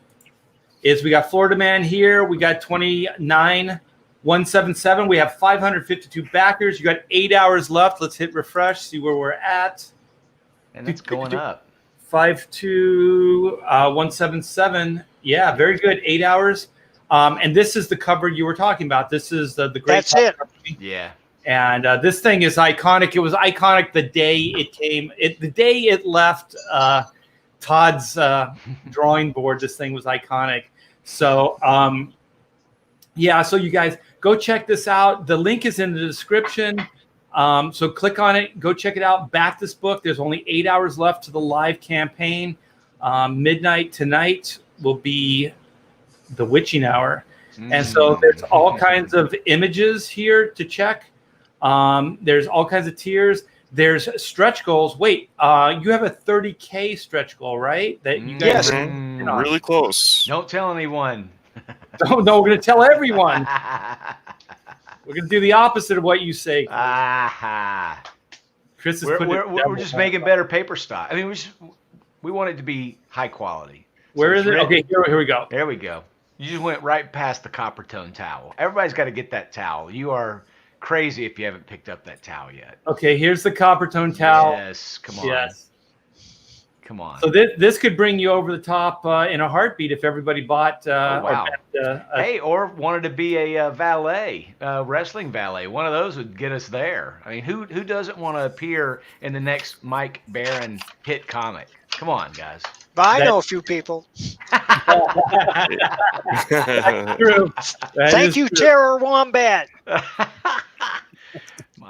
is we got Florida Man here. We got 29,177. We have 552 backers. You got 8 hours left. Let's hit refresh. See where we're at. And it's going up. 52177. Yeah, very good. 8 hours. And this is the cover you were talking about. This is the great. That's it. Yeah. And this thing is iconic. It was iconic the day it came. The day it left Todd's drawing board. This thing was iconic. So so you guys go check this out. The link is in the description. So click on it. Go check it out. Back this book. There's only 8 hours left to the live campaign. Midnight tonight will be the witching hour. And so there's all kinds of images here to check. There's all kinds of tiers. There's stretch goals. Wait, you have a 30K stretch goal, right? That you guys are really close. Don't tell anyone. No, we're going to tell everyone. We're going to do the opposite of what you say. Chris is we're just making better paper stock. I mean, we want it to be high quality. Where is it? Okay, here we go. There we go. You just went right past the copper tone towel. Everybody's got to get that towel. You are crazy if you haven't picked up that towel yet. Okay, here's the copper tone towel. Yes, come on. Yes. Come on. So this could bring you over the top in a heartbeat if everybody bought. Wow. Or wanted to be a valet, wrestling valet. One of those would get us there. I mean, who doesn't want to appear in the next Mike Barron hit comic? Come on, guys. But I know a few people. That's true. Thank you, Terror Wombat.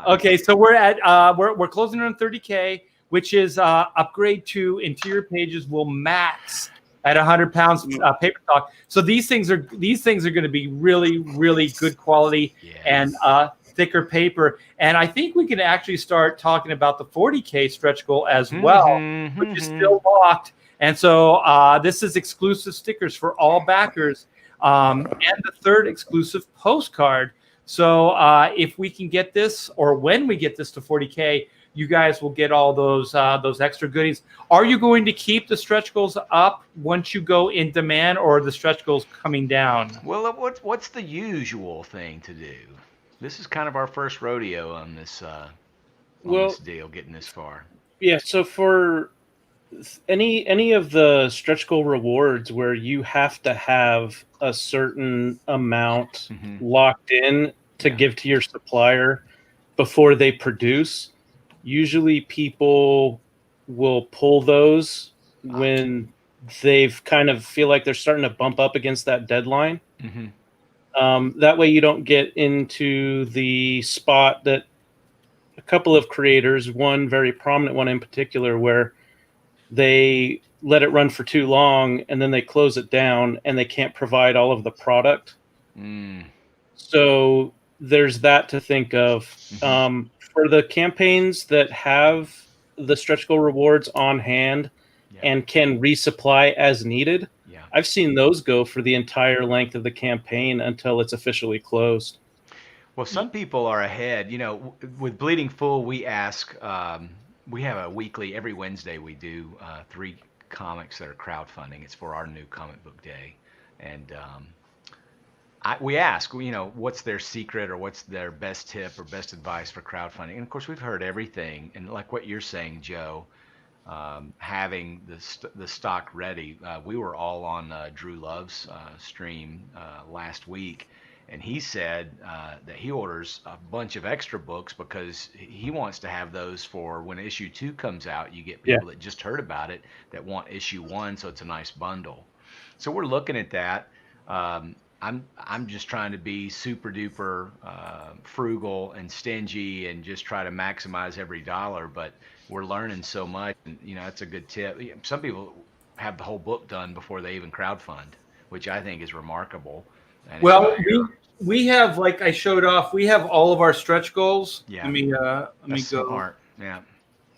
Okay, so we're at we're closing on 30K, which is upgrade to interior pages will max at 100 pounds paper stock. So these things are going to be really, really good quality and thicker paper. And I think we can actually start talking about the 40K stretch goal as well, which is still locked. And so this is exclusive stickers for all backers and the third exclusive postcard. So if we can get this, or when we get this to 40K, you guys will get all those extra goodies. Are you going to keep the stretch goals up once you go in demand, or are the stretch goals coming down? Well, what's the usual thing to do? This is kind of our first rodeo on this this deal, getting this far. Yeah, so for any of the stretch goal rewards where you have to have a certain amount locked in to give to your supplier before they produce, usually people will pull those when they've kind of feel like they're starting to bump up against that deadline. That way you don't get into the spot that a couple of creators, one very prominent one in particular, where they let it run for too long and then they close it down and they can't provide all of the product. So there's that to think of. For the campaigns that have the stretch goal rewards on hand and can resupply as needed, I've seen those go for the entire length of the campaign until it's officially closed. Well, some people are ahead. You know, with Bleeding Full, we ask, we have a weekly, every Wednesday we do 3 comics that are crowdfunding. It's for our new comic book day. And we ask, you know, what's their secret or what's their best tip or best advice for crowdfunding. And of course, we've heard everything. And like what you're saying, Joe, having the stock ready. We were all on Drew Love's stream last week. And he said that he orders a bunch of extra books because he wants to have those for when issue 2 comes out. You get people that just heard about it that want issue 1, so it's a nice bundle. So we're looking at that. I'm just trying to be super duper frugal and stingy and just try to maximize every dollar. But we're learning so much, and you know that's a good tip. Some people have the whole book done before they even crowdfund, which I think is remarkable. And well, we have, like I showed off, we have all of our stretch goals. Yeah. Let me go. Smart. Yeah.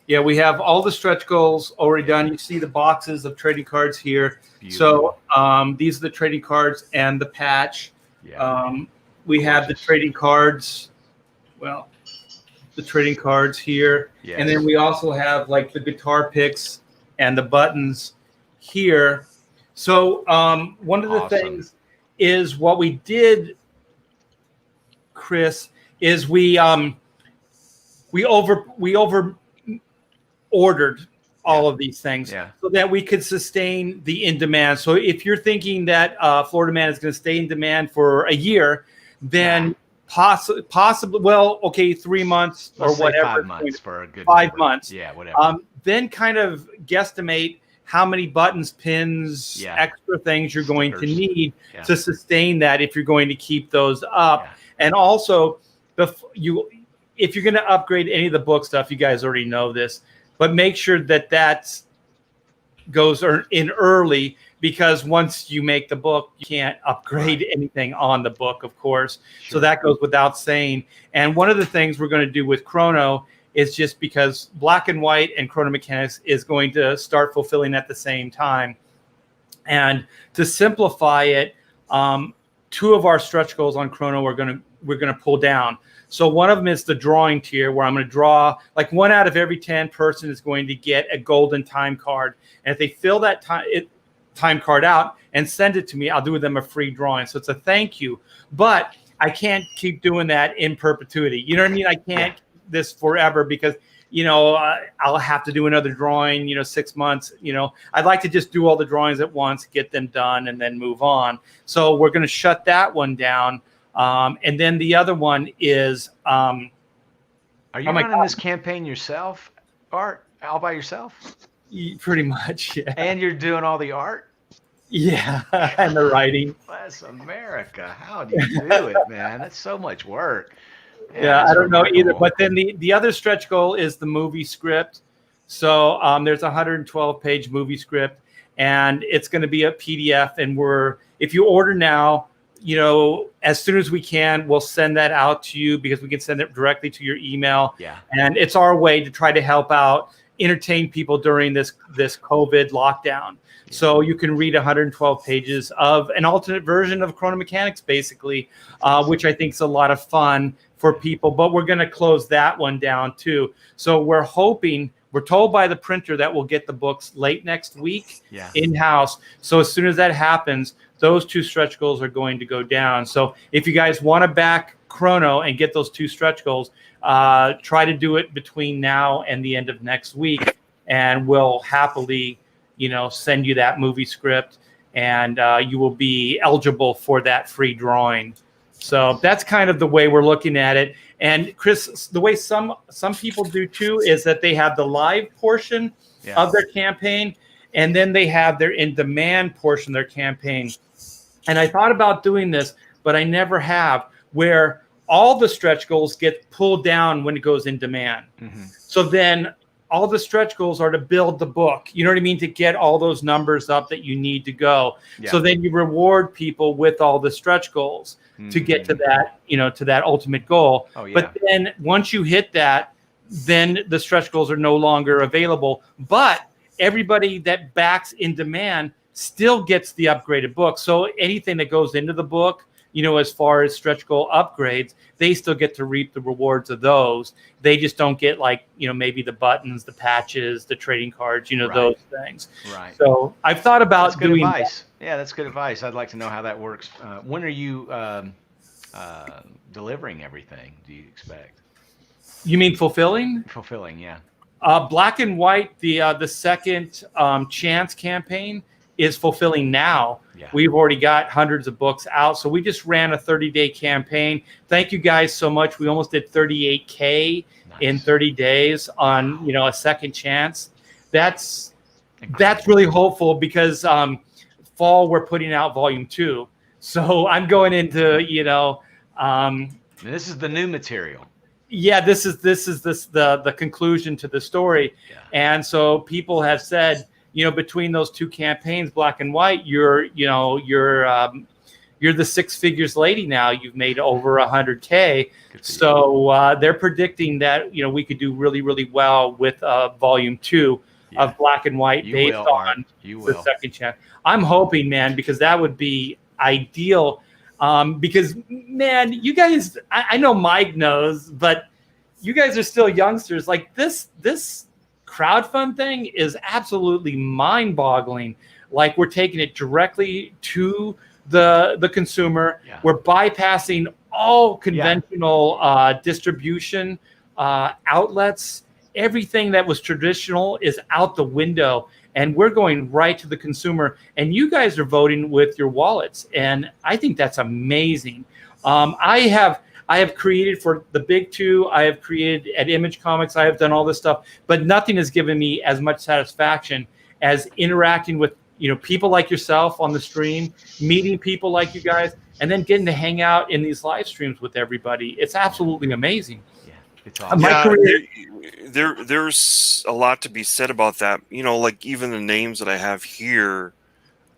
Yeah, we have all the stretch goals already done. You see the boxes of trading cards here. Beautiful. So these are the trading cards and the patch. Yeah. We have the trading cards. Well, the trading cards here. Yes. And then we also have like the guitar picks and the buttons here. So one of the things is what we did, Chris, is we over ordered all of these things so that we could sustain the in demand. So if you're thinking that Florida Man is going to stay in demand for a year, then possibly, well, okay, 3 months or whatever. 5 months for a good 5 number. months. Yeah, whatever. Then kind of guesstimate how many buttons, pins, extra things you're going to need to sustain that if you're going to keep those up. And also, if you're going to upgrade any of the book stuff, you guys already know this, but make sure that goes in early, because once you make the book, you can't upgrade anything on the book, of course. Sure. So that goes without saying. And one of the things we're going to do with Chrono is, just because Black and White and Chrono Mechanics is going to start fulfilling at the same time. And to simplify it, 2 of our stretch goals on Chrono we're going to pull down. So one of them is the drawing tier, where I'm going to draw, like 1 out of every 10 person is going to get a golden time card. And if they fill that time card out and send it to me, I'll do them a free drawing. So it's a thank you. But I can't keep doing that in perpetuity. You know what I mean? I can't this forever, because, you know, I'll have to do another drawing, 6 months. I'd like to just do all the drawings at once, get them done, and then move on. So we're going to shut that one down. And then the other one is, are you running this campaign yourself, Art, all by yourself? Pretty much, yeah. And you're doing all the art? Yeah, and the writing. Bless America. How do you do it, man? That's so much work. Yeah, I don't know either. But then the other stretch goal is the movie script. So there's a 112-page movie script, and it's going to be a PDF. And if you order now, as soon as we can, we'll send that out to you, because we can send it directly to your email. Yeah. And it's our way to try to help out entertain people during this COVID lockdown. So you can read 112 pages of an alternate version of Chrono Mechanics, basically, which I think is a lot of fun for people. But we're going to close that one down too. So we're told by the printer that we'll get the books late next week in-house. So as soon as that happens, those 2 stretch goals are going to go down. So if you guys want to back Chrono and get those 2 stretch goals, try to do it between now and the end of next week, and we'll happily, send you that movie script, and you will be eligible for that free drawing. So that's kind of the way we're looking at it. And Chris, the way some people do too is that they have the live portion of their campaign, and then they have their in-demand portion of their campaign. And I thought about doing this, but I never have, where all the stretch goals get pulled down when it goes in demand. So then all the stretch goals are to build the book. You know what I mean? To get all those numbers up that you need to go. So then you reward people with all the stretch goals to get to that, to that ultimate goal. But then once you hit that, then the stretch goals are no longer available. But everybody that backs in demand still gets the upgraded book. So anything that goes into the book, as far as stretch goal upgrades, they still get to reap the rewards of those. They just don't get maybe the buttons, the patches, the trading cards, those things. Right. So I've thought about doing advice. Yeah, that's good advice. I'd like to know how that works. When are you delivering everything, do you expect? You mean fulfilling? Fulfilling, yeah. Black and White, the second chance campaign is fulfilling now. We've already got hundreds of books out. So we just ran a 30-day campaign. Thank you guys so much. We almost did 38K in 30 days on, a second chance. That's really hopeful because fall we're putting out volume 2. So I'm going into, this is the new material. Yeah, this is the conclusion to the story. And so people have said, between those 2 campaigns, Black and White, you're the 6 figures lady now. You've made over 100K. So they're predicting that we could do really, really well with volume 2 of Black and White based on the second chance. I'm hoping, man, because that would be ideal. Because man, you guys, I know Mike knows, but you guys are still youngsters. Like this crowdfund thing is absolutely mind-boggling. Like we're taking it directly to the consumer. We're bypassing all conventional distribution outlets. Everything that was traditional is out the window, and we're going right to the consumer. And you guys are voting with your wallets, and I think that's amazing. I have created for the big 2. I have created at Image Comics. I have done all this stuff, but nothing has given me as much satisfaction as interacting with people like yourself on the stream, meeting people like you guys, and then getting to hang out in these live streams with everybody. It's absolutely amazing. It's awesome. There's a lot to be said about that. Like even the names that I have here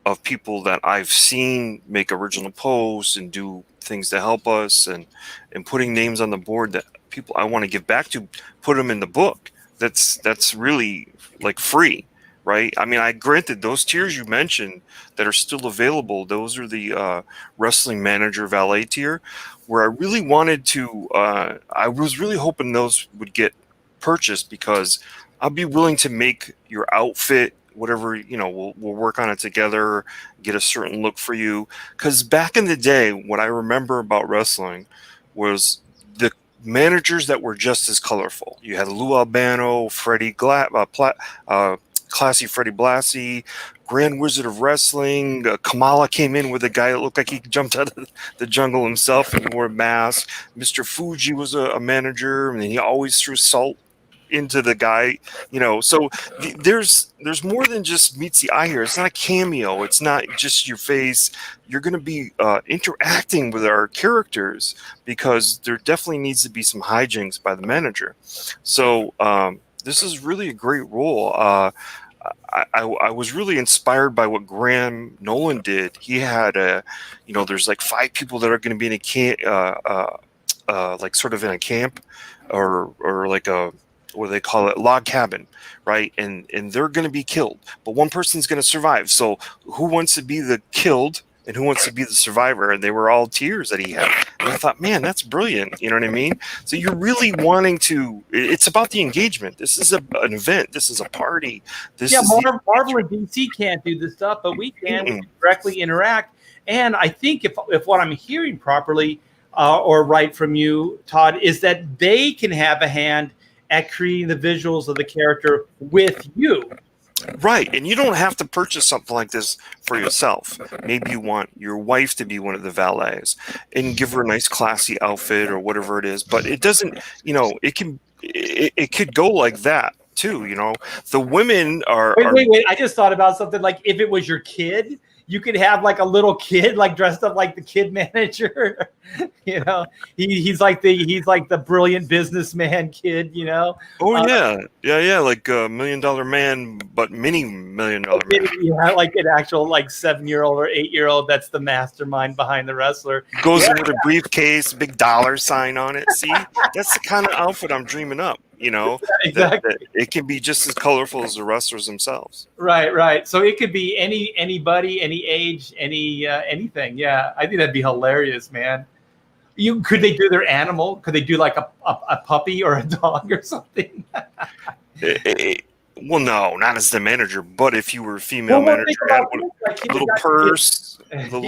of people that I've seen make original posts and do things to help us, and putting names on the board that people I want to give back to, put them in the book. That's really like free, right? I mean, I granted those tiers you mentioned that are still available. Those are the wrestling manager valet tier, where I really wanted to. I was really hoping those would get purchased because I'd be willing to make your outfit. Whatever, we'll work on it together, get a certain look for you. Because back in the day, what I remember about wrestling was the managers that were just as colorful. You had Lou Albano, Classy Freddie Blassie, Grand Wizard of Wrestling. Kamala came in with a guy that looked like he jumped out of the jungle himself and wore a mask. Mr. Fuji was a manager, and he always threw salt into the guy, so there's more than just meets the eye here. It's not a cameo. It's not just your face. You're going to be interacting with our characters because there definitely needs to be some hijinks by the manager. So this is really a great role. I was really inspired by what Graham Nolan did. He had there's like 5 people that are going to be in a camp, like sort of in a camp or like a what do they call it, log cabin, right? And they're going to be killed, but one person's going to survive. So who wants to be the killed and who wants to be the survivor? And they were all tears that he had. And I thought, man, that's brilliant. You know what I mean? So you're really wanting to, it's about the engagement. This is an event. This is a party. Marvel and DC can't do this stuff, but we can. We can directly interact. And I think if what I'm hearing properly or right from you, Todd, is that they can have a hand at creating the visuals of the character with you. Right, and you don't have to purchase something like this for yourself. Maybe you want your wife to be one of the valets and give her a nice classy outfit or whatever it is. But it doesn't, it could go like that too. The women are. Wait! I just thought about something like if it was your kid. You could have like a little kid, like dressed up like the kid manager. He's like the brilliant businessman kid. Oh yeah, like a $1 million man, but mini $1 million man. Yeah, like an actual like 7-year-old or 8-year-old. That's the mastermind behind the wrestler. Goes in with a briefcase, big dollar sign on it. See, that's the kind of outfit I'm dreaming up. Exactly. That it can be just as colorful as the wrestlers themselves. Right. So it could be anybody, any age, anything. Yeah, I think that'd be hilarious, man. Could they do their animal? Could they do like a puppy or a dog or something? Well, no, not as the manager, but if you were a female manager, had a little purse, the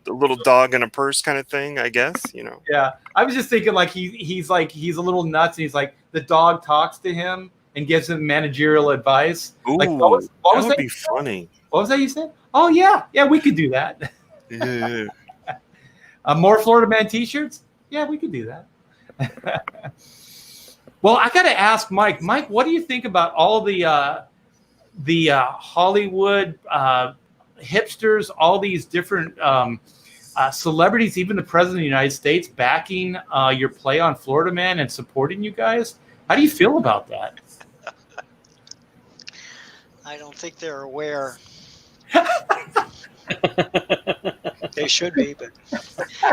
little dog in a purse kind of thing, I guess, Yeah, I was just thinking like he's a little nuts, and he's like the dog talks to him and gives him managerial advice. Ooh, like, that would be funny. What was that you said? Oh yeah, we could do that. Yeah. More Florida Man T-shirts? Yeah, we could do that. Well, I got to ask Mike. Mike, what do you think about all the Hollywood hipsters, all these different celebrities, even the President of the United States backing your play on Florida Man and supporting you guys? How do you feel about that? I don't think they're aware. They should be, but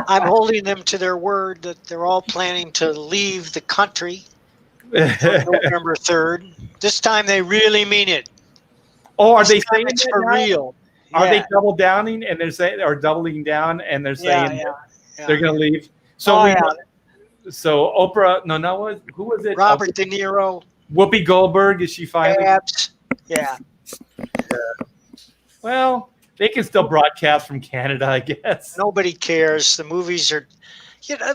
I'm holding them to their word that they're all planning to leave the country November 3rd. This time they really mean it. Oh, are they saying it's for real? Are they doubling down and they're saying they're going to leave? So so Oprah, who was it? Robert De Niro. Whoopi Goldberg, is she finally? Yeah. Well, they can still broadcast from Canada, I guess. Nobody cares. The movies are.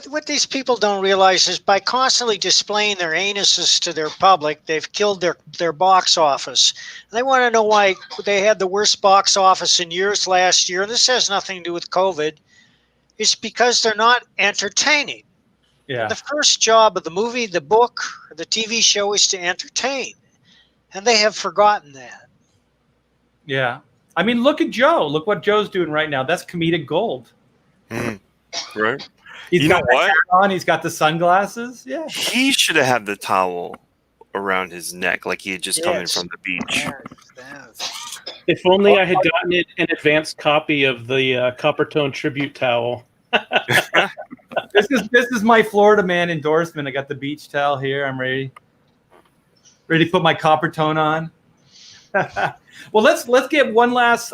What these people don't realize is by constantly displaying their anuses to their public, they've killed their box office. They want to know why they had the worst box office in years last year. This has nothing to do with COVID. It's because they're not entertaining. Yeah. The first job of the movie, the book, or the TV show is to entertain. And they have forgotten that. Yeah. I mean, look at Joe. Look what Joe's doing right now. That's comedic gold. Right. He's got the hat on. He's got the sunglasses. Yeah. He should have had the towel around his neck like he had just come in from the beach. If only I had gotten an advanced copy of the Copper Tone tribute towel. This is my Florida Man endorsement. I got the beach towel here. I'm ready to put my Copper Tone on. Well, let's get one last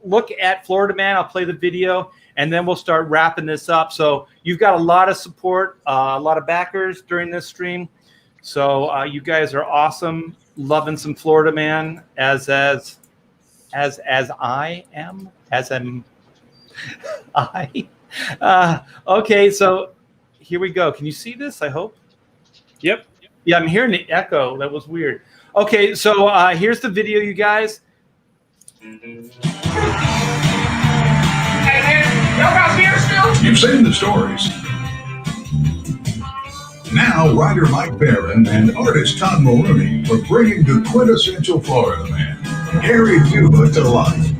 look at Florida Man. I'll play the video, and then we'll start wrapping this up. So you've got a lot of support, a lot of backers during this stream. So you guys are awesome, loving some Florida Man as I am, okay, so here we go. Can you see this? I hope. Yep. Yeah, I'm hearing the echo. That was weird. Okay, so here's the video, you guys. Hey man, y'all got beer still? You've seen the stories. Now, writer Mike Barron and artist Todd Mulrooney are bringing the quintessential Florida Man, Gary Cuba, to life.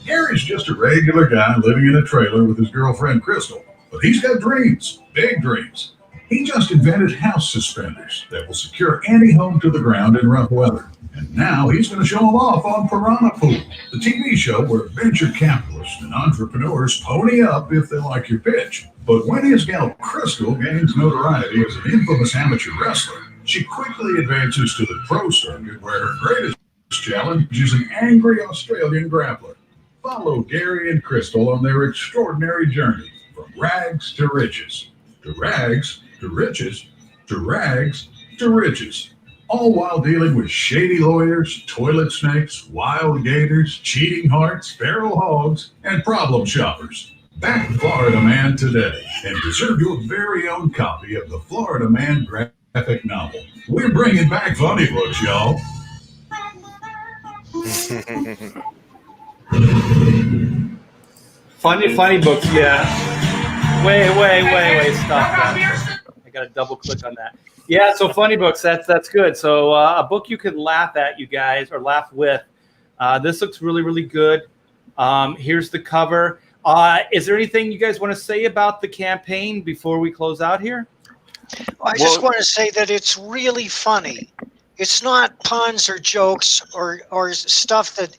Gary's just a regular guy living in a trailer with his girlfriend Crystal, but he's got dreams, big dreams. He just invented house suspenders that will secure any home to the ground in rough weather. And now he's going to show them off on Piranha Pool, the TV show where venture capitalists and entrepreneurs pony up if they like your pitch. But when his gal Crystal gains notoriety as an infamous amateur wrestler, She quickly advances to the pro circuit, where her greatest challenge is an angry Australian grappler. Follow Gary and Crystal on their extraordinary journey from rags to riches, to rags to riches, to rags to riches, all while dealing with shady lawyers, toilet snakes, wild gators, cheating hearts, feral hogs, and problem shoppers. Back Florida Man today and reserve your very own copy of the Florida Man graphic novel. We're bringing back funny books, y'all. Funny books, yeah. Wait, stop that. I got to double click on that. Yeah, so funny books, that's good. So a book you can laugh at, you guys, or laugh with. This looks really, really good. Here's the cover. Is there anything you guys want to say about the campaign before we close out here? I just want to say that it's really funny. It's not puns or jokes or stuff that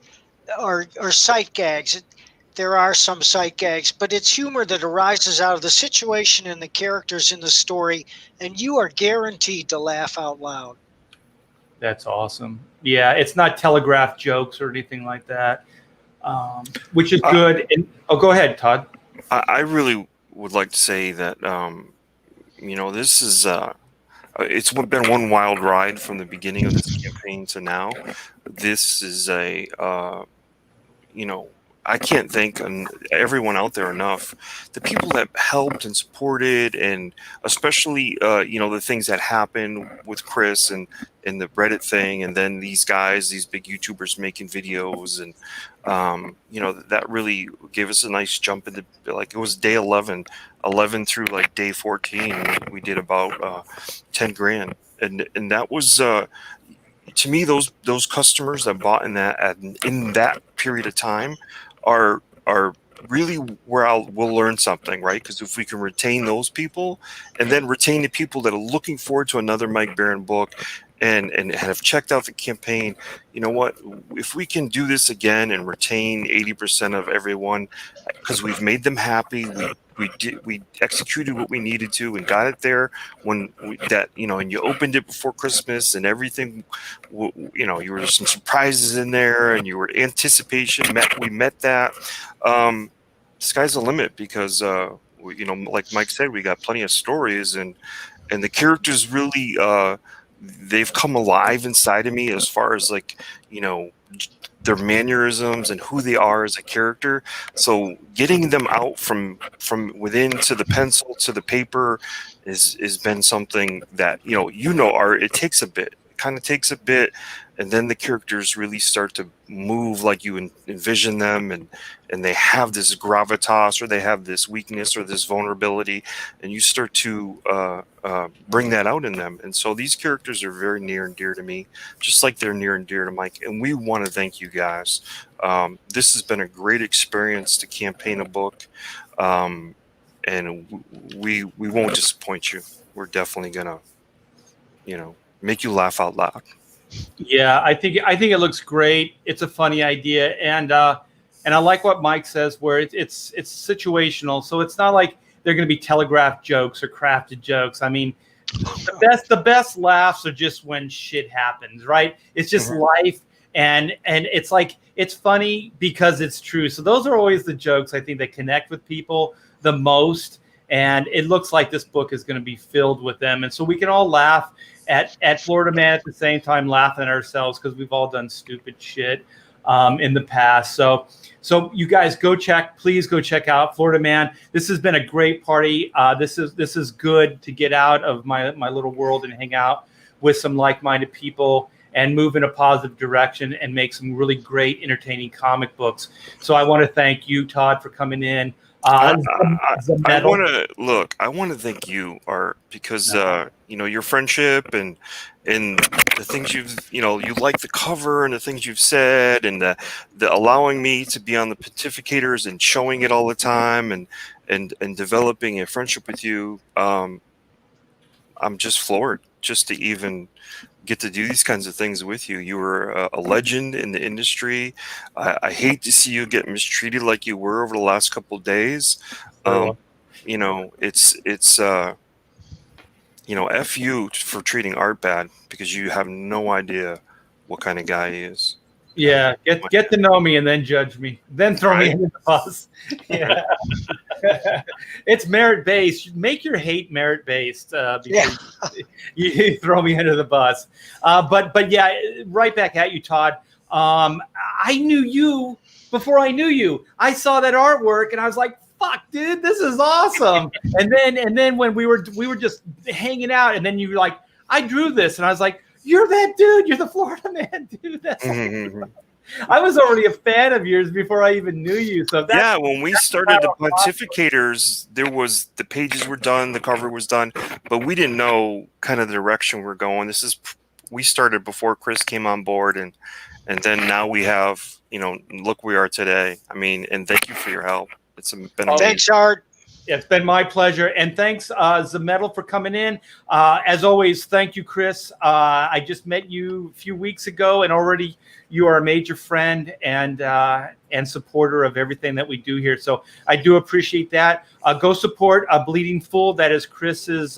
are sight gags. There are some sight gags, but it's humor that arises out of the situation and the characters in the story, and you are guaranteed to laugh out loud. That's awesome. Yeah, it's not telegraphed jokes or anything like that, which is good. And go ahead, Todd. I really would like to say that this is it's been one wild ride from the beginning of this campaign to now. This is I can't thank everyone out there enough. The people that helped and supported, and especially the things that happened with Chris and the Reddit thing, and then these guys, these big YouTubers making videos, and that really gave us a nice jump into, like, it was day 11 through like day 14. We did about 10 grand, and that was to me, those customers that bought in that period of time are really where we'll learn something, right? Because if we can retain those people, and then retain the people that are looking forward to another Mike Baron book and have checked out the campaign, you know what? If we can do this again and retain 80% of everyone, because we've made them happy, we executed what we needed to and got it there and you opened it before Christmas and everything, you were some surprises in there and you were anticipation we met that. Sky's the limit, because like Mike said, we got plenty of stories, and the characters really they've come alive inside of me, as far as their mannerisms and who they are as a character. So getting them out from within to the pencil to the paper has been something that art, it takes a bit. It kind of takes a bit, and then the characters really start to move like you envision them, and they have this gravitas, or they have this weakness or this vulnerability, and you start to bring that out in them. And so these characters are very near and dear to me, just like they're near and dear to Mike. And we want to thank you guys. This has been a great experience to campaign a book, and we won't disappoint you. We're definitely gonna, make you laugh out loud. Yeah, I think it looks great. It's a funny idea, and I like what Mike says, where it's situational. So it's not like they're going to be telegraphed jokes or crafted jokes. I mean, the best laughs are just when shit happens, right? It's just life, and it's like, it's funny because it's true. So those are always the jokes, I think, that connect with people the most. And it looks like this book is going to be filled with them, and so we can all laugh at Florida Man at the same time laughing at ourselves, because we've all done stupid shit in the past. So you guys please go check out Florida Man. This has been a great party. This is good to get out of my little world and hang out with some like-minded people and move in a positive direction and make some really great, entertaining comic books. So I want to thank you, Todd, for coming in. I want to thank you, Art, because your friendship and the things you like the cover and the things you've said, and the allowing me to be on the pontificators and showing it all the time, and developing a friendship with you. I'm just floored just to even get to do these kinds of things with you. You were a legend in the industry. I hate to see you get mistreated like you were over the last couple of days. It's F you for treating Art bad, because you have no idea what kind of guy he is. Yeah, get to know me and then judge me. Then throw me Right. into the bus. Yeah. It's merit based. Make your hate merit based because you throw me into the bus. But yeah, right back at you, Todd. I knew you before I knew you. I saw that artwork and I was like, "Fuck, dude, this is awesome!" and then when we were just hanging out, and then you were like, "I drew this," and I was like, "You're that dude. You're the Florida man, dude." That's I was already a fan of yours before I even knew you. So yeah, when we started the Pontificators, there was the pages were done, the cover was done, but we didn't know kind of the direction we're going. We started before Chris came on board, and then now we have, look, we are today. I mean, and thank you for your help. It's been amazing. Thanks, Art. It's been my pleasure. And thanks, Zemetal, for coming in. As always, thank you, Chris. I just met you a few weeks ago, and already you are a major friend and supporter of everything that we do here. So I do appreciate that. Go support Bleeding Full. That is Chris's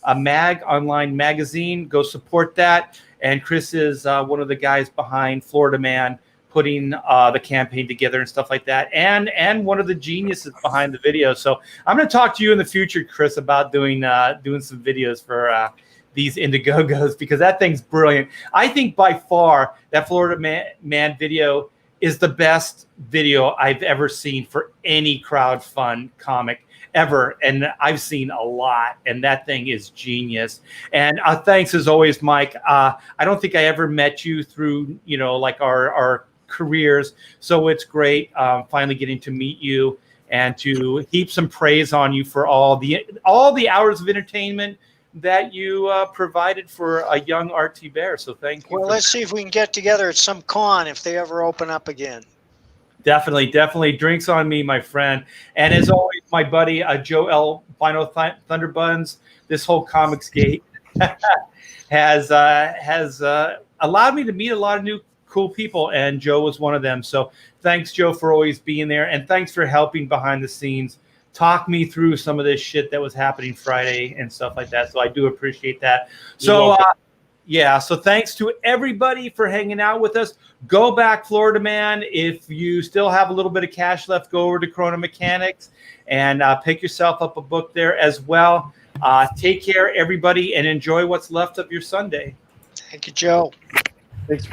online magazine. Go support that. And Chris is one of the guys behind Florida Man, putting the campaign together and stuff like that, and one of the geniuses behind the video. So I'm going to talk to you in the future, Chris, about doing some videos for these Indiegogos, because that thing's brilliant. I think by far that Florida Man video is the best video I've ever seen for any crowdfund comic ever, and I've seen a lot, and that thing is genius. And thanks as always, Mike. I don't think I ever met you through like our careers, so it's great finally getting to meet you and to heap some praise on you for all the hours of entertainment that you provided for a young RT Bear. So thank you. Well, let's see if we can get together at some con if they ever open up again. Definitely. Drinks on me, my friend. And as always, my buddy Joe L. Bino Thunderbuns, this whole Comics Gate has allowed me to meet a lot of new cool people, and Joe was one of them. So thanks, Joe, for always being there, and thanks for helping behind the scenes, talk me through some of this shit that was happening Friday and stuff like that. So I do appreciate that. So so thanks to everybody for hanging out with us. Go back, Florida Man. If you still have a little bit of cash left, go over to Chrono Mechanics and pick yourself up a book there as well. Take care, everybody, and enjoy what's left of your Sunday. Thank you, Joe. Thanks,